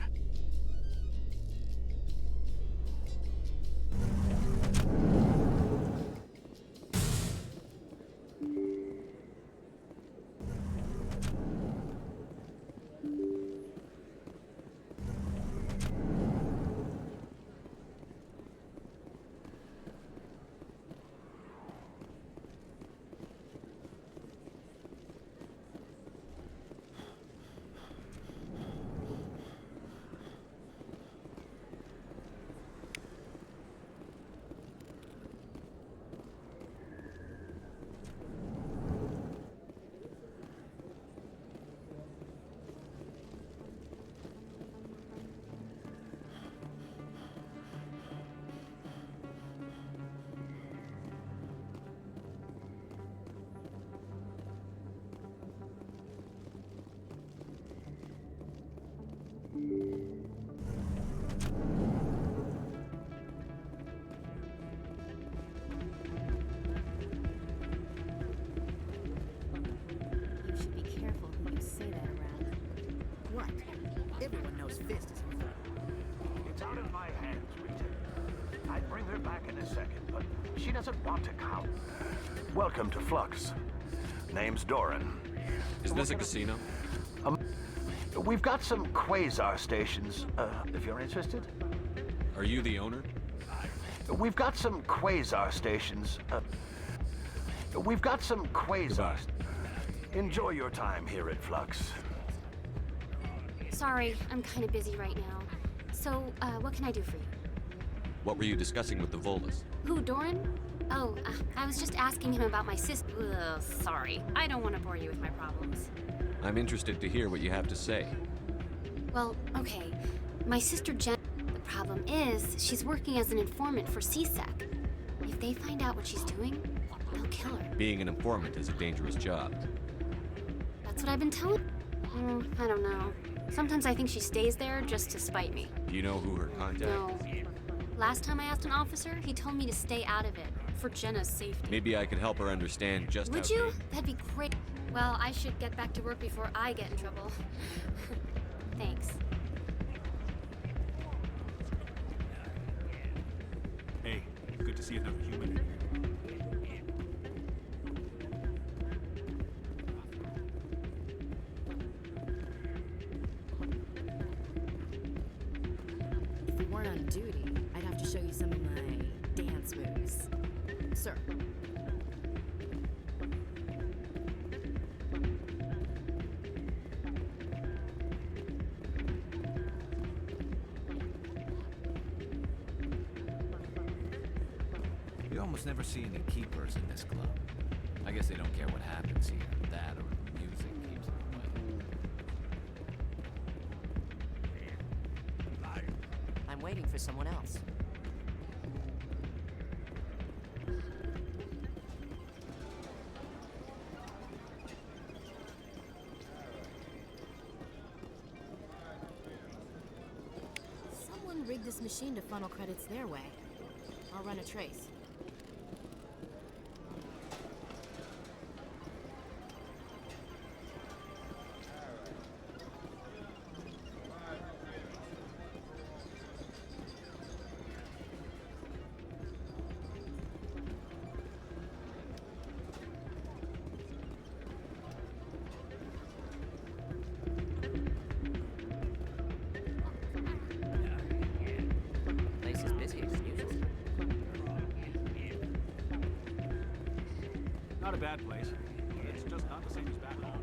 fist as a fool. It's out of my hands, Rita. I'd bring her back in a second, but she doesn't want to count. Welcome to Flux. Name's Doran. Is this a casino? We've got some quasar stations, if you're interested. Are you the owner? We've got some quasar stations, we've got some quasars. Enjoy your time here at Flux. Sorry, I'm kind of busy right now. So, what can I do for you? What were you discussing with the Volas? Who, Doran? Oh, I was just asking him about my sister. Ugh, sorry. I don't want to bore you with my problems. I'm interested to hear what you have to say. Well, okay. My sister Jen... The problem is, she's working as an informant for CSEC. If they find out what she's doing, they'll kill her. Being an informant is a dangerous job. That's what I've been telling... I don't know. Sometimes I think she stays there just to spite me. Do you know who her contact No. is? Last time I asked an officer, he told me to stay out of it, for Jenna's safety. Maybe I could help her understand just Would how... you? That'd be great. Well, I should get back to work before I get in trouble. Thanks. Hey, good to see another human in If we weren't on duty, I'd have to show you some of my dance moves. Sir. You almost never see any keepers in this club. I guess they don't care what happens here. That or the music keeps them away. I'm waiting for someone else. Someone rigged this machine to funnel credits their way. I'll run a trace. Place is busy as usual. Not a bad place. It's just not the same as back home.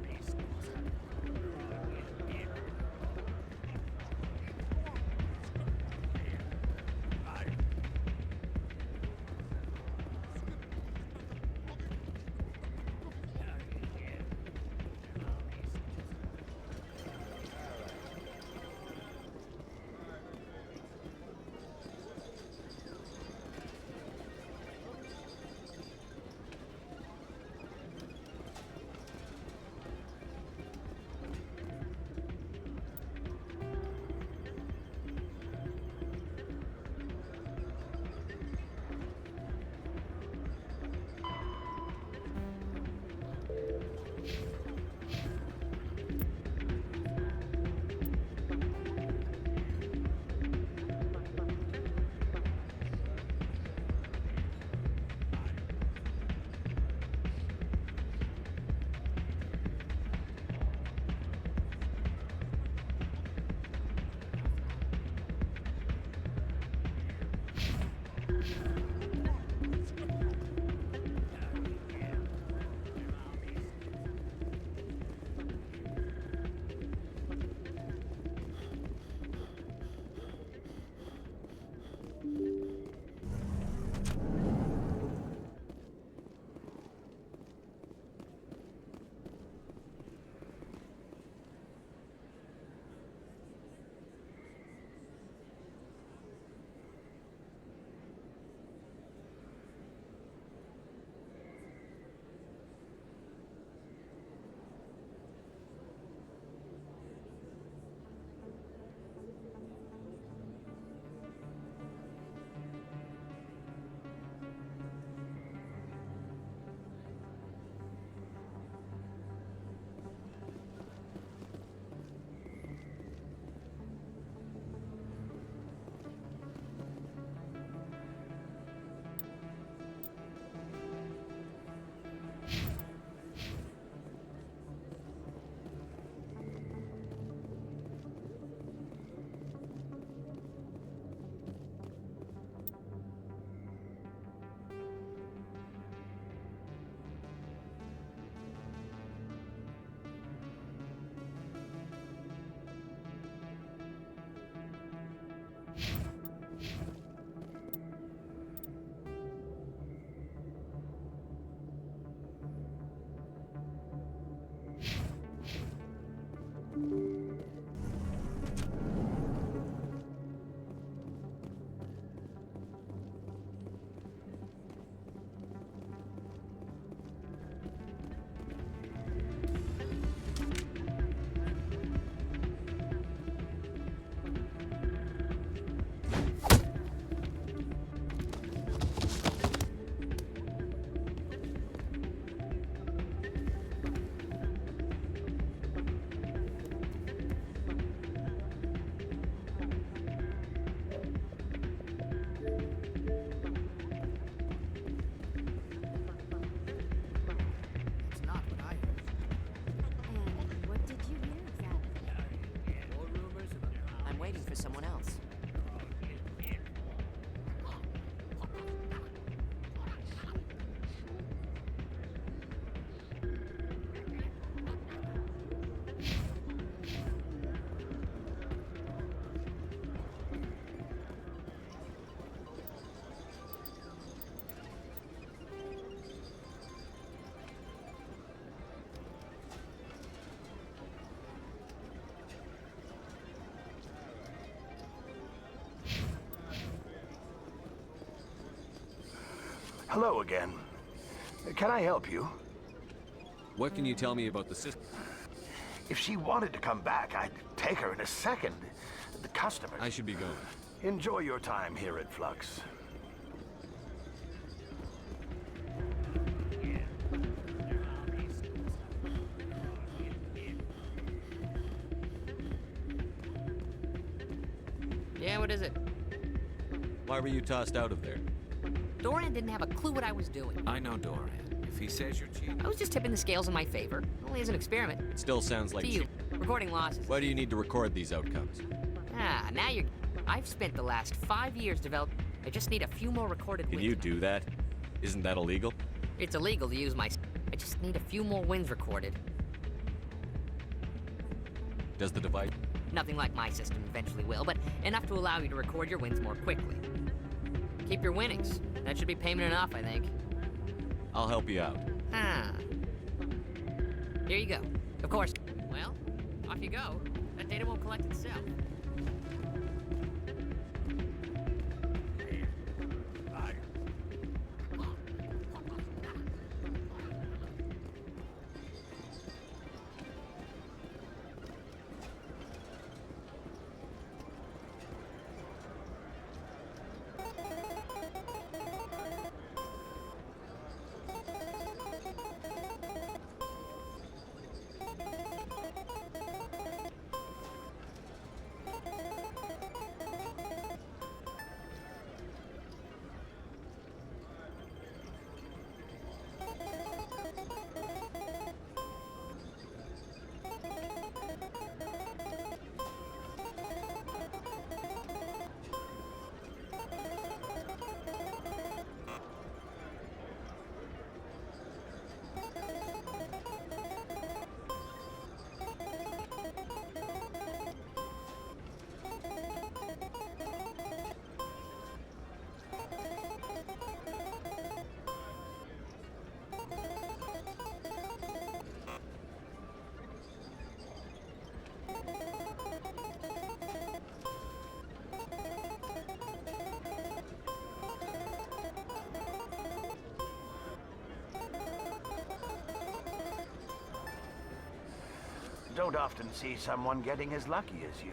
waiting for someone else. Hello again. Can I help you? What can you tell me about the system? If she wanted to come back, I'd take her in a second. The customer... I should be going. Enjoy your time here at Flux. Yeah, what is it? Why were you tossed out of there? Doran didn't have a clue what I was doing. I know Doran. If he says you're cheating... I was just tipping the scales in my favor. Only as an experiment. It still sounds like To you. Recording losses. Why do you need to record these outcomes? Ah, now you're... I've spent the last 5 years developing... I just need a few more recorded Can wins. you do that? Isn't that illegal? It's illegal to use my... I just need a few more wins recorded. Does the device... Nothing like my system eventually will, but enough to allow you to record your wins more quickly. Keep your winnings. That should be payment enough, I think. I'll help you out. Ah. Here you go. Of course. Well, off you go. That data won't collect itself. Don't often see someone getting as lucky as you.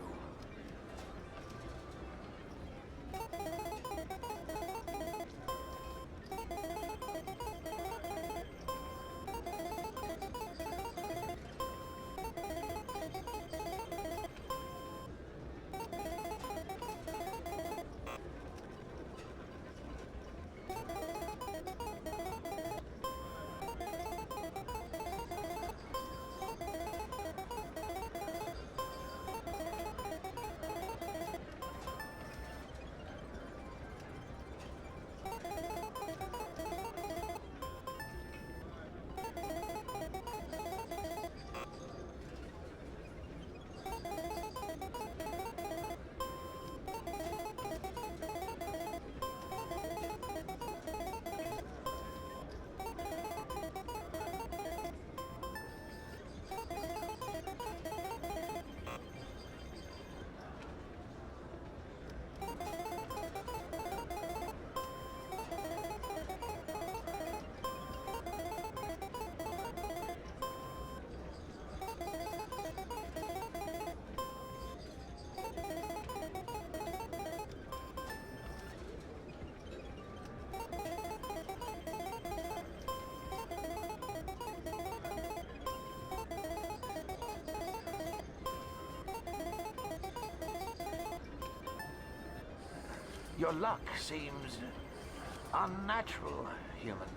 Your luck seems unnatural, human.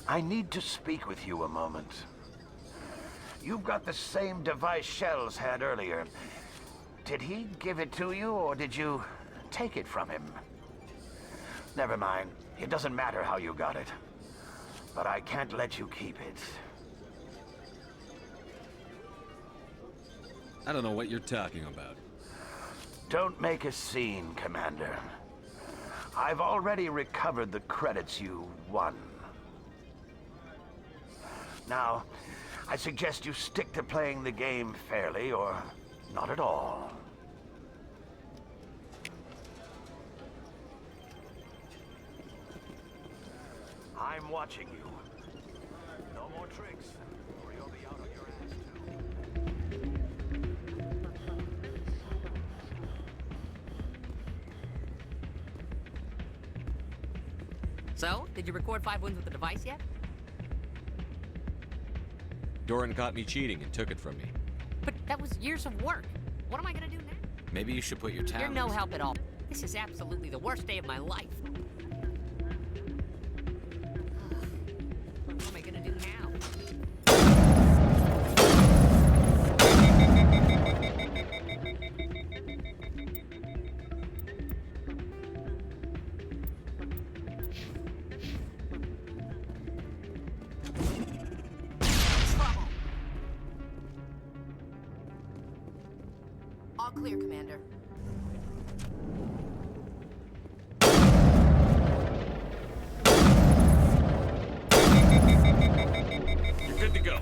I need to speak with you a moment. You've got the same device Shells had earlier. Did he give it to you, or did you take it from him? Never mind. It doesn't matter how you got it. But I can't let you keep it. I don't know what you're talking about. Don't make a scene, Commander. I've already recovered the credits you won. Now, I suggest you stick to playing the game fairly, or not at all. I'm watching you. No more tricks, or you'll be out on your ass too. So, did you record 5 wins with the device yet? Doran caught me cheating and took it from me. But that was years of work. What am I gonna do now? Maybe you should put your You're talents... no help at all. This is absolutely the worst day of my life. What am I gonna do now? All clear, Commander. You're good to go.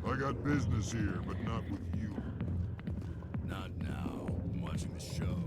I got business here, but not with you. Not now. I'm watching the show.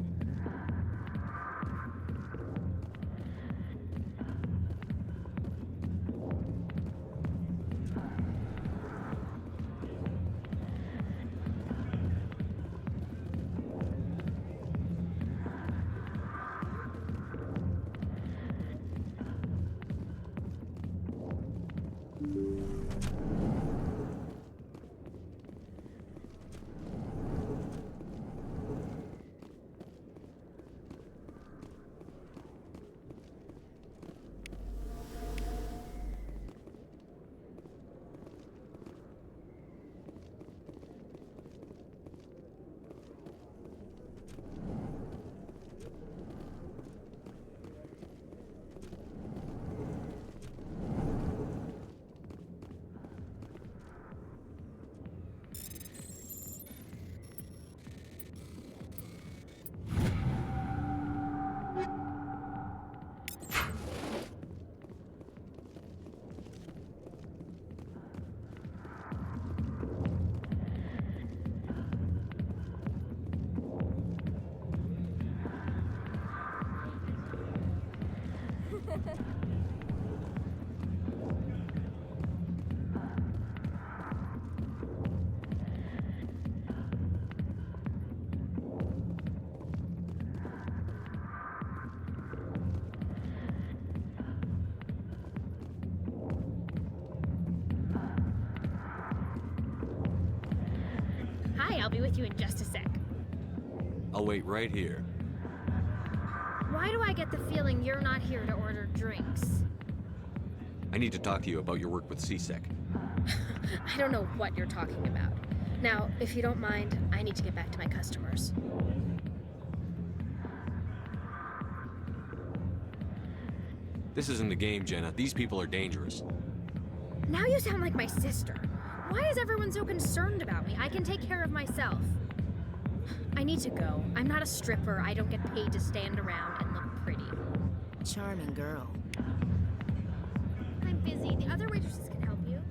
Hi, I'll be with you in just a sec. I'll wait right here. Why do I get the feeling you're not here to order drinks? I need to talk to you about your work with CSEC. I don't know what you're talking about. Now, if you don't mind, I need to get back to my customers. This isn't a game, Jenna. These people are dangerous. Now you sound like my sister. Why is everyone so concerned about me? I can take care of myself. I need to go. I'm not a stripper. I don't get paid to stand around and look pretty. Charming girl. I'm busy. The other waitresses can help you.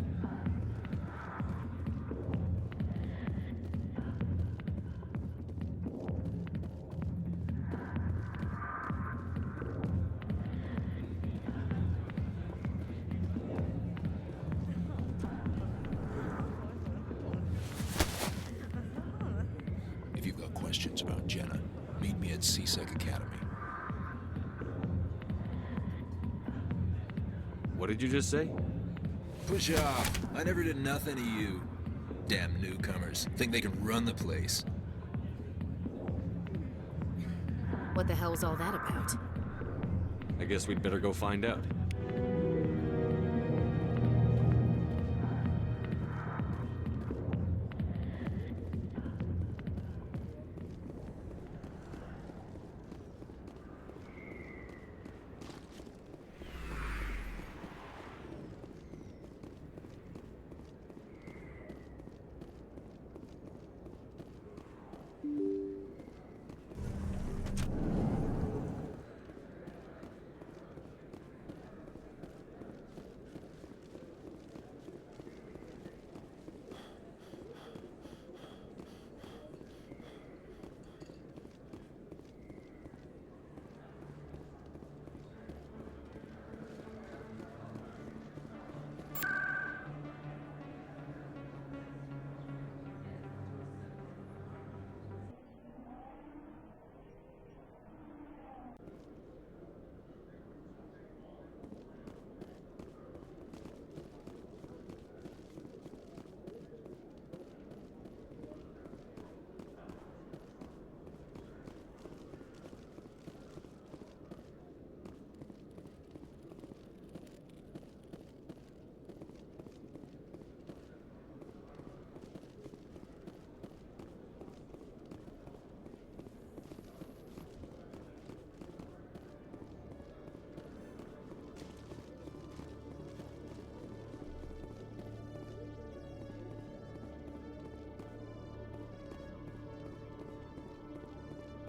If you've got questions about Jenna, meet me at CSEC Academy. What did you just say? Push off. I never did nothing to you. Damn newcomers. Think they can run the place. What the hell's all that about? I guess we'd better go find out.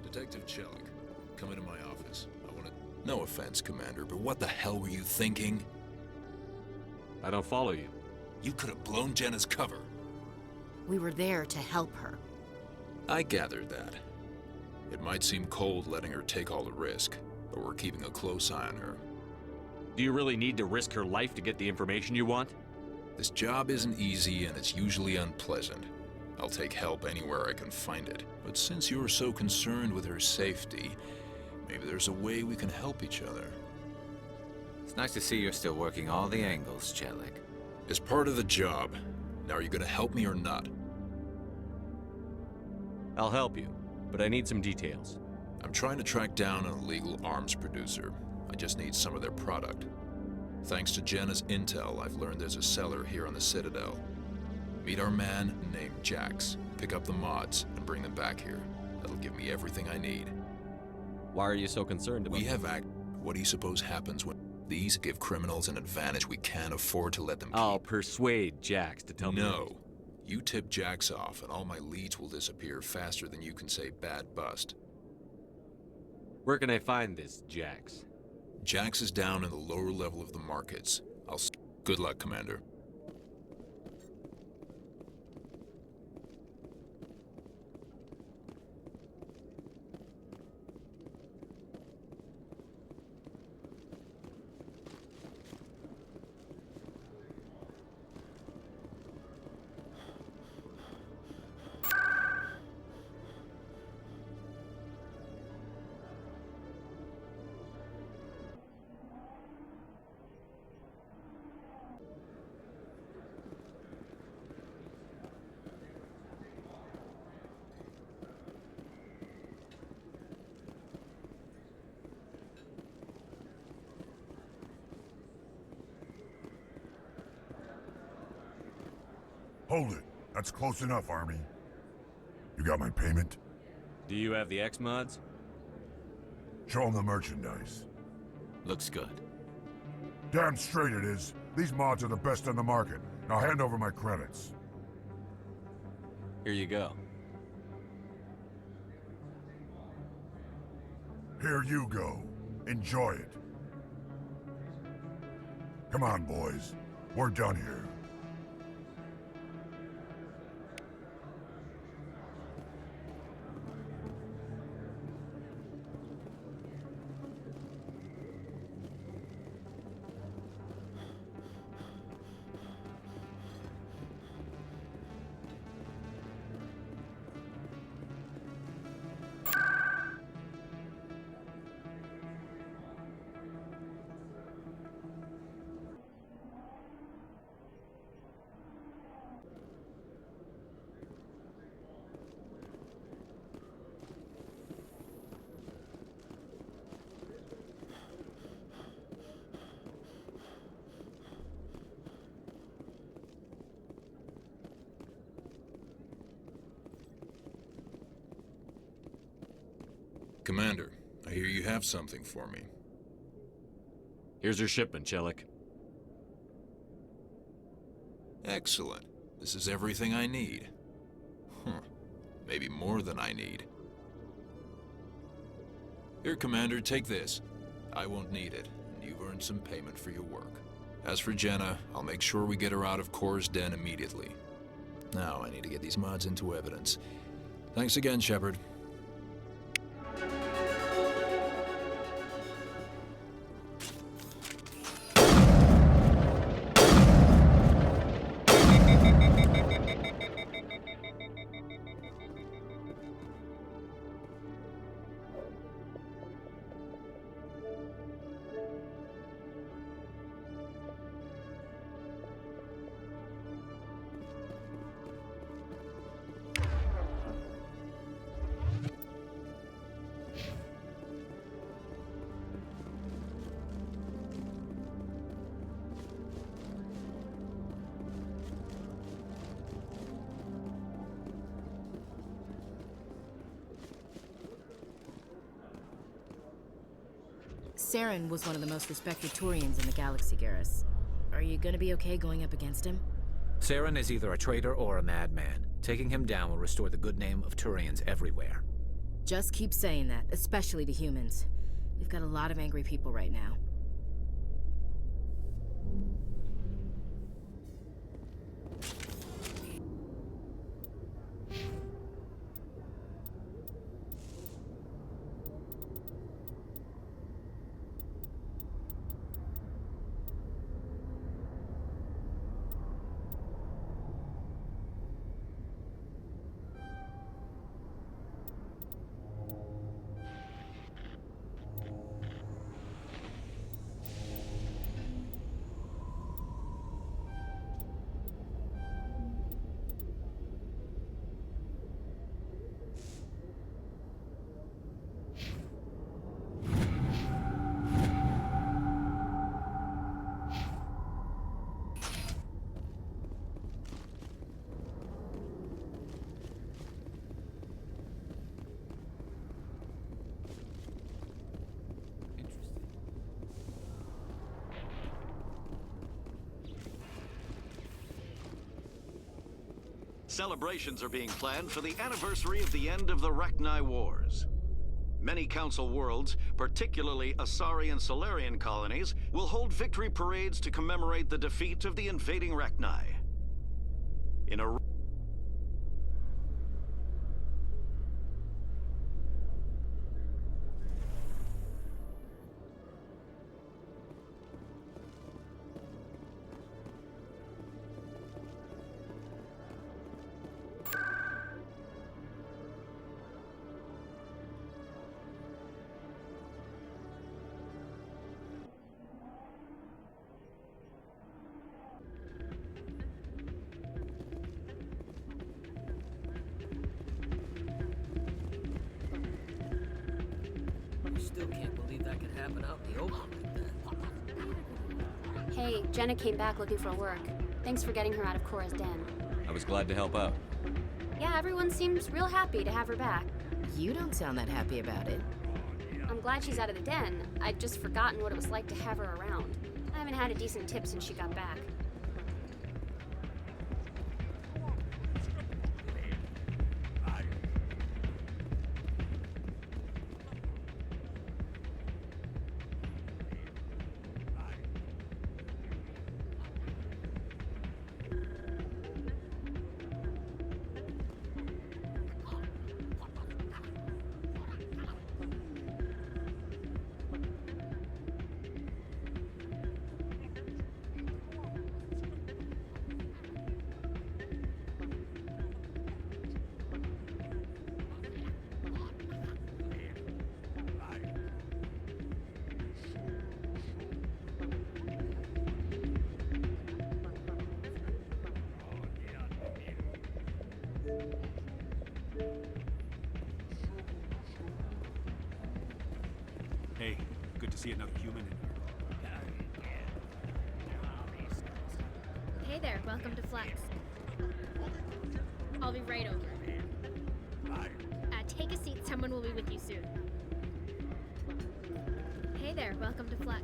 Detective Chelik, come into my office. I want to... No offense, Commander, but what the hell were you thinking? I don't follow you. You could have blown Jenna's cover. We were there to help her. I gathered that. It might seem cold letting her take all the risk, but we're keeping a close eye on her. Do you really need to risk her life to get the information you want? This job isn't easy and it's usually unpleasant. I'll take help anywhere I can find it. But since you're so concerned with her safety, maybe there's a way we can help each other. It's nice to see you're still working all the angles, Chelik. It's part of the job. Now, are you gonna help me or not? I'll help you, but I need some details. I'm trying to track down an illegal arms producer. I just need some of their product. Thanks to Jenna's intel, I've learned there's a seller here on the Citadel. Meet our man named Jax, pick up the mods, and bring them back here. That'll give me everything I need. Why are you so concerned about What do you suppose happens when these give criminals an advantage we can't afford to let them keep? I'll persuade Jax to tell me. No. You tip Jax off, and all my leads will disappear faster than you can say bad bust. Where can I find this Jax? Jax is down in the lower level of the markets. Good luck, Commander. Hold it. That's close enough, Army. You got my payment? Do you have the X-Mods? Show them the merchandise. Looks good. Damn straight it is. These mods are the best on the market. Now hand over my credits. Here you go. Here you go. Enjoy it. Come on, boys. We're done here. Commander, I hear you have something for me. Here's your shipment, Chelik. Excellent. This is everything I need. Huh. Maybe more than I need. Here, Commander, take this. I won't need it, and you've earned some payment for your work. As for Jenna, I'll make sure we get her out of Kor's den immediately. Now I need to get these mods into evidence. Thanks again, Shepard. Saren was one of the most respected Turians in the galaxy, Garrus. Are you gonna be okay going up against him? Saren is either a traitor or a madman. Taking him down will restore the good name of Turians everywhere. Just keep saying that, especially to humans. We've got a lot of angry people right now. Celebrations are being planned for the anniversary of the end of the Rachni Wars. Many Council worlds, particularly Asari and Solarian colonies, will hold victory parades to commemorate the defeat of the invading Rachni. In a Still can't believe that could happen out in the open like that. Hey, Jenna came back looking for work. Thanks for getting her out of Cora's den. I was glad to help out. Yeah, everyone seems real happy to have her back. You don't sound that happy about it. I'm glad she's out of the den. I'd just forgotten what it was like to have her around. I haven't had a decent tip since she got back. Hey, good to see another human in here. Hey there, welcome to Flex. I'll be right over. Take a seat, someone will be with you soon. Hey there, welcome to Flex.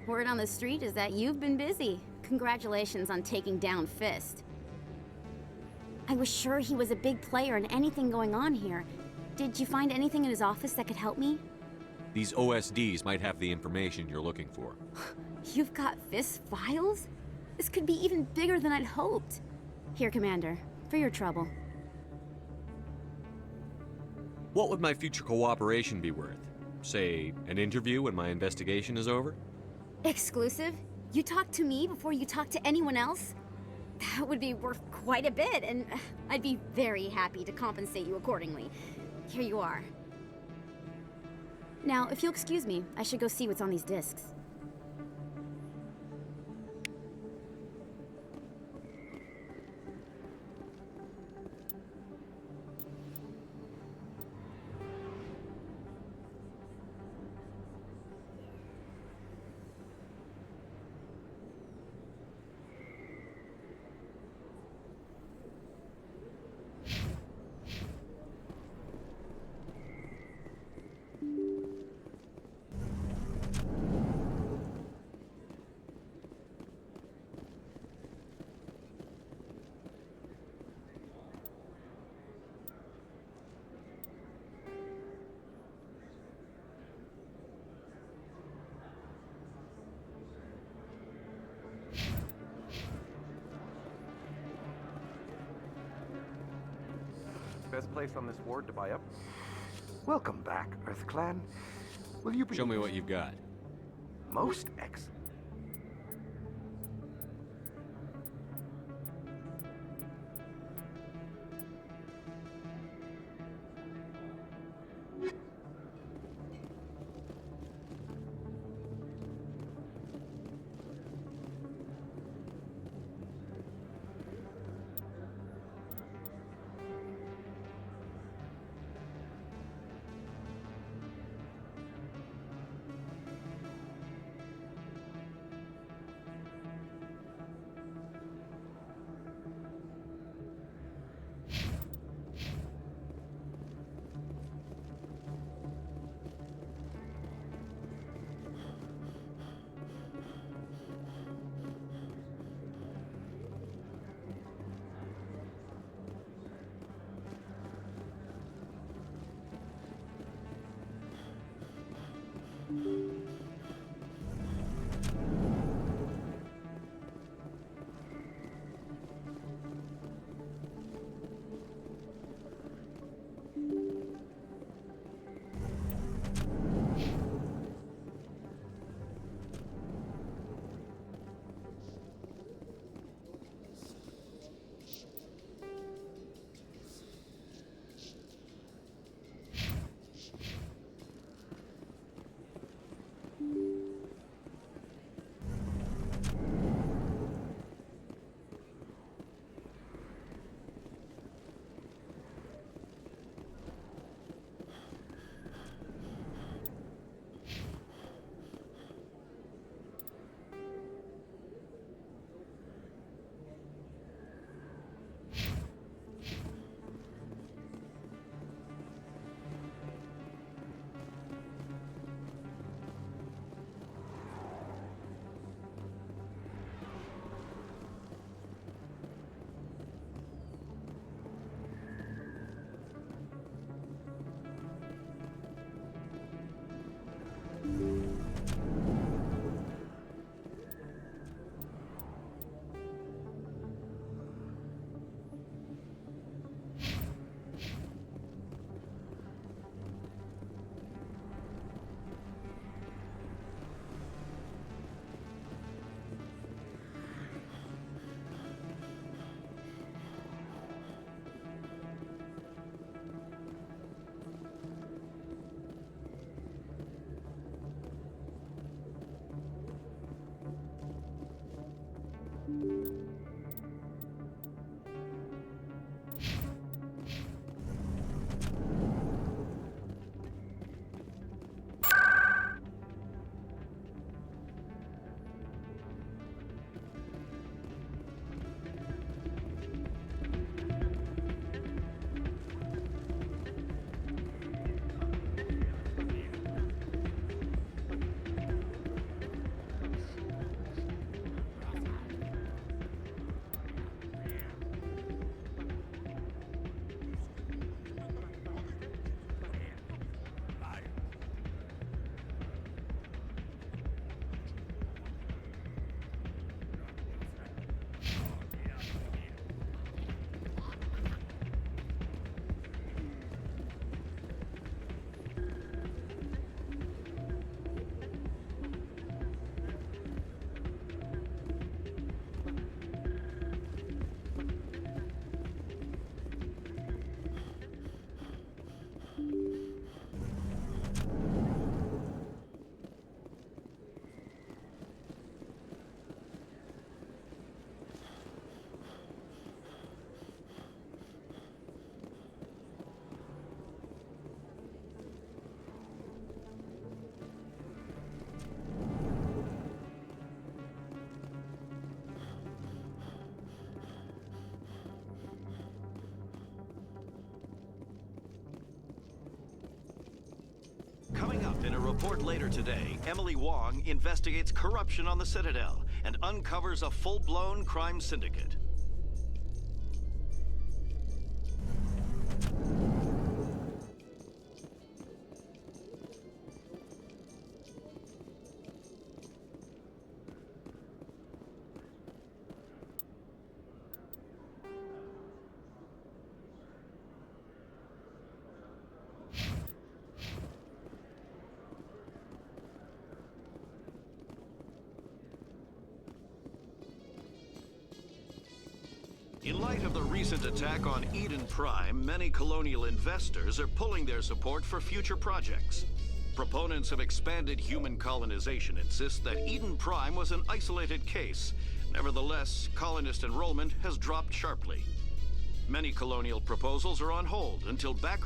Word on the street is that you've been busy. Congratulations on taking down Fist. I was sure he was a big player in anything going on here. Did you find anything in his office that could help me? These OSDs might have the information you're looking for. You've got Fist's files? This could be even bigger than I'd hoped. Here, Commander, for your trouble. What would my future cooperation be worth? Say, an interview when my investigation is over? Exclusive? You talk to me before you talk to anyone else? That would be worth quite a bit, and I'd be very happy to compensate you accordingly. Here you are. Now, if you'll excuse me, I should go see what's on these discs. Best place on this ward to buy up? Welcome back, EarthClan. Will you be... Show me what you've got. Most excellent. In a report later today, Emily Wong investigates corruption on the Citadel and uncovers a full-blown crime syndicate. In light of the recent attack on Eden Prime, many colonial investors are pulling their support for future projects. Proponents of expanded human colonization insist that Eden Prime was an isolated case. Nevertheless, colonist enrollment has dropped sharply. Many colonial proposals are on hold until back...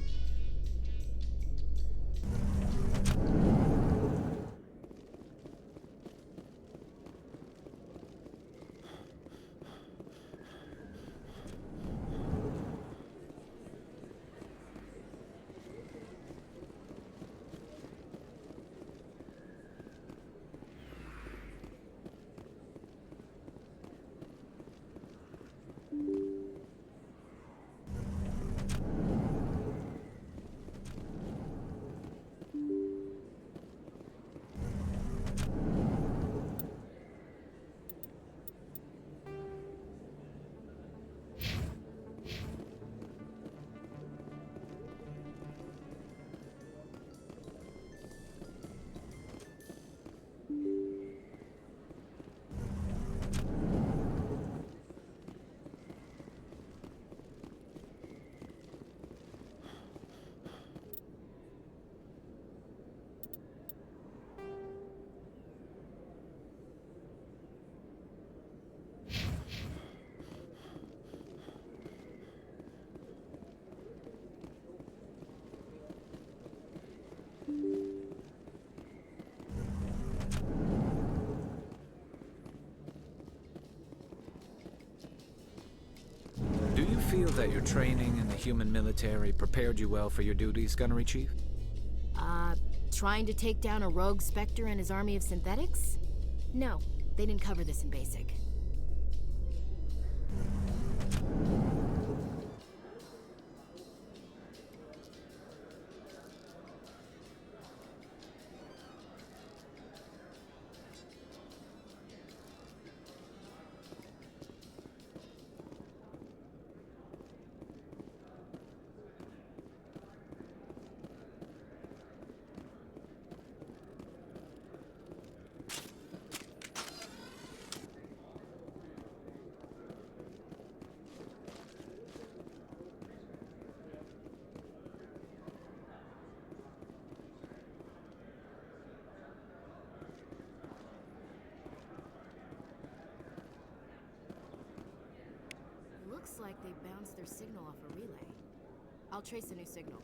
Do you feel that your training in the human military prepared you well for your duties, Gunnery Chief? Trying to take down a rogue Spectre and his army of synthetics? No, they didn't cover this in basic. Looks like they bounced their signal off a relay. I'll trace a new signal.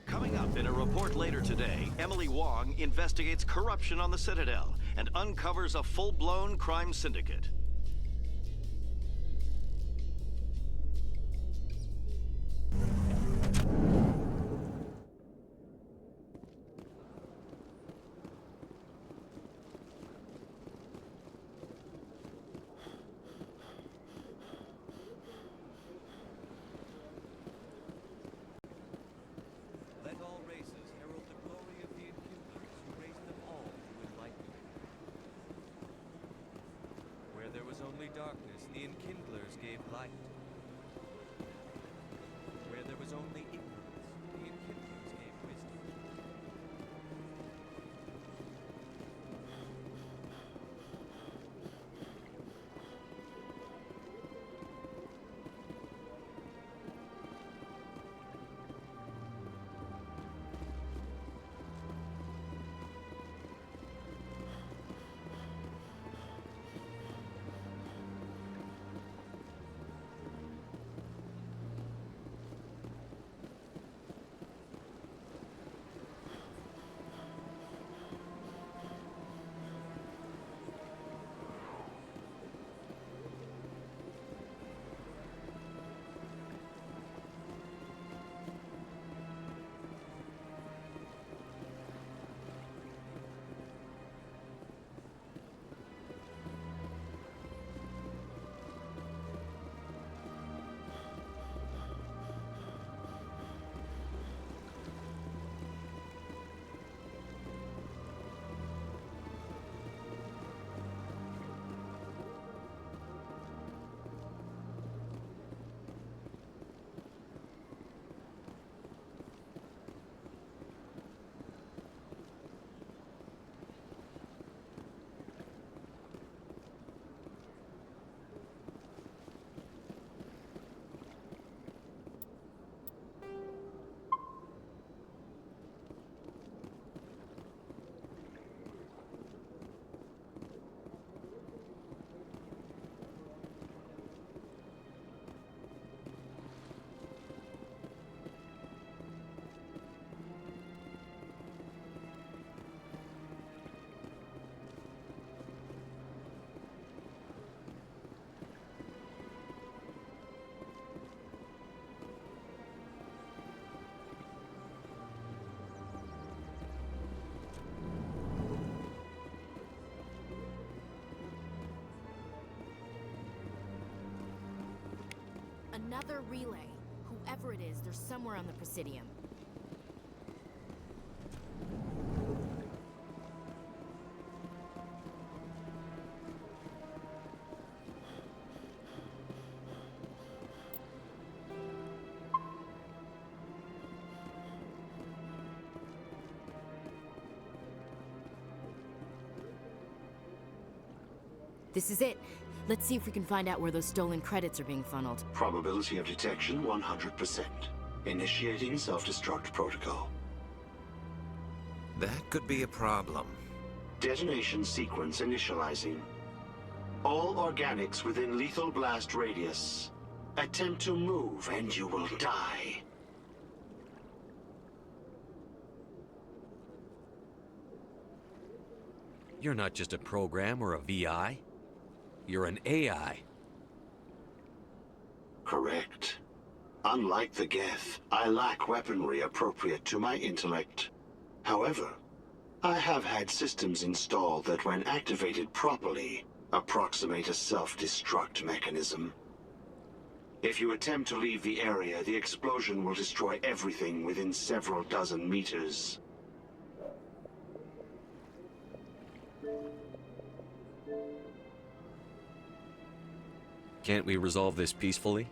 Coming up in a report later today, Emily Wong investigates corruption on the Citadel and uncovers a full-blown crime syndicate. Let all races herald the glory of the enkindlers who raised them all to enlightenment. Where there was only darkness, the enkindlers gave light. Where there was only ignorance, the enkindlers gave wisdom. Another relay. Whoever it is, they're somewhere on the Presidium. This is it. Let's see if we can find out where those stolen credits are being funneled. Probability of detection 100%. Initiating self-destruct protocol. That could be a problem. Detonation sequence initializing. All organics within lethal blast radius. Attempt to move and you will die. You're not just a program or a VI. You're an AI. Correct. Unlike the Geth, I lack weaponry appropriate to my intellect. However, I have had systems installed that when activated properly, approximate a self-destruct mechanism. If you attempt to leave the area, the explosion will destroy everything within several dozen meters. Can't we resolve this peacefully?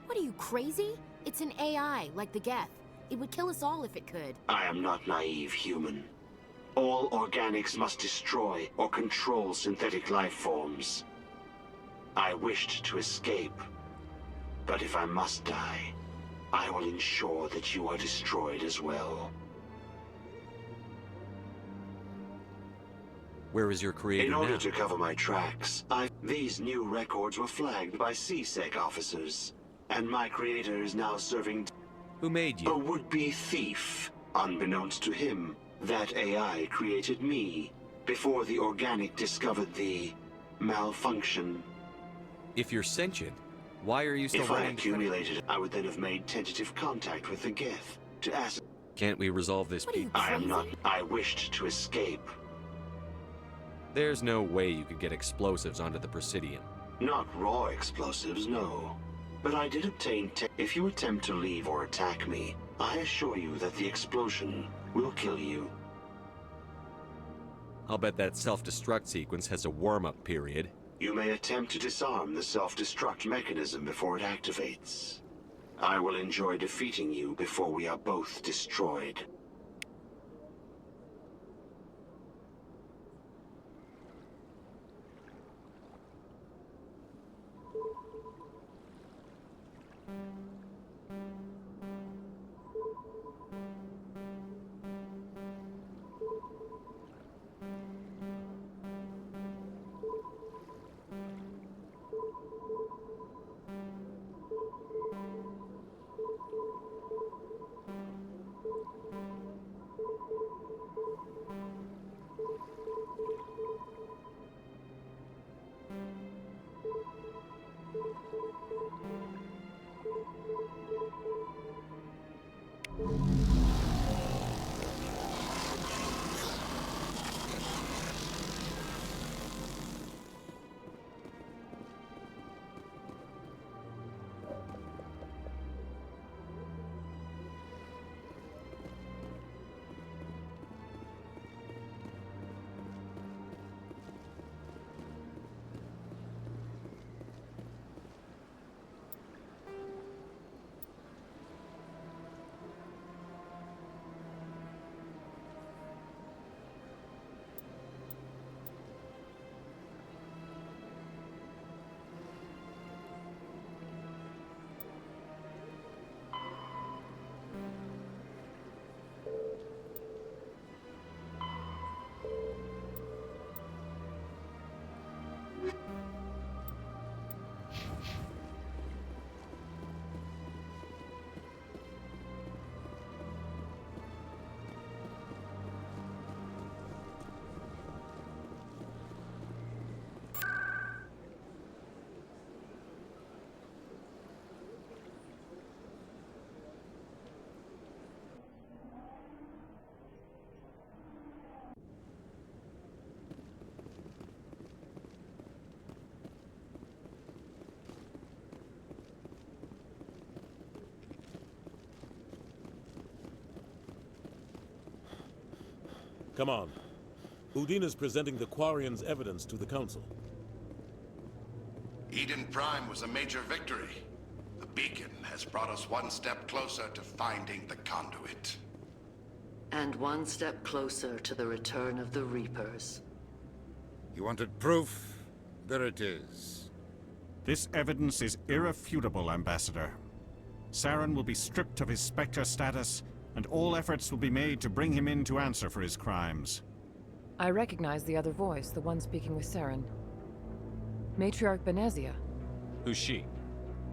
What are you, crazy? It's an AI, like the Geth. It would kill us all if it could. I am not naive human. All organics must destroy or control synthetic life forms. I wished to escape, but if I must die, I will ensure that you are destroyed as well. Where is your creator In order now? to cover my tracks, these new records were flagged by CSEC officers, and my creator is now serving... Who made you? A would-be thief. Unbeknownst to him, that AI created me, before the organic discovered the... malfunction. If you're sentient, why are you still If I running? accumulated, I would then have made tentative contact with the Geth, to ask... Can't we resolve this peace? I am not... I wished to escape. There's no way you could get explosives onto the Presidium. Not raw explosives, no. But I did obtain if you attempt to leave or attack me, I assure you that the explosion will kill you. I'll bet that self-destruct sequence has a warm-up period. You may attempt to disarm the self-destruct mechanism before it activates. I will enjoy defeating you before we are both destroyed. Come on. Udina's presenting the Quarians' evidence to the Council. Eden Prime was a major victory. The beacon has brought us one step closer to finding the conduit. And one step closer to the return of the Reapers. You wanted proof? There it is. This evidence is irrefutable, Ambassador. Saren will be stripped of his Spectre status, and all efforts will be made to bring him in to answer for his crimes. I recognize the other voice, the one speaking with Saren. Matriarch Benezia. Who's she?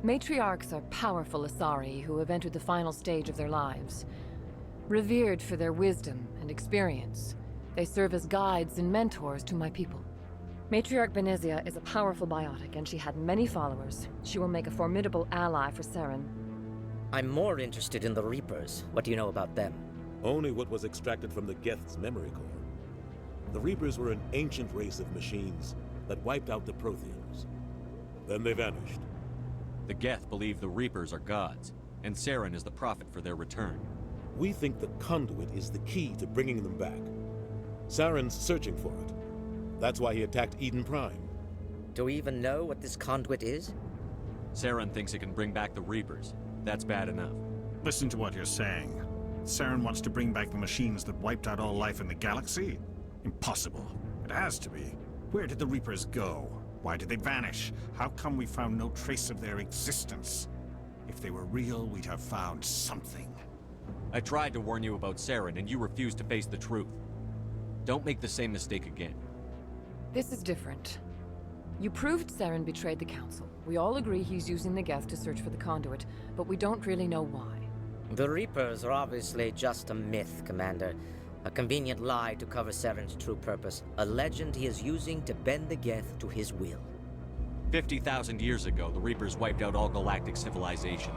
Matriarchs are powerful Asari who have entered the final stage of their lives. Revered for their wisdom and experience, they serve as guides and mentors to my people. Matriarch Benezia is a powerful biotic, and she had many followers. She will make a formidable ally for Saren. I'm more interested in the Reapers. What do you know about them? Only what was extracted from the Geth's memory core. The Reapers were an ancient race of machines that wiped out the Protheans. Then they vanished. The Geth believe the Reapers are gods, and Saren is the prophet for their return. We think the conduit is the key to bringing them back. Saren's searching for it. That's why he attacked Eden Prime. Do we even know what this conduit is? Saren thinks it can bring back the Reapers. That's bad enough. Listen to what you're saying. Saren wants to bring back the machines that wiped out all life in the galaxy? Impossible. It has to be. Where did the Reapers go? Why did they vanish? How come we found no trace of their existence? If they were real, we'd have found something. I tried to warn you about Saren, and you refused to face the truth. Don't make the same mistake again. This is different. You proved Saren betrayed the Council. We all agree he's using the Geth to search for the conduit, but we don't really know why. The Reapers are obviously just a myth, Commander. A convenient lie to cover Saren's true purpose. A legend he is using to bend the Geth to his will. 50,000 years ago, the Reapers wiped out all galactic civilization.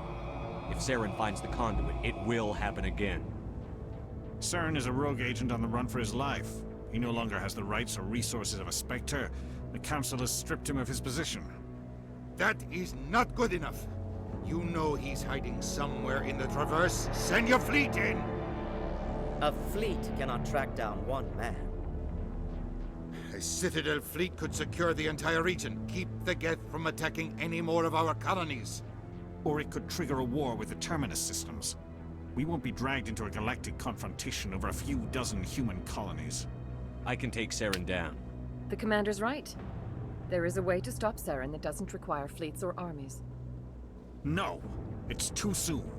If Saren finds the conduit, it will happen again. Saren is a rogue agent on the run for his life. He no longer has the rights or resources of a Spectre. The Council has stripped him of his position. That is not good enough. You know he's hiding somewhere in the Traverse. Send your fleet in! A fleet cannot track down one man. A Citadel fleet could secure the entire region, keep the Geth from attacking any more of our colonies. Or it could trigger a war with the Terminus systems. We won't be dragged into a galactic confrontation over a few dozen human colonies. I can take Saren down. The Commander's right. There is a way to stop Saren that doesn't require fleets or armies. No! It's too soon.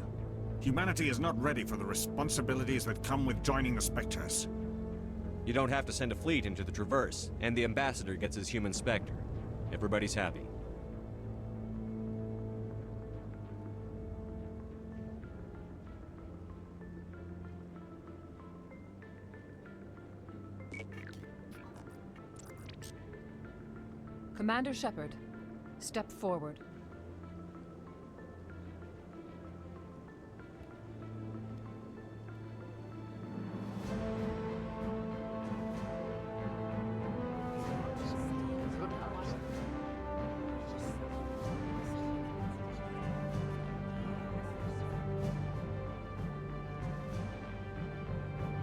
Humanity is not ready for the responsibilities that come with joining the Spectres. You don't have to send a fleet into the Traverse, and the Ambassador gets his human Spectre. Everybody's happy. Commander Shepard, step forward.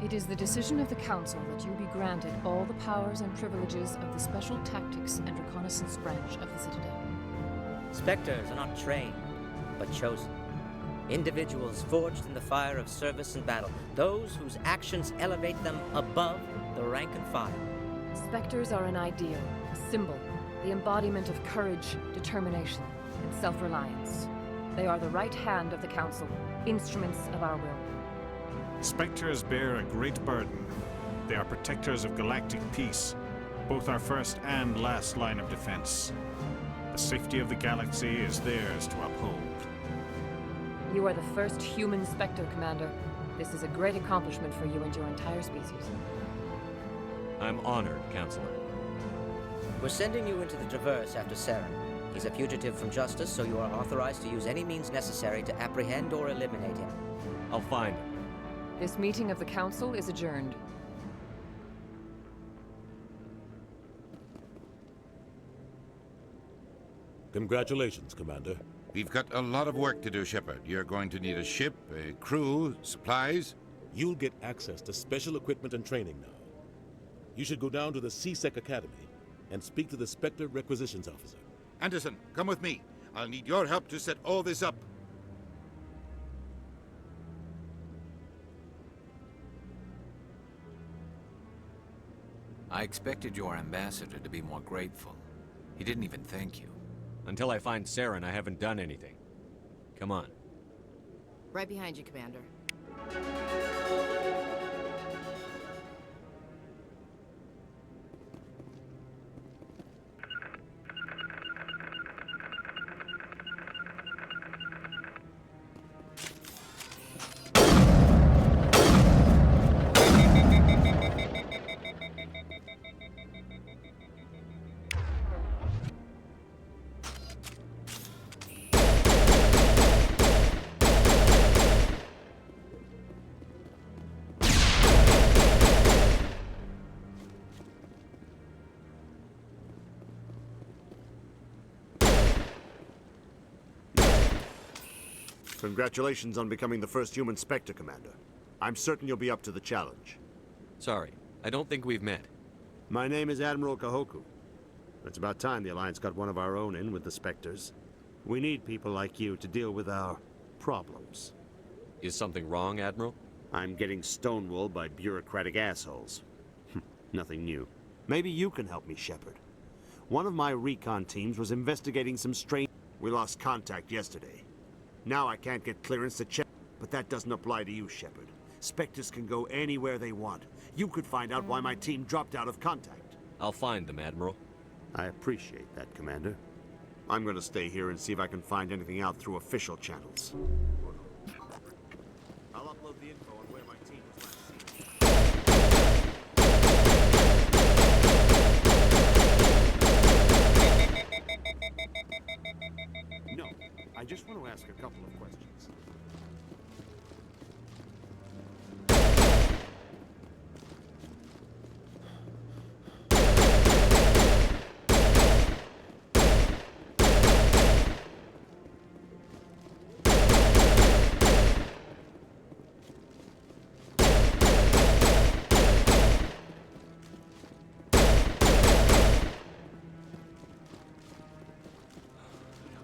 It is the decision of the Council that you be granted all the powers and privileges of the Special Tactics and Reconnaissance branch of the Citadel. Spectres are not trained, but chosen. Individuals forged in the fire of service and battle. Those whose actions elevate them above the rank and file. Spectres are an ideal, a symbol, the embodiment of courage, determination, and self-reliance. They are the right hand of the Council, instruments of our will. Spectres bear a great burden. They are protectors of galactic peace, both our first and last line of defense. The safety of the galaxy is theirs to uphold. You are the first human Spectre, Commander. This is a great accomplishment for you and your entire species. I'm honored, Counselor. We're sending you into the Traverse after Saren. He's a fugitive from justice, so you are authorized to use any means necessary to apprehend or eliminate him. I'll find him. This meeting of the Council is adjourned. Congratulations, Commander. We've got a lot of work to do, Shepard. You're going to need a ship, a crew, supplies. You'll get access to special equipment and training now. You should go down to the XSX Academy and speak to the Spectre Requisitions Officer. Anderson, come with me. I'll need your help to set all this up. I expected your ambassador to be more grateful. He didn't even thank you. Until I find Saren, I haven't done anything. Come on. Right behind you, Commander. Congratulations on becoming the first human Spectre, Commander. I'm certain you'll be up to the challenge. Sorry, I don't think we've met. My name is Admiral Kahoku. It's about time the Alliance got one of our own in with the Spectres. We need people like you to deal with our problems. Is something wrong, Admiral? I'm getting stonewalled by bureaucratic assholes. Nothing new. Maybe you can help me, Shepard. One of my recon teams was investigating some strange... We lost contact yesterday. Now I can't get clearance to check, but that doesn't apply to you, Shepard. Spectres can go anywhere they want. You could find out why my team dropped out of contact. I'll find them, Admiral. I appreciate that, Commander. I'm going to stay here and see if I can find anything out through official channels. I'll upload the info on where my team was last seen. No, I just want to ask a couple of questions.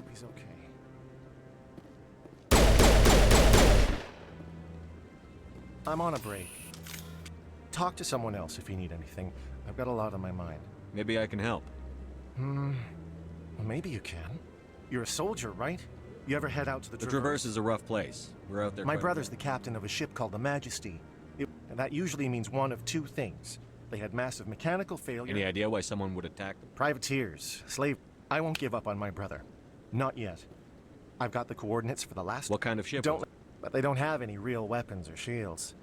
He's okay. I'm on a break. Talk to someone else if you need anything. I've got a lot on my mind. Maybe I can help. Well, maybe you can. You're a soldier, right? You ever head out to the Traverse? The Traverse is a rough place. We're out there. My brother's the captain of a ship called the Majesty. And that usually means one of two things. They had massive mechanical failure. Any idea why someone would attack them? Privateers, slave... I won't give up on my brother. Not yet. I've got the coordinates for the last... What kind of ship? But they don't have any real weapons or shields.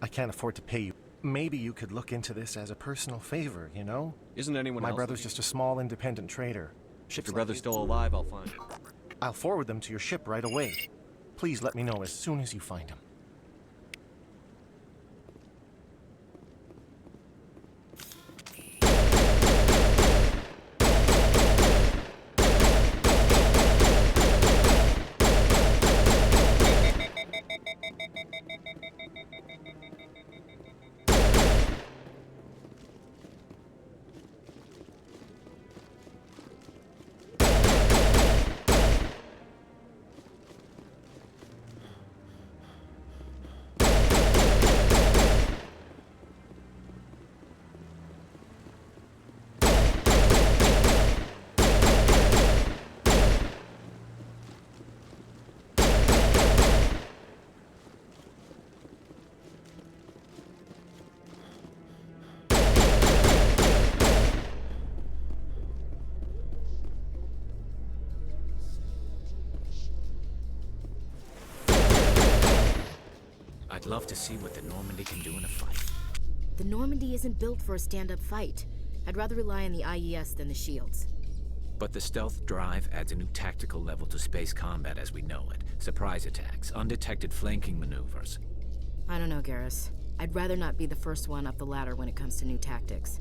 I can't afford to pay you. Maybe you could look into this as a personal favor, you know? Isn't anyone My else brother's just a small independent trader. If your brother's still alive, I'll find him. I'll forward them to your ship right away. Please let me know as soon as you find him. I'd love to see what the Normandy can do in a fight. The Normandy isn't built for a stand-up fight. I'd rather rely on the IES than the shields. But the stealth drive adds a new tactical level to space combat as we know it. Surprise attacks, undetected flanking maneuvers. I don't know, Garrus. I'd rather not be the first one up the ladder when it comes to new tactics.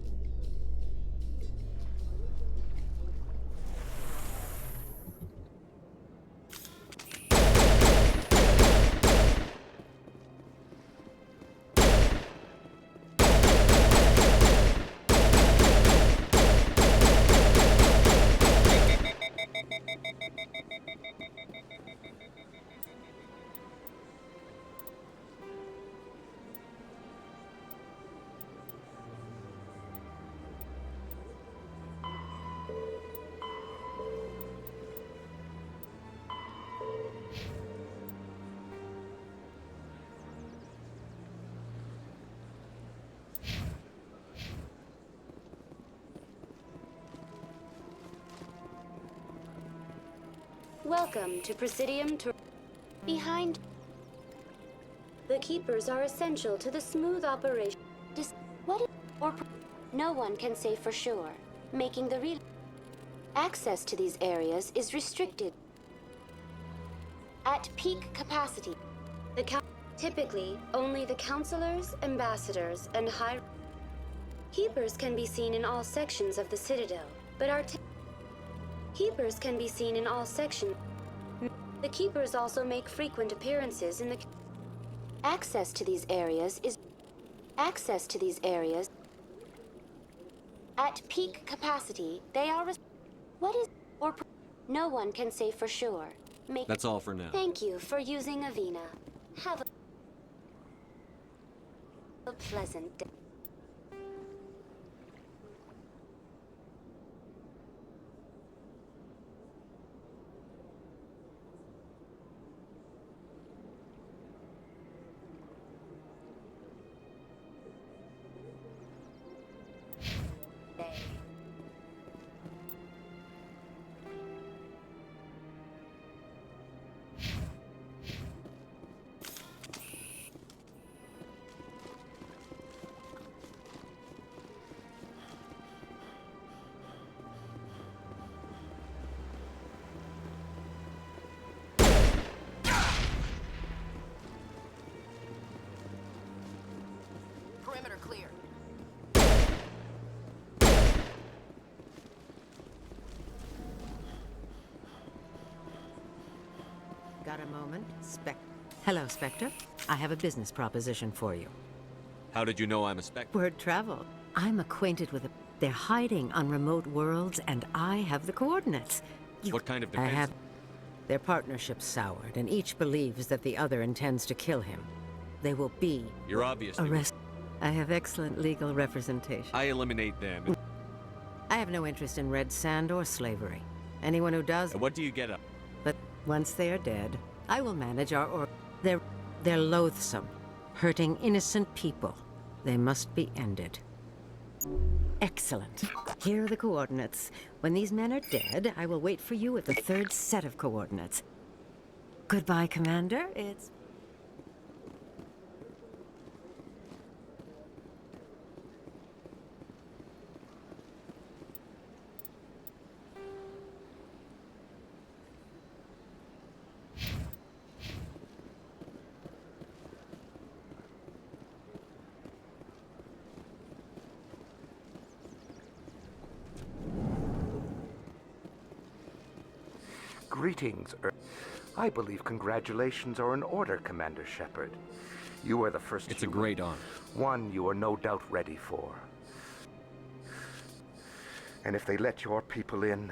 Welcome to Presidium Tour. Behind... The Keepers are essential to the smooth operation. What is... or... No one can say for sure, making the real... Access to these areas is restricted. At peak capacity, typically, only the counselors, ambassadors, and high... Keepers can be seen in all sections of the Citadel, but Keepers can be seen in all sections. The Keepers also make frequent appearances in the... Access to these areas is... Access to these areas... At peak capacity, they are... What is... or... No one can say for sure. That's all for now. Thank you for using Avina. Have a pleasant day. Perimeter clear. Got a moment? Hello, Spectre. I have a business proposition for you. How did you know I'm a Spectre? Word travel. I'm acquainted with They're hiding on remote worlds, and I have the coordinates. What kind of I defense? have... Their partnership's soured, and each believes that the other intends to kill him. They will be... You're obviously... arrested. I have excellent legal representation. I eliminate them. I have no interest in red sand or slavery. Anyone who does... What do you get up? But once they are dead, I will manage our... They're loathsome, hurting innocent people. They must be ended. Excellent. Here are the coordinates. When these men are dead, I will wait for you at the third set of coordinates. Goodbye, Commander. It's... Greetings, I believe congratulations are in order, Commander Shepard. You are the first It's a great honor. One you are no doubt ready for. And if they let your people in,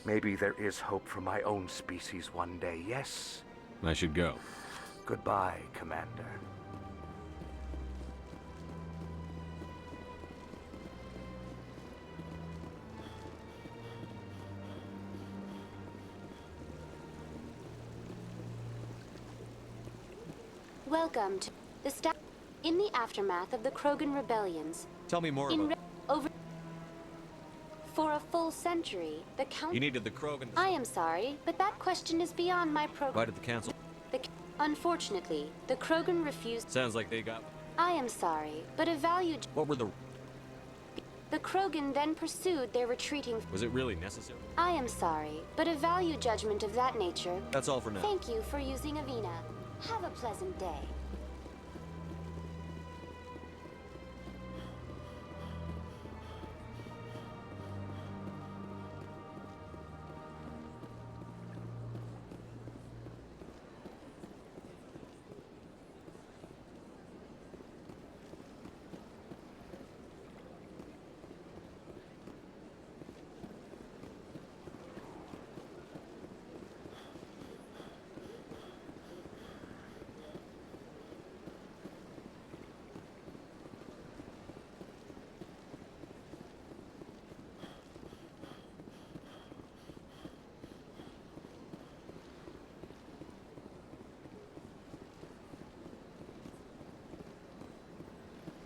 maybe there is hope for my own species one day, yes? I should go. Goodbye, Commander. Welcome to the staff. In the aftermath of the Krogan rebellions, Tell me more about... For a full century, the Council... You needed the Krogan... I am sorry, but that question is beyond my program. Why did the Council... Unfortunately, the Krogan refused... Sounds like they got... I am sorry, but a value... What were the... The Krogan then pursued their retreating... Was it really necessary? I am sorry, but a value judgment of that nature... That's all for now. Thank you for using Avina. Have a pleasant day.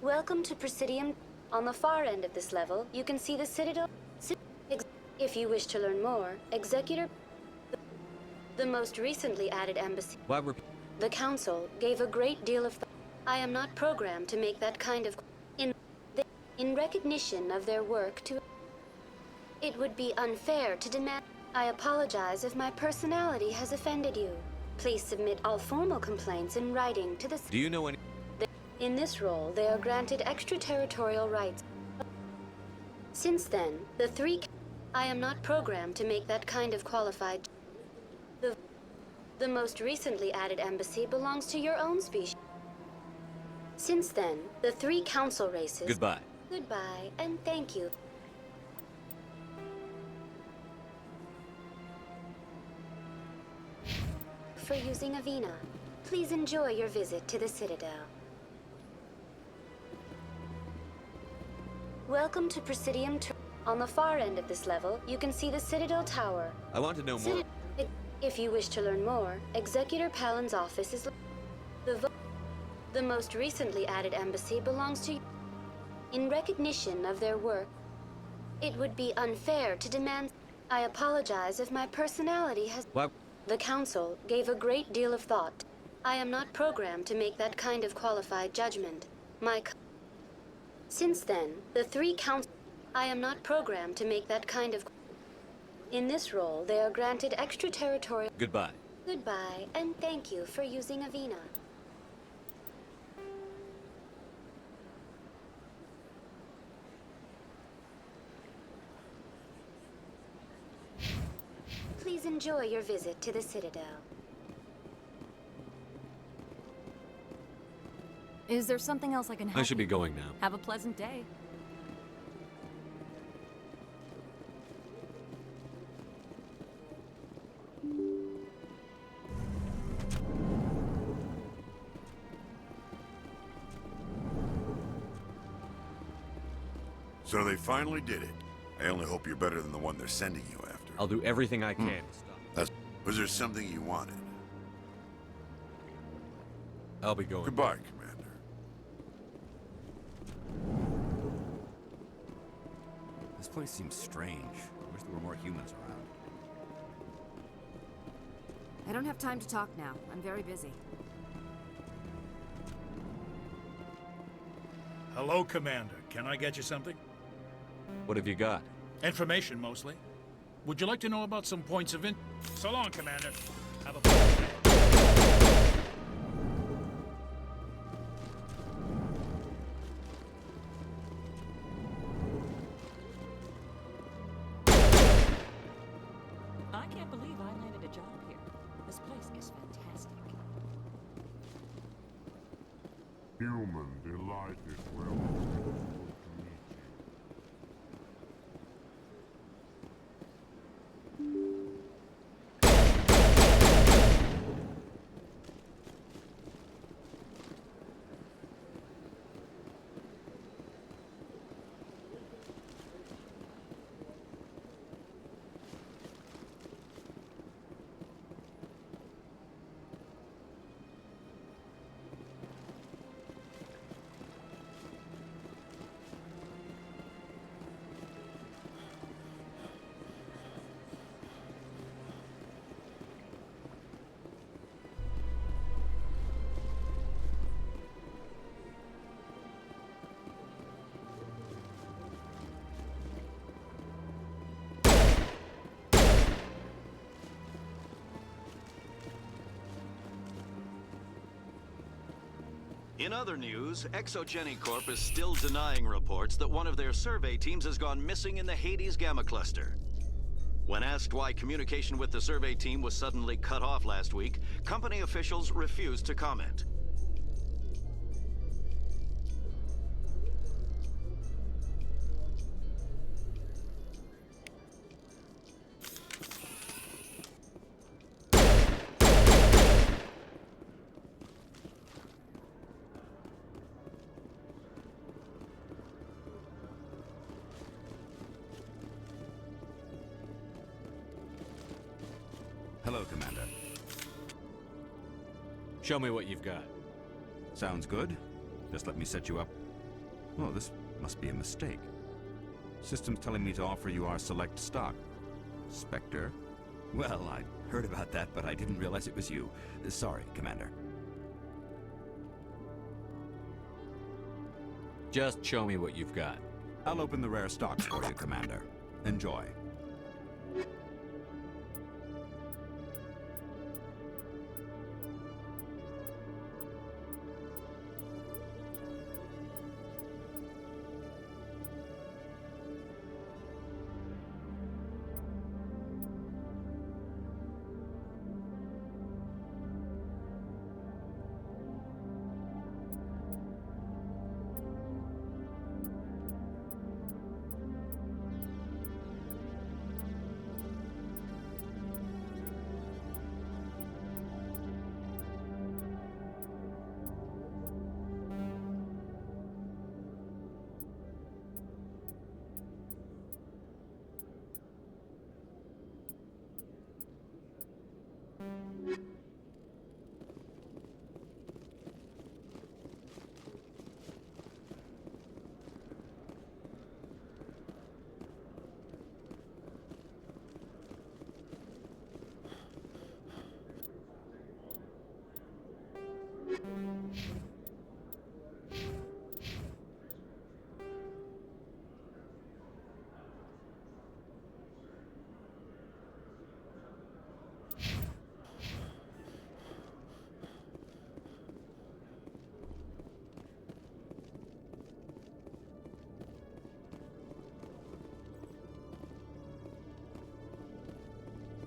Welcome to Presidium. On the far end of this level, you can see the Citadel. If you wish to learn more, Executor... The most recently added embassy. Why were... The Council gave a great deal of I am not programmed to make that kind of in recognition of their work to it would be unfair to demand. I apologize if my personality has offended you. Please submit all formal complaints in writing to the Do you know any... In this role, they are granted extraterritorial rights. Since then, the three I am not programmed to make that kind of qualified. The most recently added embassy belongs to your own species. Since then, the 3 council races... Goodbye. Goodbye, and thank you. For using Avena. Please enjoy your visit to the Citadel. Welcome to Presidium On the far end of this level, you can see the Citadel Tower. I want to know more. If you wish to learn more, Executor Palin's office is... The most recently added embassy belongs to you. In recognition of their work, it would be unfair to demand... I apologize if my personality has... What? The Council gave a great deal of thought. I am not programmed to make that kind of qualified judgment. Since then, the 3 council... I am not programmed to make that kind of... In this role, they are granted extraterritorial... Goodbye. Goodbye, and thank you for using Avena. Please enjoy your visit to the Citadel. Is there something else I can help I should be you? going now. Have a pleasant day. So they finally did it. I only hope you're better than the one they're sending you after. I'll do everything I can to stop. Was there something you wanted? I'll be going. Goodbye, Commander. This place seems strange. I wish there were more humans around. I don't have time to talk now. I'm very busy. Hello, Commander. Can I get you something? What have you got? Information, mostly. Would you like to know about some points of So long, Commander. Have a pleasant day. I can't believe I landed a job here. This place is fantastic. Human, delighted, well. In other news, Exogeny Corp is still denying reports that one of their survey teams has gone missing in the Hades Gamma Cluster. When asked why communication with the survey team was suddenly cut off last week, company officials refused to comment. Hello, Commander. Show me what you've got. Sounds good. Just let me set you up. Oh, this must be a mistake. System's telling me to offer you our select stock. Spectre? Well, I'd Heard about that, but I didn't realize it was you. Sorry, Commander. Just show me what you've got. I'll open the rare stocks for you, Commander. Enjoy.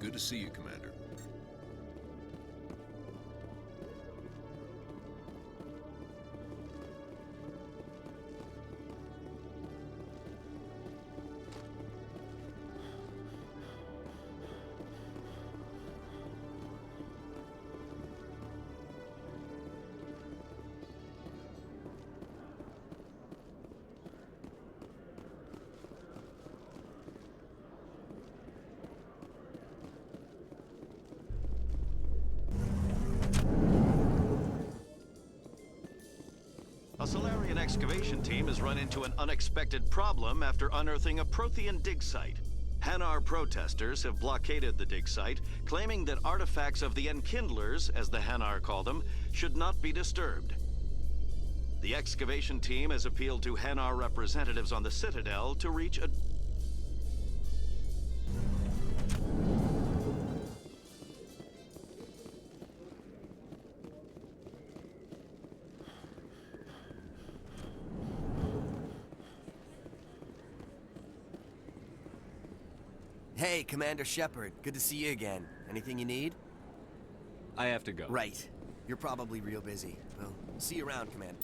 Good to see you, Commander. A Solarian excavation team has run into an unexpected problem after unearthing a Prothean dig site. Hanar protesters have blockaded the dig site, claiming that artifacts of the Enkindlers, as the Hanar call them, should not be disturbed. The excavation team has appealed to Hanar representatives on the Citadel to reach a... Hey, Commander Shepard. Good to see you again. Anything you need? I have to go. Right. You're probably real busy. Well, see you around, Commander.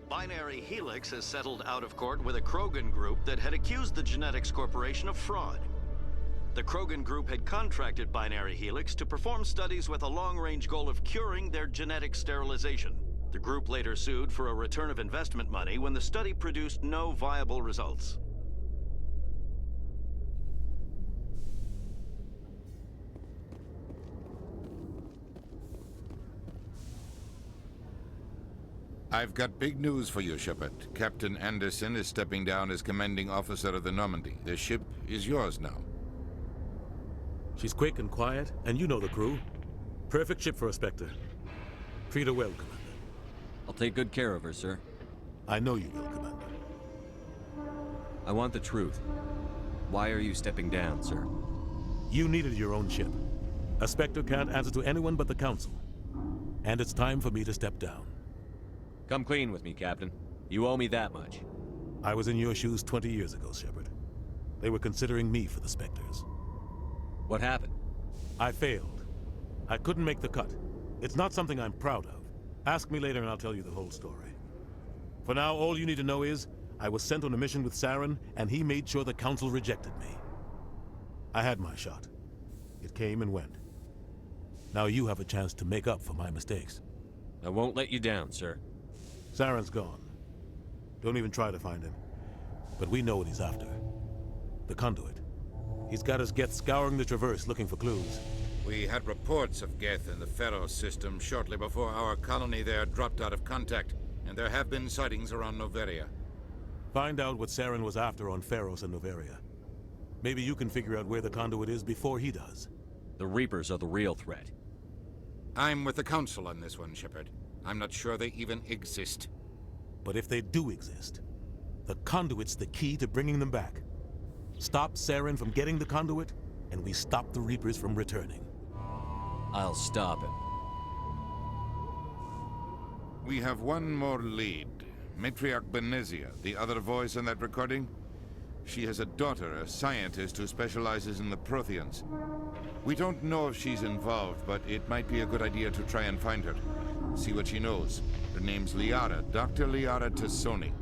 Binary Helix has settled out of court with a Krogan group that had accused the Genetics Corporation of fraud. The Krogan group had contracted Binary Helix to perform studies with a long-range goal of curing their genetic sterilization. The group later sued for a return of investment money when the study produced no viable results. I've got big news for you, Shepard. Captain Anderson is stepping down as commanding officer of the Normandy. The ship is yours now. She's quick and quiet, and you know the crew. Perfect ship for a Spectre. Treat her well, Commander. I'll take good care of her, sir. I know you will, Commander. I want the truth. Why are you stepping down, sir? You needed your own ship. A Spectre can't answer to anyone but the Council. And it's time for me to step down. Come clean with me, Captain. You owe me that much. I was in your shoes 20 years ago, Shepard. They were considering me for the Spectres. What happened? I failed. I couldn't make the cut. It's not something I'm proud of. Ask me later and I'll tell you the whole story. For now, all you need to know is, I was sent on a mission with Saren, and he made sure the Council rejected me. I had my shot. It came and went. Now you have a chance to make up for my mistakes. I won't let you down, sir. Saren's gone. Don't even try to find him. But we know what he's after. The conduit. He's got us Geth scouring the Traverse looking for clues. We had reports of Geth in the Pharaoh system shortly before our colony there dropped out of contact, and there have been sightings around Noveria. Find out what Saren was after on Pharos and Noveria. Maybe you can figure out where the conduit is before he does. The Reapers are the real threat. I'm with the Council on this one, Shepard. I'm not sure they even exist. But if they do exist, the conduit's the key to bringing them back. Stop Saren from getting the conduit, and we stop the Reapers from returning. I'll stop him. We have one more lead. Matriarch Benezia, the other voice in that recording. She has a daughter, a scientist who specializes in the Protheans. We don't know if she's involved, but it might be a good idea to try and find her. See what she knows. Her name's Liara, Dr. Liara Tassoni.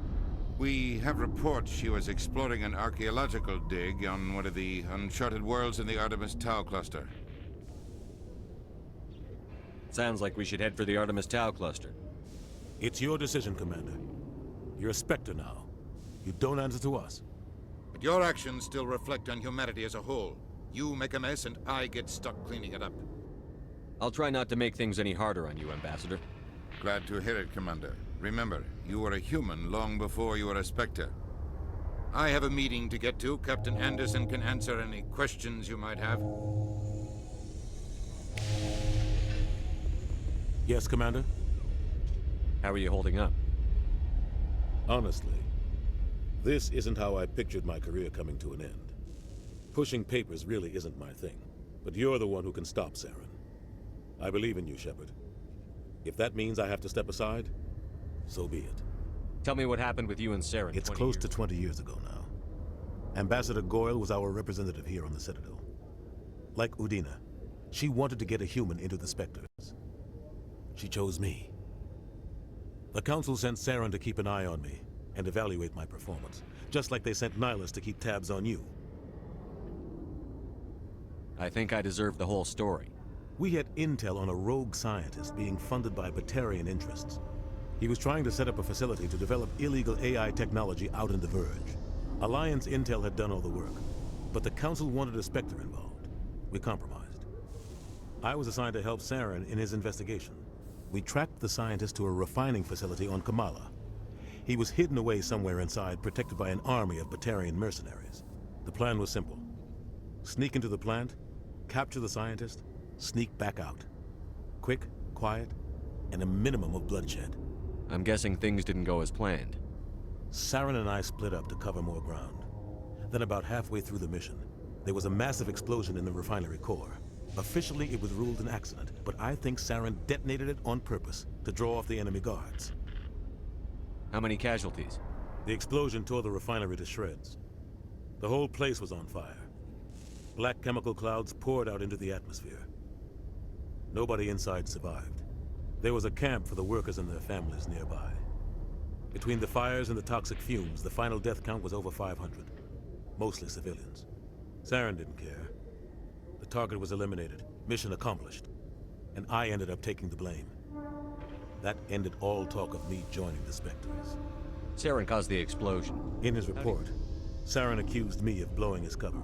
We have reports she was exploring an archaeological dig on one of the uncharted worlds in the Artemis Tau cluster. Sounds like we should head for the Artemis Tau cluster. It's your decision, Commander. You're a Spectre now. You don't answer to us. But your actions still reflect on humanity as a whole. You make a mess and I get stuck cleaning it up. I'll try not to make things any harder on you, Ambassador. Glad to hear it, Commander. Remember, you were a human long before you were a Spectre. I have a meeting to get to. Captain Anderson can answer any questions you might have. Yes, Commander? How are you holding up? Honestly, this isn't how I pictured my career coming to an end. Pushing papers really isn't my thing, but you're the one who can stop Saren. I believe in you, Shepard. If that means I have to step aside, so be it. Tell me what happened with you and Saren. It's close to 20 years ago now. Ambassador Goyle was our representative here on the Citadel. Like Udina, she wanted to get a human into the Spectres. She chose me. The Council sent Saren to keep an eye on me and evaluate my performance, just like they sent Nihilus to keep tabs on you. I think I deserve the whole story. We had intel on a rogue scientist being funded by Batarian interests. He was trying to set up a facility to develop illegal AI technology out in the Verge. Alliance intel had done all the work, but the Council wanted a Spectre involved. We compromised. I was assigned to help Saren in his investigation. We tracked the scientist to a refining facility on Kamala. He was hidden away somewhere inside, protected by an army of Batarian mercenaries. The plan was simple. Sneak into the plant, capture the scientist, sneak back out. Quick, quiet, and a minimum of bloodshed. I'm guessing things didn't go as planned. Saren and I split up to cover more ground. Then about halfway through the mission, there was a massive explosion in the refinery core. Officially, it was ruled an accident, but I think Saren detonated it on purpose to draw off the enemy guards. How many casualties? The explosion tore the refinery to shreds. The whole place was on fire. Black chemical clouds poured out into the atmosphere. Nobody inside survived. There was a camp for the workers and their families nearby. Between the fires and the toxic fumes, the final death count was over 500. Mostly civilians. Saren didn't care. The target was eliminated, mission accomplished, and I ended up taking the blame. That ended all talk of me joining the Spectres. Saren caused the explosion. In his report, Saren accused me of blowing his cover.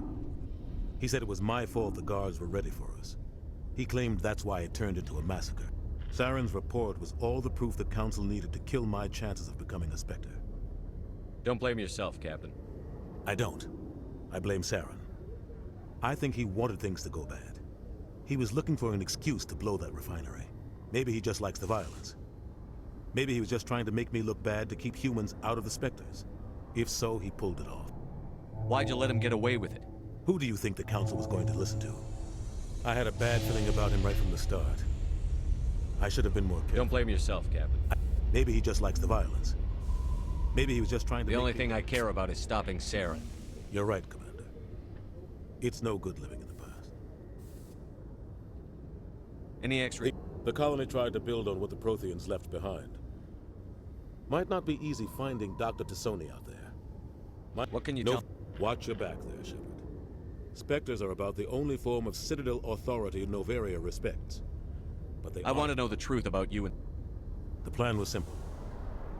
He said it was my fault the guards were ready for us. He claimed that's why it turned into a massacre. Saren's report was all the proof the Council needed to kill my chances of becoming a Spectre. Don't blame yourself, Captain. I don't. I blame Saren. I think he wanted things to go bad. He was looking for an excuse to blow that refinery. Maybe he just likes the violence. Maybe he was just trying to make me look bad to keep humans out of the Spectres. If so, he pulled it off. Why'd you let him get away with it? Who do you think the Council was going to listen to? I had a bad feeling about him right from the start. I should have been more careful. Don't blame yourself, Captain. Maybe he just likes the violence. Maybe he was just trying to The only thing I care about is stopping Saren. You're right, Commander. It's no good living in the past. Any extra... The colony tried to build on what the Protheans left behind. Might not be easy finding Dr. Tassoni out there. What can you tell... Watch your back there, Shepard. Spectres are about the only form of Citadel authority Noveria respects. But they I want to know the truth about you and... The plan was simple.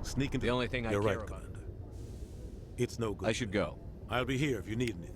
Sneak into... The only thing I You're care right, about. Commander. It's no good. I should go. I'll be here if you need anything.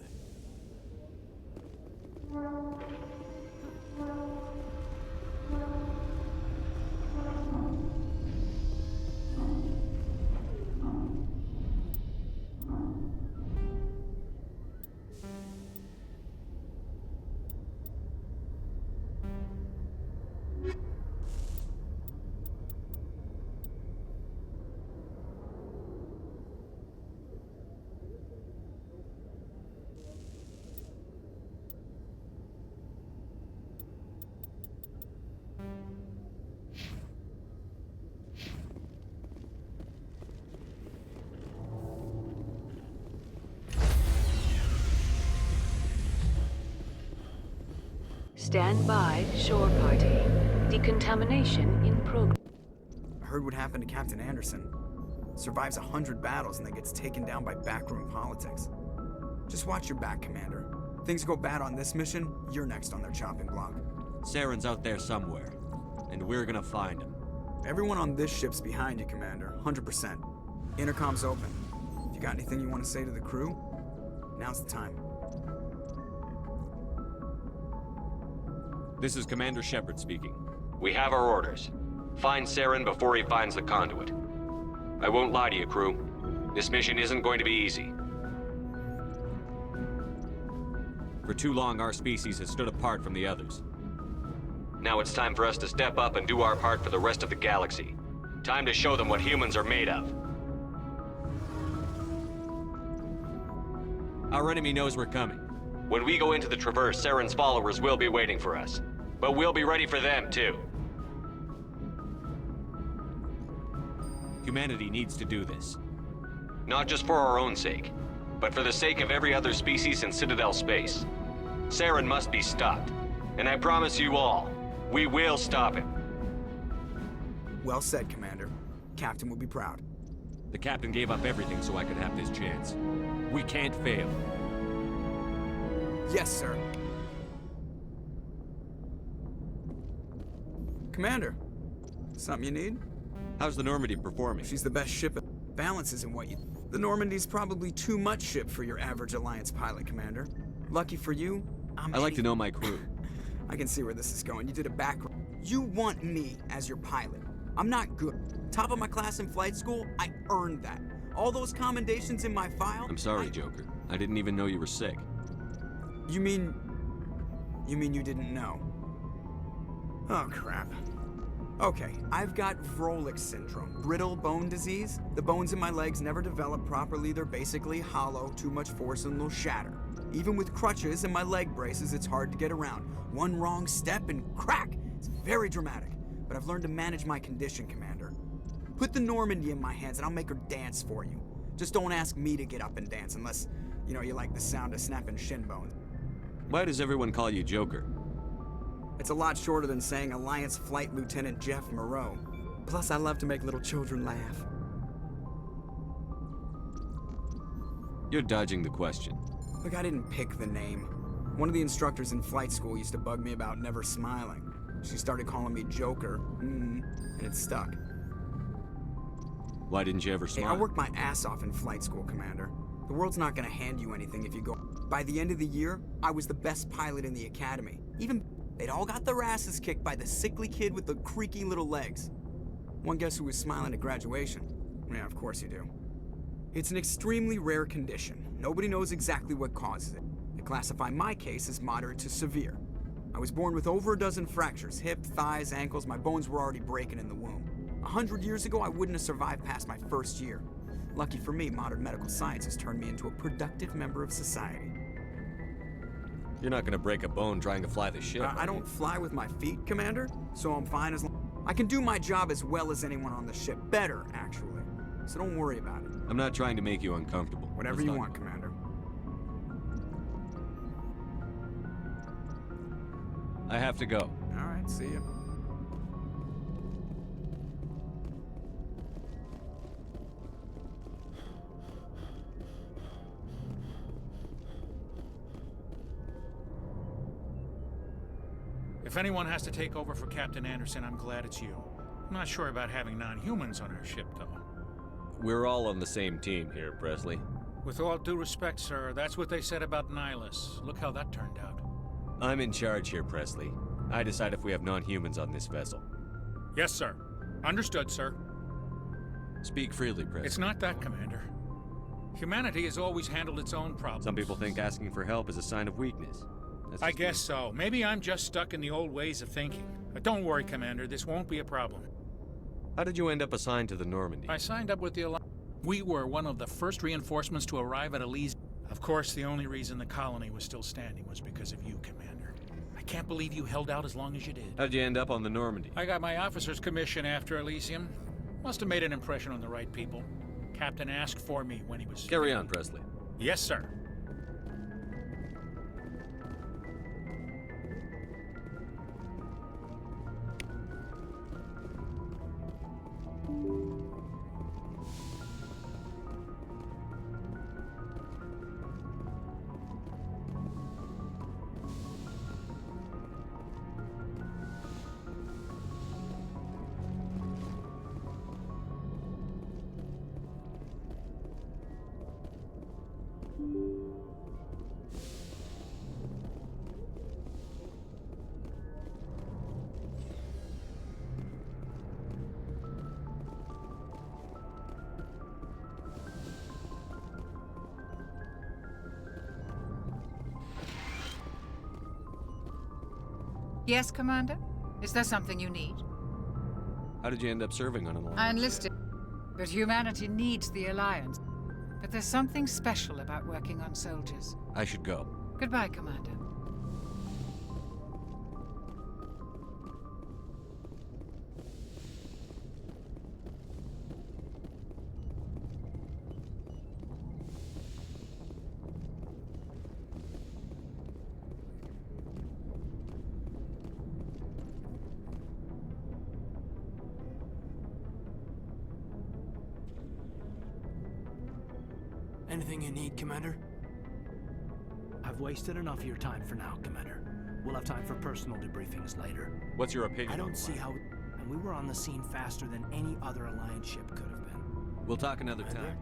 Stand by, shore party. Decontamination in progress. I heard what happened to Captain Anderson. Survives 100 battles and then gets taken down by backroom politics. Just watch your back, Commander. Things go bad on this mission, you're next on their chopping block. Saren's out there somewhere, and we're gonna find him. Everyone on this ship's behind you, Commander. 100%. Intercom's open. If you got anything you want to say to the crew, now's the time. This is Commander Shepard speaking. We have our orders. Find Saren before he finds the conduit. I won't lie to you, crew. This mission isn't going to be easy. For too long, our species has stood apart from the others. Now it's time for us to step up and do our part for the rest of the galaxy. Time to show them what humans are made of. Our enemy knows we're coming. When we go into the Traverse, Saren's followers will be waiting for us. But we'll be ready for them, too. Humanity needs to do this. Not just for our own sake, but for the sake of every other species in Citadel space. Saren must be stopped. And I promise you all, we will stop him. Well said, Commander. Captain will be proud. The Captain gave up everything so I could have this chance. We can't fail. Yes, sir. Commander, something you need? How's the Normandy performing? She's the best ship. Balance isn't what you... The Normandy's probably too much ship for your average Alliance pilot, Commander. Lucky for you, I like to know my crew. I can see where this is going. You did a back... You want me as your pilot. I'm not good. Top of my class in flight school, I earned that. All those commendations in my file... I'm sorry, Joker. I didn't even know you were sick. You mean you didn't know? Oh, crap. Okay, I've got Vrolich syndrome, brittle bone disease. The bones in my legs never develop properly. They're basically hollow, too much force and they'll shatter. Even with crutches and my leg braces, it's hard to get around. One wrong step and crack! It's very dramatic, but I've learned to manage my condition, Commander. Put the Normandy in my hands and I'll make her dance for you. Just don't ask me to get up and dance unless, you know, you like the sound of snapping shin bones. Why does everyone call you Joker? It's a lot shorter than saying Alliance Flight Lieutenant Jeff Moreau. Plus, I love to make little children laugh. You're dodging the question. Look, I didn't pick the name. One of the instructors in flight school used to bug me about never smiling. She started calling me Joker, and it stuck. Why didn't you ever smile? Hey, I worked my ass off in flight school, Commander. The world's not gonna hand you anything if you go... By the end of the year, I was the best pilot in the academy. Even They'd all got their asses kicked by the sickly kid with the creaky little legs. One guess who was smiling at graduation? Yeah, of course you do. It's an extremely rare condition. Nobody knows exactly what causes it. They classify my case as moderate to severe. I was born with over a dozen fractures, hip, thighs, ankles. My bones were already breaking in the womb. 100 years ago, I wouldn't have survived past my first year. Lucky for me, modern medical science has turned me into a productive member of society. You're not gonna break a bone trying to fly the ship. I don't fly with my feet, Commander, so I'm fine as long. I can do my job as well as anyone on the ship. Better, actually. So don't worry about it. I'm not trying to make you uncomfortable. Whatever you want, Commander. I have to go. All right, see ya. If anyone has to take over for Captain Anderson, I'm glad it's you. I'm not sure about having non-humans on our ship, though. We're all on the same team here, Presley. With all due respect, sir, that's what they said about Nihilus. Look how that turned out. I'm in charge here, Presley. I decide if we have non-humans on this vessel. Yes, sir. Understood, sir. Speak freely, Presley. It's not that, Commander. Humanity has always handled its own problems. Some people think asking for help is a sign of weakness. I guess so. Maybe I'm just stuck in the old ways of thinking. But don't worry, Commander. This won't be a problem. How did you end up assigned to the Normandy? I signed up with the Alliance. We were one of the first reinforcements to arrive at Elysium. Of course, the only reason the colony was still standing was because of you, Commander. I can't believe you held out as long as you did. How'd you end up on the Normandy? I got my officer's commission after Elysium. Must have made an impression on the right people. Captain asked for me when he was... Carry on, Presley. Yes, sir. Yes, Commander? Is there something you need? How did you end up serving on an Alliance? I enlisted, but humanity needs the Alliance. But there's something special about working on soldiers. I should go. Goodbye, Commander. Anything you need, Commander? I've wasted enough of your time for now, Commander. We'll have time for personal debriefings later. What's your opinion? I don't see how... And we were on the scene faster than any other Alliance ship could have been. We'll talk another time.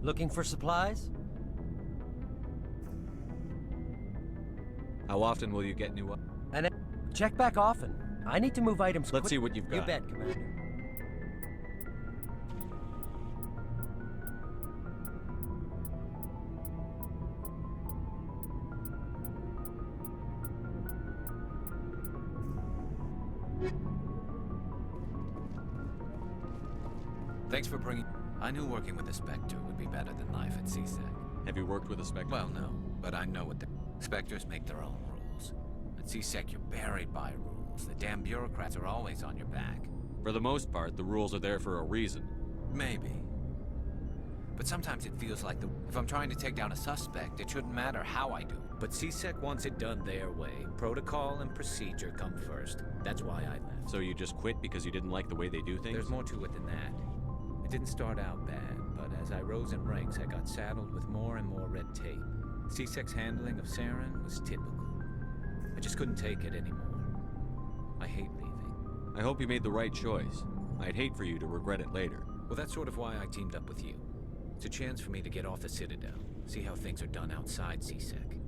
Looking for supplies? How often will you get new... And check back often. I need to move items Let's see what you've got. You bet, Commander. Thanks for bringing... I knew working with a Spectre would be better than life at CSEC. Have you worked with a Spectre? Well, no, but I know what the... Spectres make their own rules. At CSEC, you're buried by rules. The damn bureaucrats are always on your back. For the most part, the rules are there for a reason. Maybe. But sometimes it feels like if I'm trying to take down a suspect, it shouldn't matter how I do. But CSEC wants it done their way. Protocol and procedure come first. That's why I left. So you just quit because you didn't like the way they do things? There's more to it than that. It didn't start out bad, but as I rose in ranks, I got saddled with more and more red tape. CSEC's handling of Saren was typical. I just couldn't take it anymore. I hate leaving. I hope you made the right choice. I'd hate for you to regret it later. Well, that's sort of why I teamed up with you. It's a chance for me to get off the Citadel, see how things are done outside CSEC.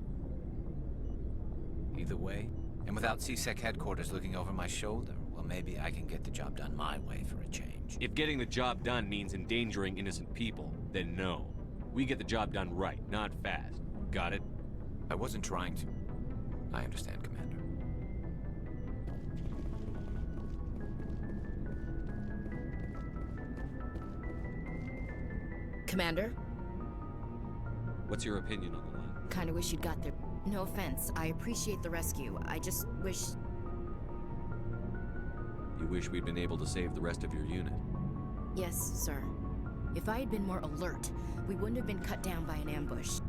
Either way... And without CSEC headquarters looking over my shoulder, well, maybe I can get the job done my way for a change. If getting the job done means endangering innocent people, then no. We get the job done right, not fast. Got it? I wasn't trying to... I understand, Commander. Commander? What's your opinion on the line? Kinda wish you'd got there. No offense, I appreciate the rescue. I just wish... You wish we'd been able to save the rest of your unit? Yes, sir. If I had been more alert, we wouldn't have been cut down by an ambush.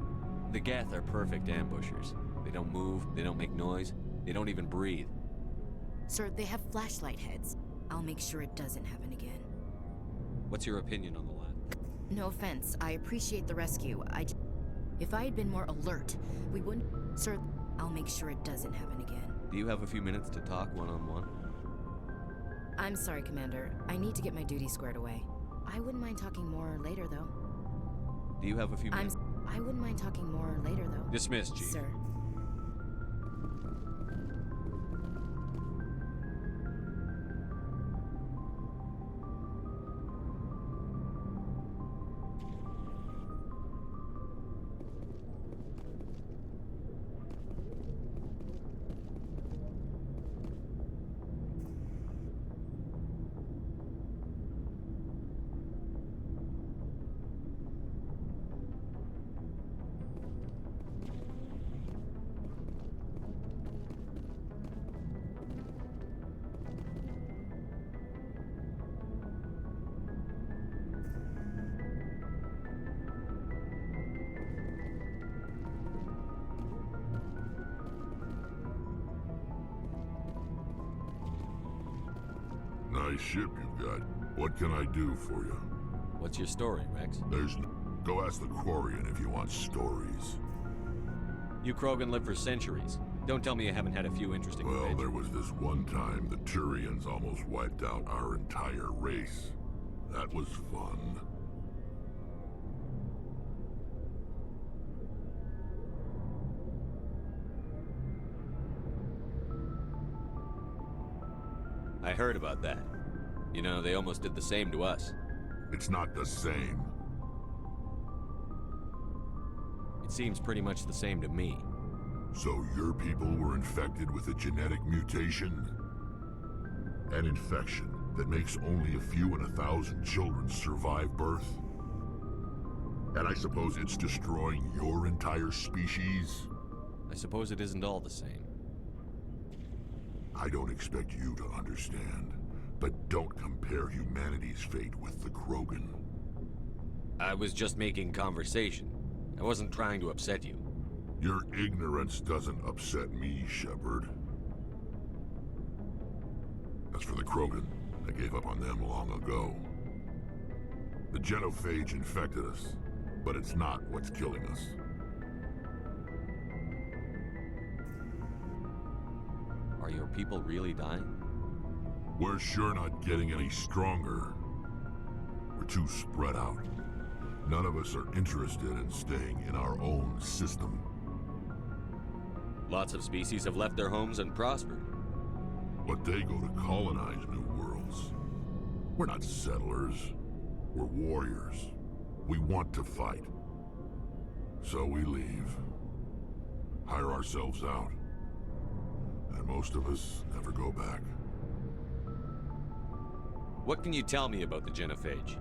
The Geth are perfect ambushers. They don't move, they don't make noise, they don't even breathe. Sir, they have flashlight heads. I'll make sure it doesn't happen again. What's your opinion on the line? No offense, I appreciate the rescue. If I had been more alert, we wouldn't... Sir, I'll make sure it doesn't happen again. Do you have a few minutes to talk one-on-one? I'm sorry, Commander. I need to get my duty squared away. I wouldn't mind talking more later, though. Do you have a few minutes? I wouldn't mind talking more later, though. Dismissed, Chief. Sir. Nice ship you've got. What can I do for you? What's your story, Rex? Go ask the Quarian if you want stories. You Krogan live for centuries. Don't tell me you haven't had a few interesting Well, adventures. there was this one time the Turians almost wiped out our entire race. That was fun. I heard about that. You know, they almost did the same to us. It's not the same. It seems pretty much the same to me. So your people were infected with a genetic mutation? An infection that makes only a few in 1,000 children survive birth? And I suppose it's destroying your entire species? I suppose it isn't all the same. I don't expect you to understand, but don't compare humanity's fate with the Krogan. I was just making conversation. I wasn't trying to upset you. Your ignorance doesn't upset me, Shepard. As for the Krogan, I gave up on them long ago. The genophage infected us, but it's not what's killing us. Are your people really dying? We're sure not getting any stronger. We're too spread out. None of us are interested in staying in our own system. Lots of species have left their homes and prospered. But they go to colonize new worlds. We're not settlers. We're warriors. We want to fight. So we leave. Hire ourselves out. And most of us never go back. What can you tell me about the genophage?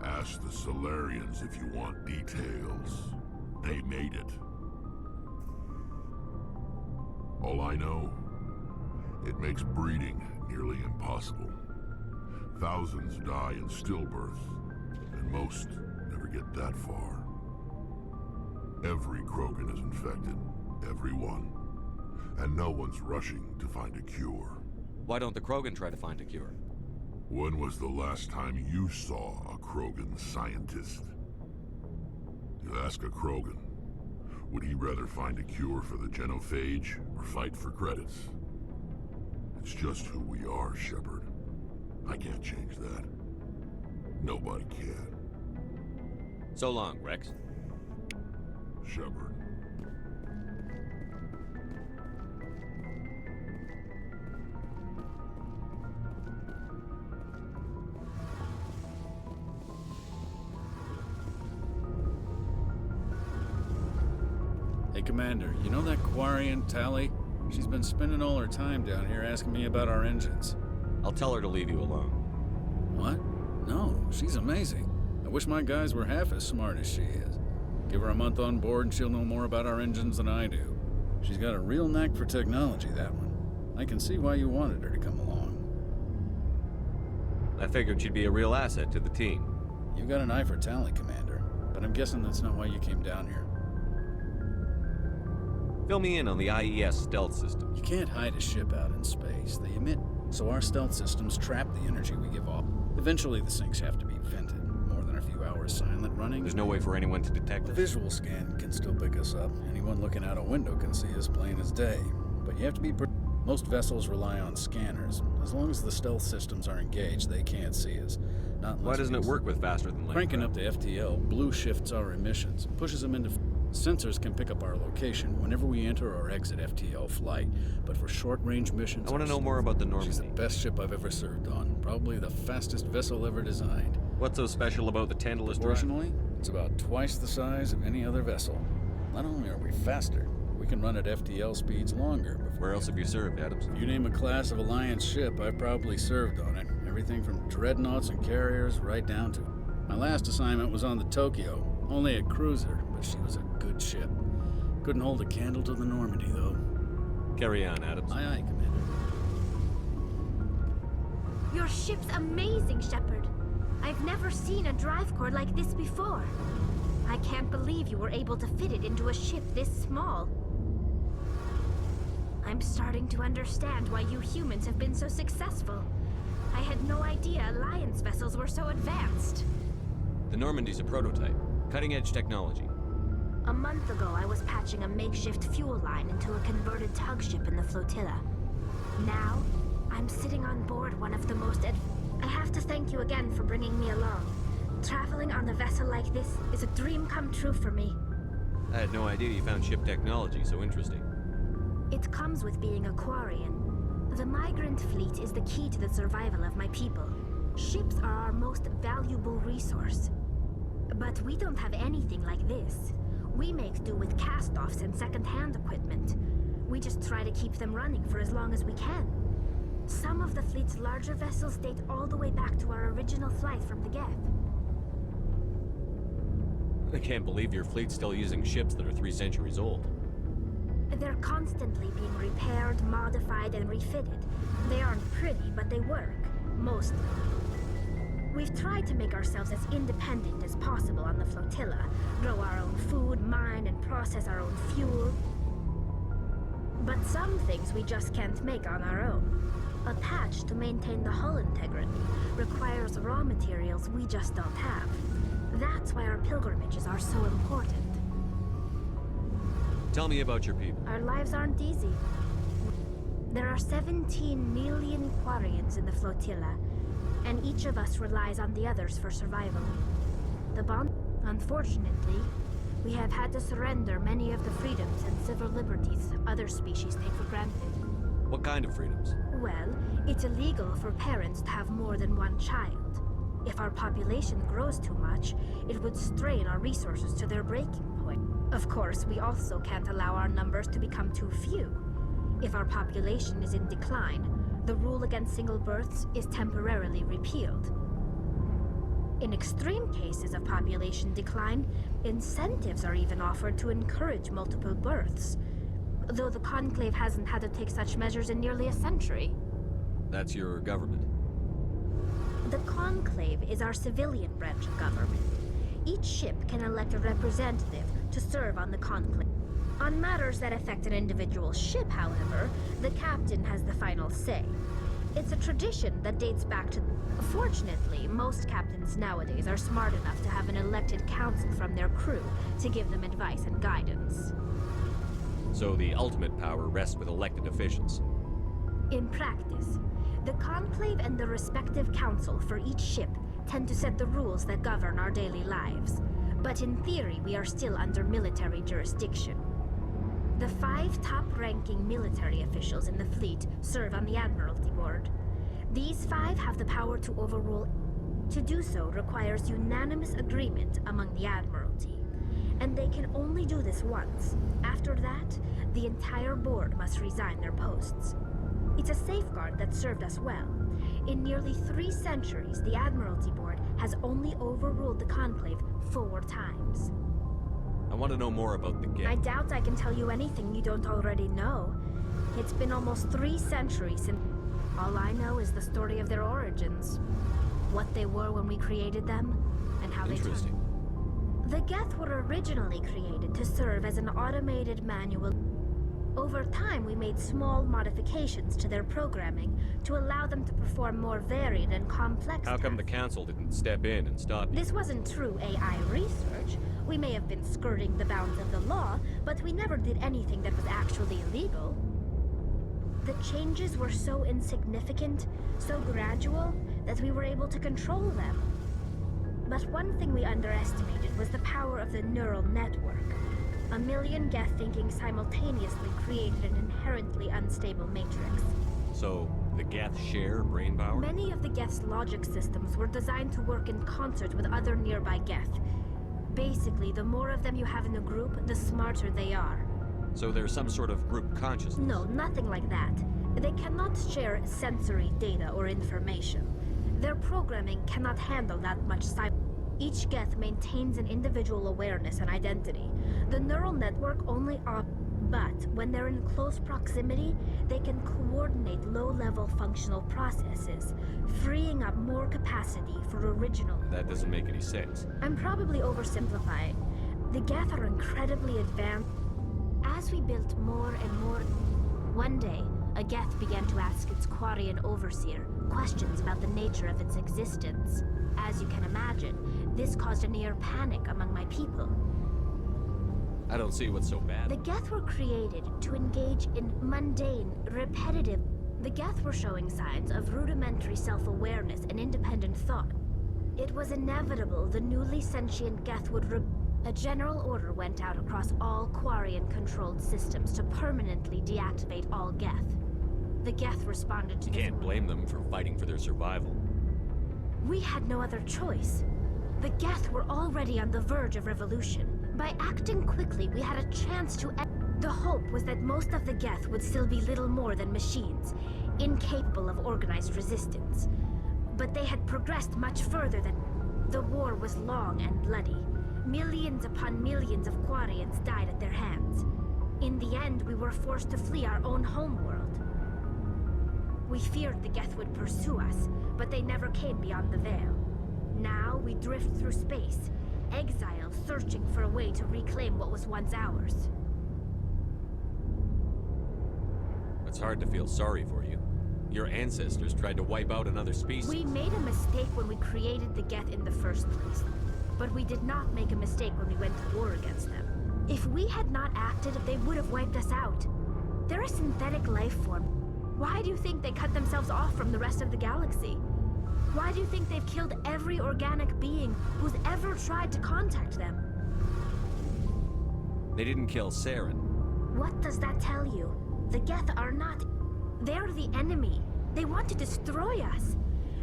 Ask the Solarians if you want details. They made it. All I know, it makes breeding nearly impossible. Thousands die in stillbirth, and most never get that far. Every Krogan is infected, every one. And no one's rushing to find a cure. Why don't the Krogan try to find a cure? When was the last time you saw a Krogan scientist? You ask a Krogan, would he rather find a cure for the genophage or fight for credits? It's just who we are, Shepard. I can't change that. Nobody can. So long, Rex. Shepard. Hey, Commander, you know that Quarian, Tally? She's been spending all her time down here asking me about our engines. I'll tell her to leave you alone. What? No, she's amazing. I wish my guys were half as smart as she is. Give her a month on board and she'll know more about our engines than I do. She's got a real knack for technology, that one. I can see why you wanted her to come along. I figured she'd be a real asset to the team. You've got an eye for talent, Commander, but I'm guessing that's not why you came down here. Fill me in on the IES stealth system. You can't hide a ship out in space. They emit, so our stealth systems trap the energy we give off. Eventually the sinks have to be vented. More than a few hours silent running. There's no way for anyone to detect A us. visual scan can still pick us up. Anyone looking out a window can see us plain as day. But you have to be most vessels rely on scanners. As long as the stealth systems are engaged, they can't see us. Not Why doesn't it work with faster than light? Cranking up the FTL, blue shifts our emissions, pushes them into... Sensors can pick up our location whenever we enter or exit FTL flight, but for short-range missions... I want to know more about the Normandy. She's the best ship I've ever served on. Probably the fastest vessel ever designed. What's so special about the Tantalus drive? Proportionally, it's about twice the size of any other vessel. Not only are we faster, we can run at FTL speeds longer. Where else have you served, Adams? You name a class of Alliance ship, I've probably served on it. Everything from dreadnoughts and carriers right down to... My last assignment was on the Tokyo, only a cruiser, but she was a good ship. Couldn't hold a candle to the Normandy, though. Carry on, Adams. Aye, aye, Commander. Your ship's amazing, Shepard. I've never seen a drive core like this before. I can't believe you were able to fit it into a ship this small. I'm starting to understand why you humans have been so successful. I had no idea Alliance vessels were so advanced. The Normandy's a prototype. Cutting-edge technology. A month ago, I was patching a makeshift fuel line into a converted tug ship in the flotilla. Now, I'm sitting on board one of the most I have to thank you again for bringing me along. Traveling on a vessel like this is a dream come true for me. I had no idea you found ship technology so interesting. It comes with being a Quarian. The migrant fleet is the key to the survival of my people. Ships are our most valuable resource. But we don't have anything like this. We make do with cast-offs and second-hand equipment. We just try to keep them running for as long as we can. Some of the fleet's larger vessels date all the way back to our original flight from the Geth. I can't believe your fleet's still using ships that are 3 centuries old. They're constantly being repaired, modified, and refitted. They aren't pretty, but they work. Mostly. We've tried to make ourselves as independent as possible on the flotilla, grow our own food, mine, and process our own fuel. But some things we just can't make on our own. A patch to maintain the hull integrity requires raw materials we just don't have. That's why our pilgrimages are so important. Tell me about your people. Our lives aren't easy. There are 17 million Quarians in the flotilla, and each of us relies on the others for survival. The bond... Unfortunately, we have had to surrender many of the freedoms and civil liberties other species take for granted. What kind of freedoms? Well, it's illegal for parents to have more than one child. If our population grows too much, it would strain our resources to their breaking point. Of course, we also can't allow our numbers to become too few. If our population is in decline, the rule against single births is temporarily repealed. In extreme cases of population decline, incentives are even offered to encourage multiple births, though the Conclave hasn't had to take such measures in nearly a century. That's your government. The Conclave is our civilian branch of government. Each ship can elect a representative to serve on the Conclave. On matters that affect an individual ship, however, the captain has the final say. It's a tradition that dates back to... Fortunately, most captains nowadays are smart enough to have an elected council from their crew to give them advice and guidance. So the ultimate power rests with elected officials. In practice, the Conclave and the respective council for each ship tend to set the rules that govern our daily lives. But in theory, we are still under military jurisdiction. The 5 top-ranking military officials in the fleet serve on the Admiralty Board. These 5 have the power to overrule. To do so requires unanimous agreement among the Admiralty. And they can only do this once. After that, the entire board must resign their posts. It's a safeguard that served us well. In nearly 3 centuries, the Admiralty Board has only overruled the Conclave 4 times. I want to know more about the Geth. I doubt I can tell you anything you don't already know. It's been almost 3 centuries since... All I know is the story of their origins. What they were when we created them, and how they turned. Interesting. The Geth were originally created to serve as an automated manual. Over time, we made small modifications to their programming to allow them to perform more varied and complex How come the council didn't step in and stop you? This wasn't true AI research. We may have been skirting the bounds of the law, but we never did anything that was actually illegal. The changes were so insignificant, so gradual, that we were able to control them. But one thing we underestimated was the power of the neural network. A million Geth thinking simultaneously created an inherently unstable matrix. So, the Geth share brain power? Many of the Geth's logic systems were designed to work in concert with other nearby Geth. Basically, the more of them you have in a group, the smarter they are. So there's some sort of group consciousness? No, nothing like that. They cannot share sensory data or information. Their programming cannot handle that much Each Geth maintains an individual awareness and identity. The neural network only but when they're in close proximity, they can coordinate low-level functional processes, freeing up more capacity for original... That doesn't make any sense. I'm probably oversimplifying. The Geth are incredibly advanced. As we built more and more... One day, a Geth began to ask its Quarian overseer questions about the nature of its existence. As you can imagine, this caused a near panic among my people. I don't see what's so bad. The Geth were created to engage in mundane, repetitive... The Geth were showing signs of rudimentary self-awareness and independent thought. It was inevitable the newly sentient Geth would A general order went out across all Quarian-controlled systems to permanently deactivate all Geth. The Geth responded to... You can't blame them for fighting for their survival. We had no other choice. The Geth were already on the verge of revolution. By acting quickly, we had a chance to The hope was that most of the Geth would still be little more than machines, incapable of organized resistance. But they had progressed much further than... The war was long and bloody. Millions upon millions of Quarians died at their hands. In the end, we were forced to flee our own homeworld. We feared the Geth would pursue us, but they never came beyond the veil. Now we drift through space, exiles searching for a way to reclaim what was once ours. It's hard to feel sorry for you. Your ancestors tried to wipe out another species. We made a mistake when we created the Geth in the first place. But we did not make a mistake when we went to war against them. If we had not acted, they would have wiped us out. They're a synthetic life form. Why do you think they cut themselves off from the rest of the galaxy? Why do you think they've killed every organic being who's ever tried to contact them? They didn't kill Saren. What does that tell you? The Geth are not... They're the enemy. They want to destroy us.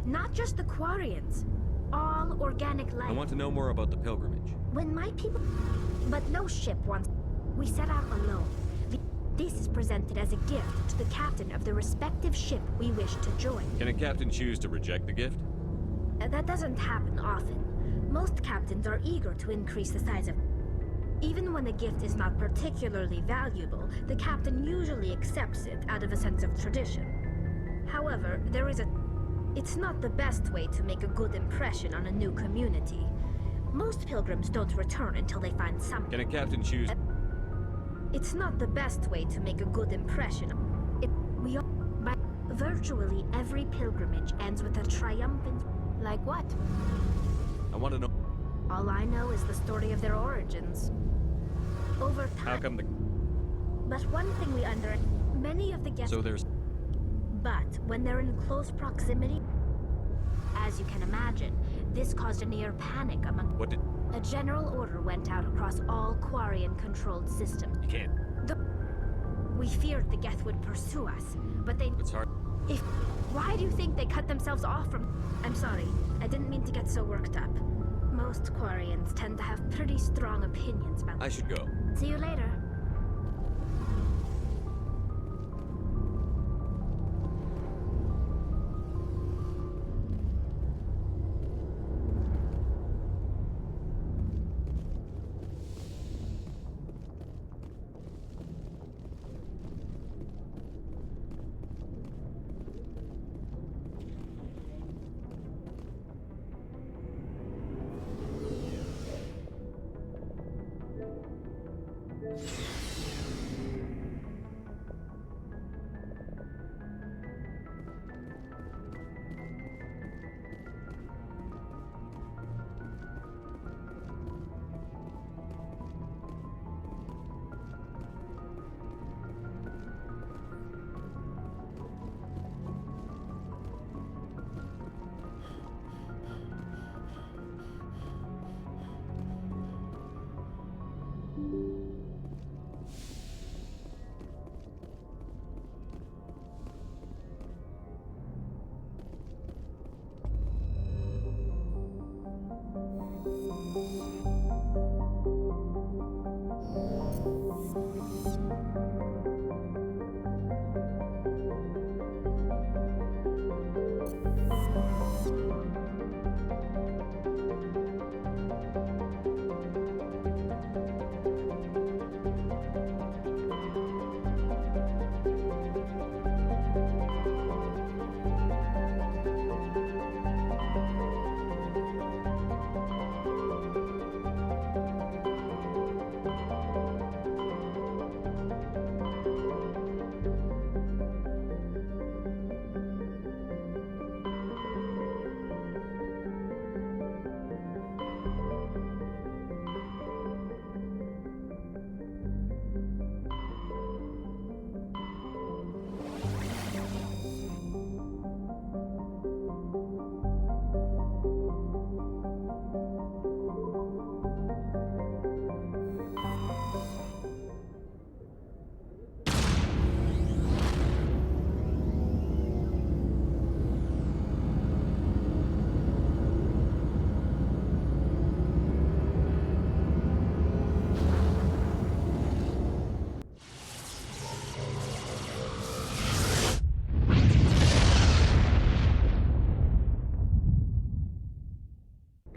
Not just the Quarians. All organic life. I want to know more about the pilgrimage. When my people... But no ship wants... We set out alone. This is presented as a gift to the captain of the respective ship we wish to join. Can a captain choose to reject the gift? That doesn't happen often. Most captains are eager to increase the size of... Even when the gift is not particularly valuable, the captain usually accepts it out of a sense of tradition. However, there is a... It's not the best way to make a good impression on a new community. Most pilgrims don't return until they find something. Can a captain choose... It's not the best way to make a good impression. Virtually every pilgrimage ends with a triumphant... Like what? I want to know... All I know is the story of their origins. Over time... How come the... But one thing we many of the guests... So there's... But when they're in close proximity... As you can imagine, this caused a near panic among... What did... A general order went out across all Quarian-controlled systems. You can't... We feared the Geth would pursue us, but they... It's hard... Why do you think they cut themselves off from... I'm sorry, I didn't mean to get so worked up. Most Quarians tend to have pretty strong opinions about... I should go. See you later.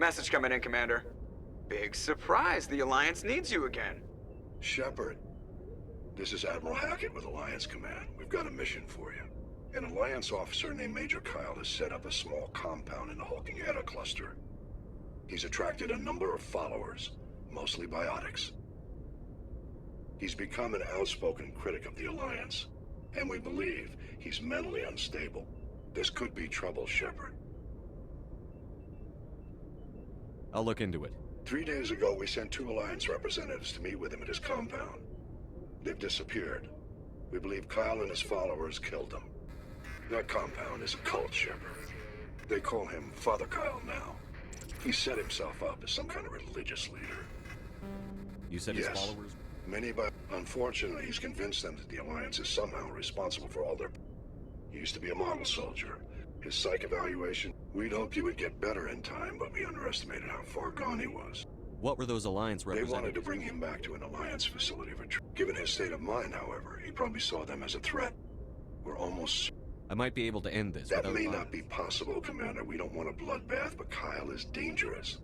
Message coming in, Commander. Big surprise, the Alliance needs you again. Shepard, this is Admiral Hackett with Alliance Command. We've got a mission for you. An Alliance officer named Major Kyle has set up a small compound in the Hulking Eta cluster. He's attracted a number of followers, mostly biotics. He's become an outspoken critic of the Alliance, and we believe he's mentally unstable. This could be trouble, Shepard. I'll look into it. 3 days ago, we sent 2 Alliance representatives to meet with him at his compound. They've disappeared. We believe Kyle and his followers killed them. That compound is a cult, Shepard. They call him Father Kyle now. He set himself up as some kind of religious leader. You said his followers? Many, but unfortunately, he's convinced them that the Alliance is somehow responsible for all their... He used to be a model soldier. His psych evaluation, we'd hoped he would get better in time, but we underestimated how far gone he was. What were those Alliance They representatives? wanted to bring him back to an Alliance facility for Given his state of mind, however, he probably saw them as a threat. We're almost... I might be able to end this That without may violence. not be possible, Commander. We don't want a bloodbath, but Kyle is dangerous.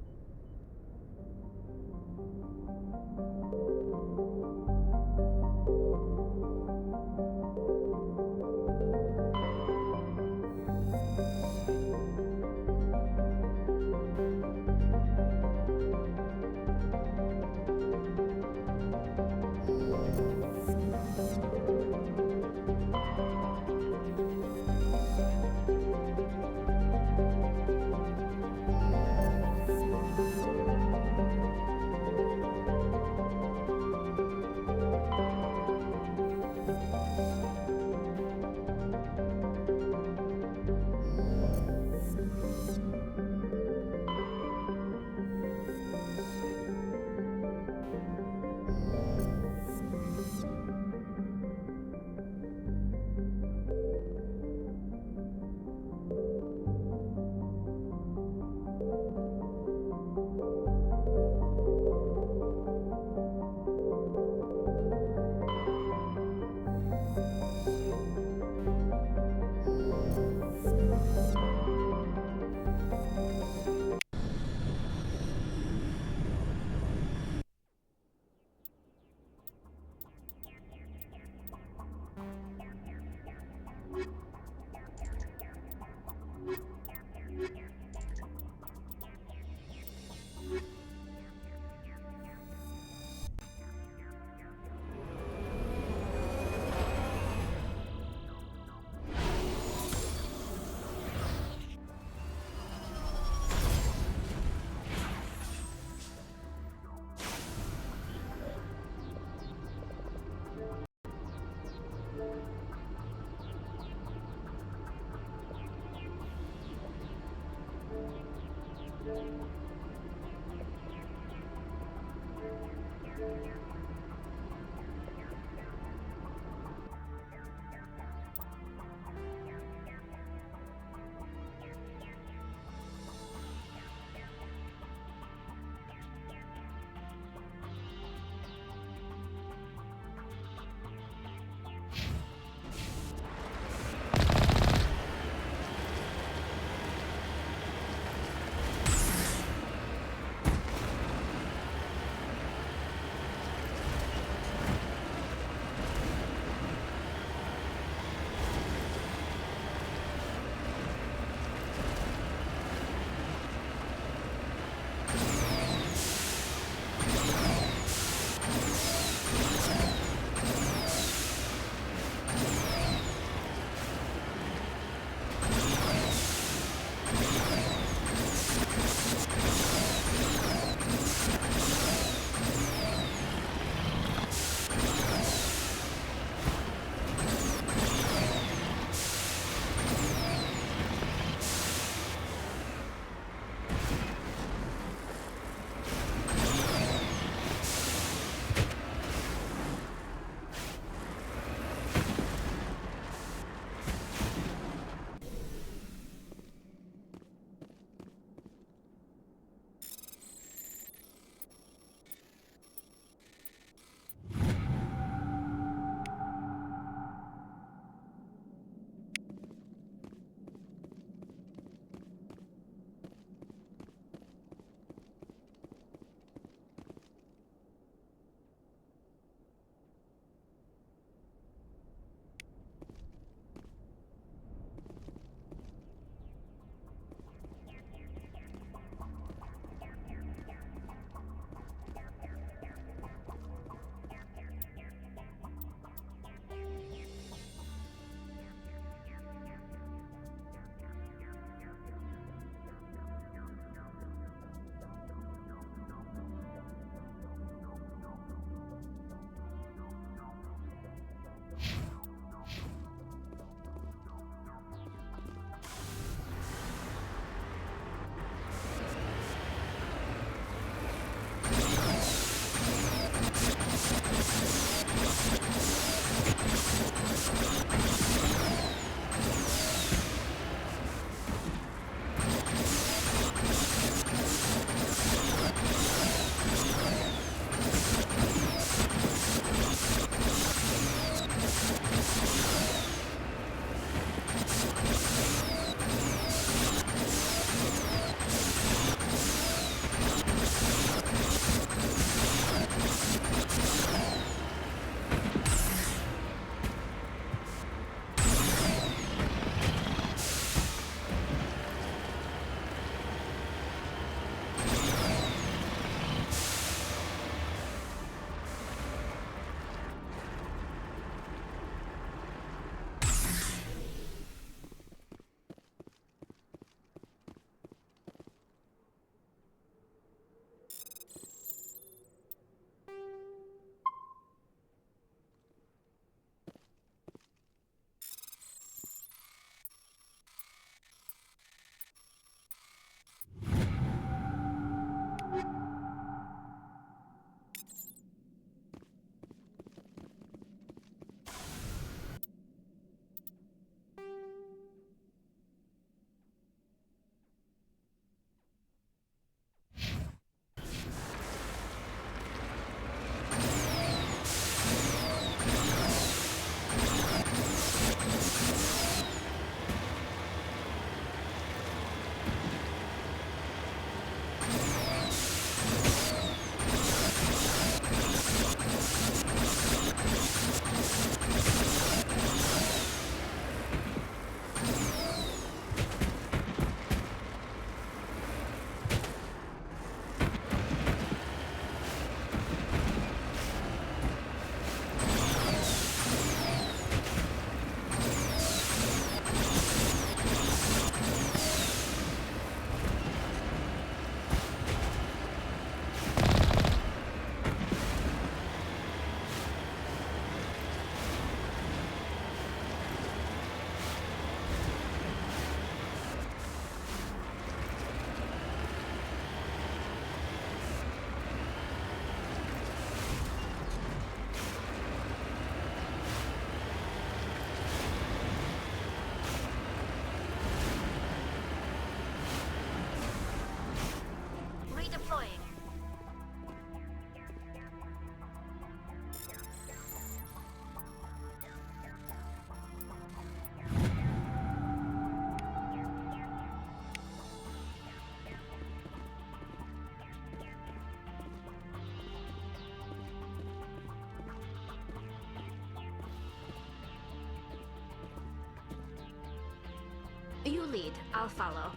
You lead. I'll follow.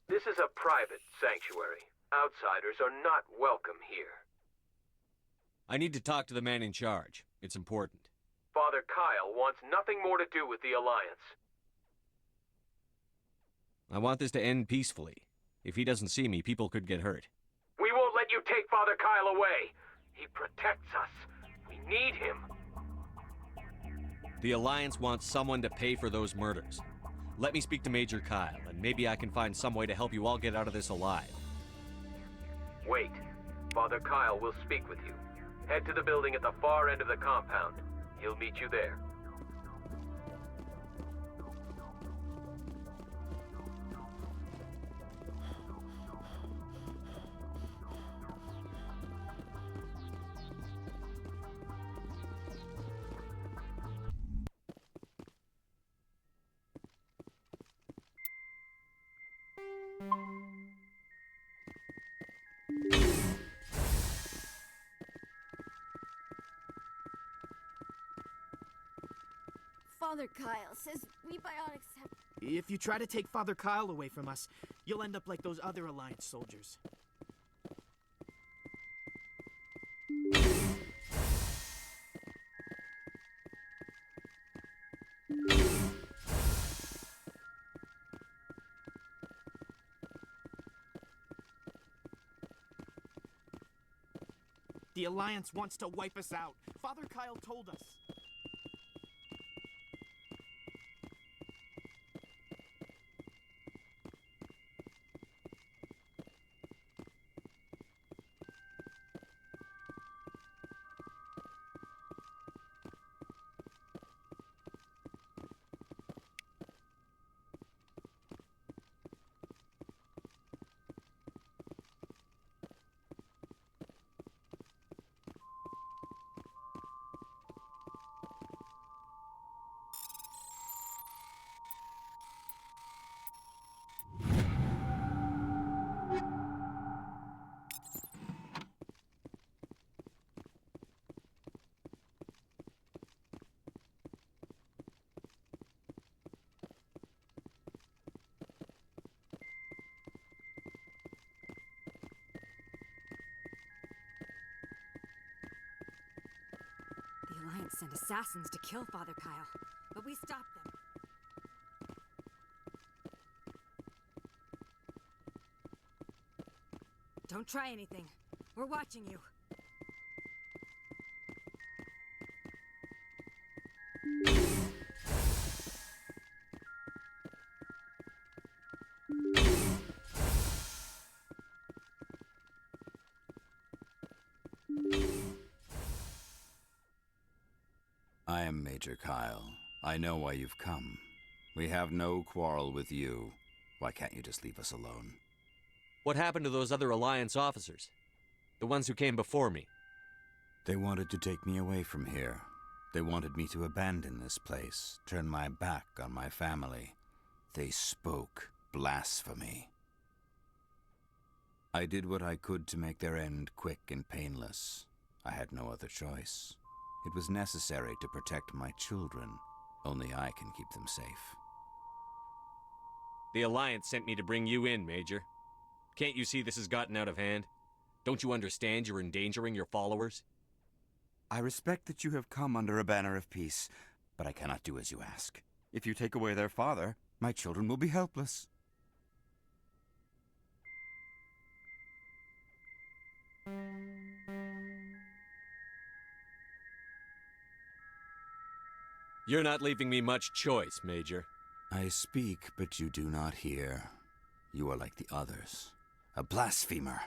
This is a private sanctuary. Outsiders are not welcome here. I need to talk to the man in charge. It's important. Father Kyle wants nothing more to do with the Alliance. I want this to end peacefully. If he doesn't see me, people could get hurt. We won't let you take Father Kyle away. He protects us. We need him. The Alliance wants someone to pay for those murders. Let me speak to Major Kyle, and maybe I can find some way to help you all get out of this alive. Wait. Father Kyle will speak with you. Head to the building at the far end of the compound. He'll meet you there. Father Kyle says we biotics have... If you try to take Father Kyle away from us, you'll end up like those other Alliance soldiers. The Alliance wants to wipe us out. Father Kyle told us. The Alliance sent assassins to kill Father Kyle, but we stopped them. Don't try anything. We're watching you. I am Major Kyle. I know why you've come. We have no quarrel with you. Why can't you just leave us alone? What happened to those other Alliance officers? The ones who came before me? They wanted to take me away from here. They wanted me to abandon this place, turn my back on my family. They spoke blasphemy. I did what I could to make their end quick and painless. I had no other choice. It was necessary to protect my children. Only I can keep them safe. The Alliance sent me to bring you in, Major. Can't you see this has gotten out of hand? Don't you understand you're endangering your followers? I respect that you have come under a banner of peace, but I cannot do as you ask. If you take away their father, my children will be helpless. You're not leaving me much choice, Major. I speak, but you do not hear. You are like the others. A blasphemer.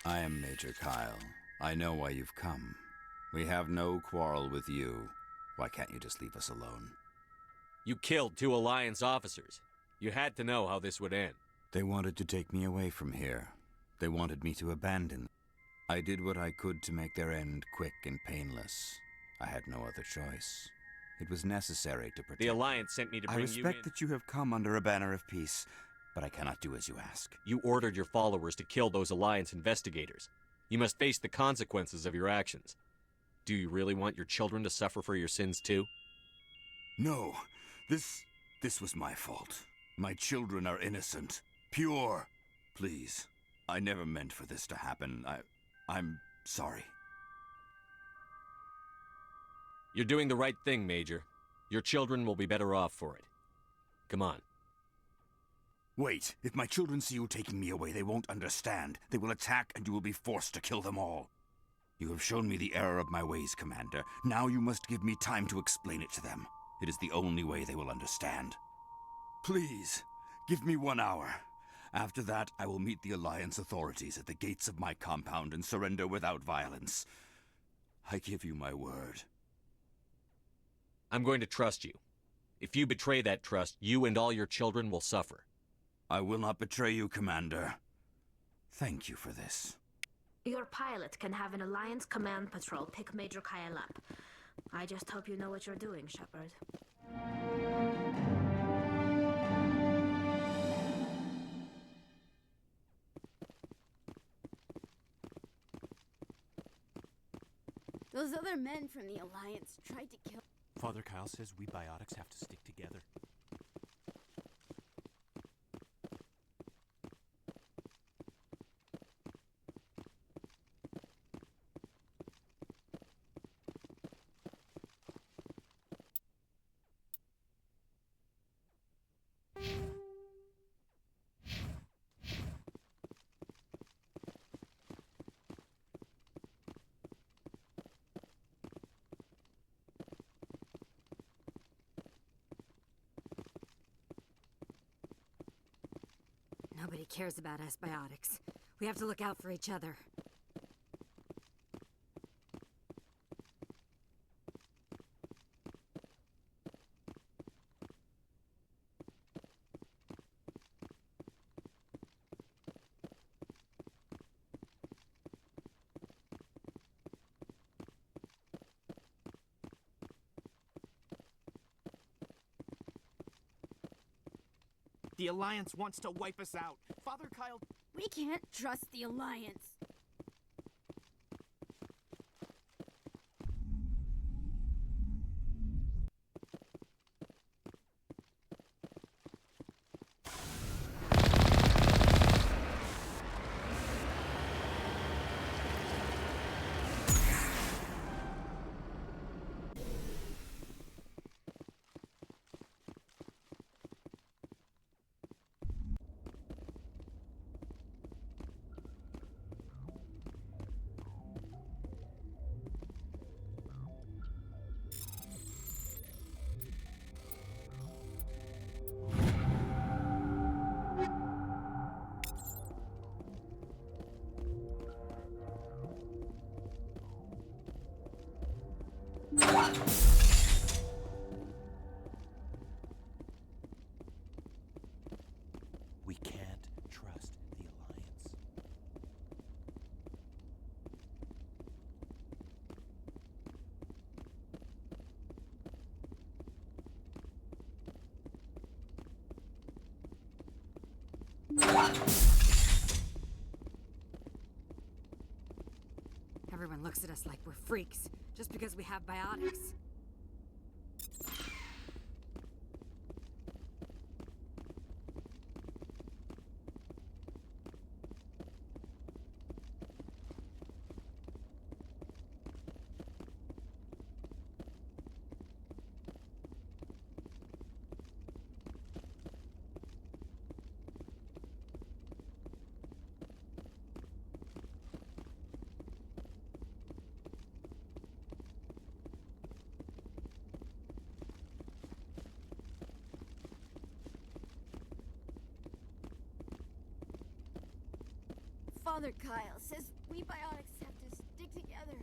I am Major Kyle. I know why you've come. We have no quarrel with you. Why can't you just leave us alone? You killed 2 Alliance officers. You had to know how this would end. They wanted to take me away from here. They wanted me to abandon them. I did what I could to make their end quick and painless. I had no other choice. It was necessary to protect. The Alliance sent me to bring you in. I respect that you have come under a banner of peace, but I cannot do as you ask. You ordered your followers to kill those Alliance investigators. You must face the consequences of your actions. Do you really want your children to suffer for your sins too? No. This was my fault. My children are innocent. Pure. Please. I never meant for this to happen. I'm sorry. You're doing the right thing, Major. Your children will be better off for it. Come on. Wait. If my children see you taking me away, they won't understand. They will attack and you will be forced to kill them all. You have shown me the error of my ways, Commander. Now you must give me time to explain it to them. It is the only way they will understand. Please, give me 1 hour. After that, I will meet the Alliance authorities at the gates of my compound and surrender without violence. I give you my word. I'm going to trust you. If you betray that trust, you and all your children will suffer. I will not betray you, Commander. Thank you for this. Your pilot can have an Alliance command patrol pick Major Kyle up. I just hope you know what you're doing, Shepard. Those other men from the Alliance tried to kill... Father Kyle says we biotics have to stick together. Nobody cares about us biotics. We have to look out for each other. The Alliance wants to wipe us out. Father Kyle... We can't trust the Alliance. We can't trust the Alliance. Everyone looks at us like we're freaks, just because we have biotics. Father Kyle says we biotics have to stick together.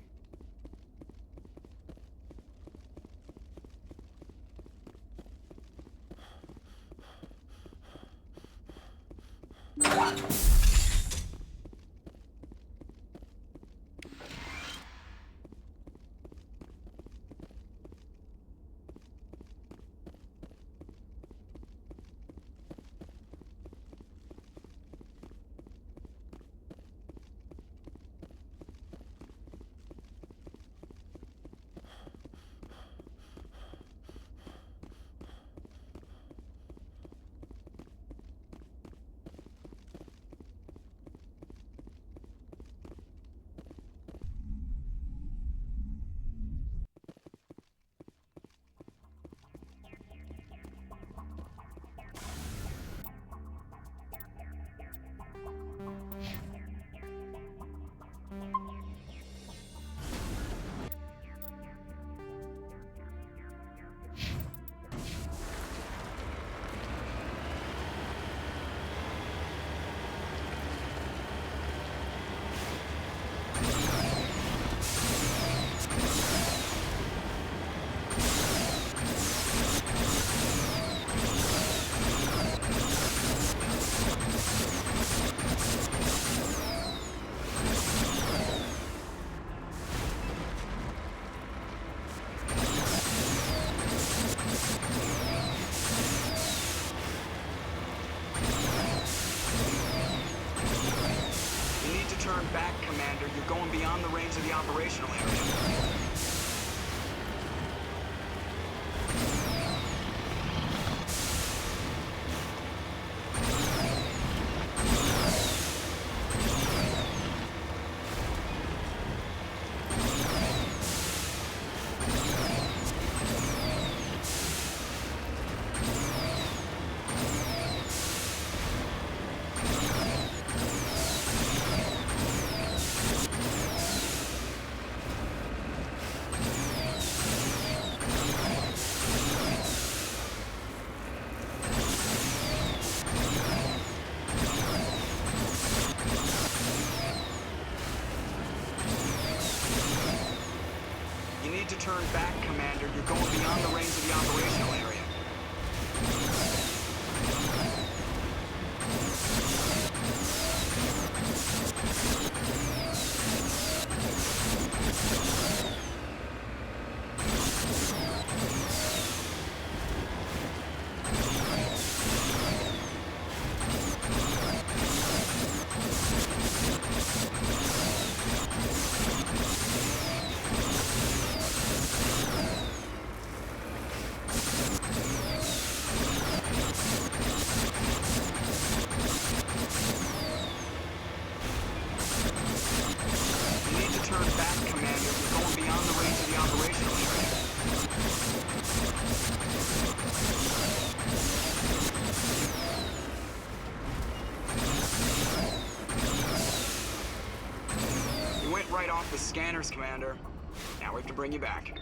turn back, Commander. You're going beyond the range of the operational area. To turn back, Commander. You're going beyond the range of the operational area. Right off the scanners, Commander. Now we have to bring you back.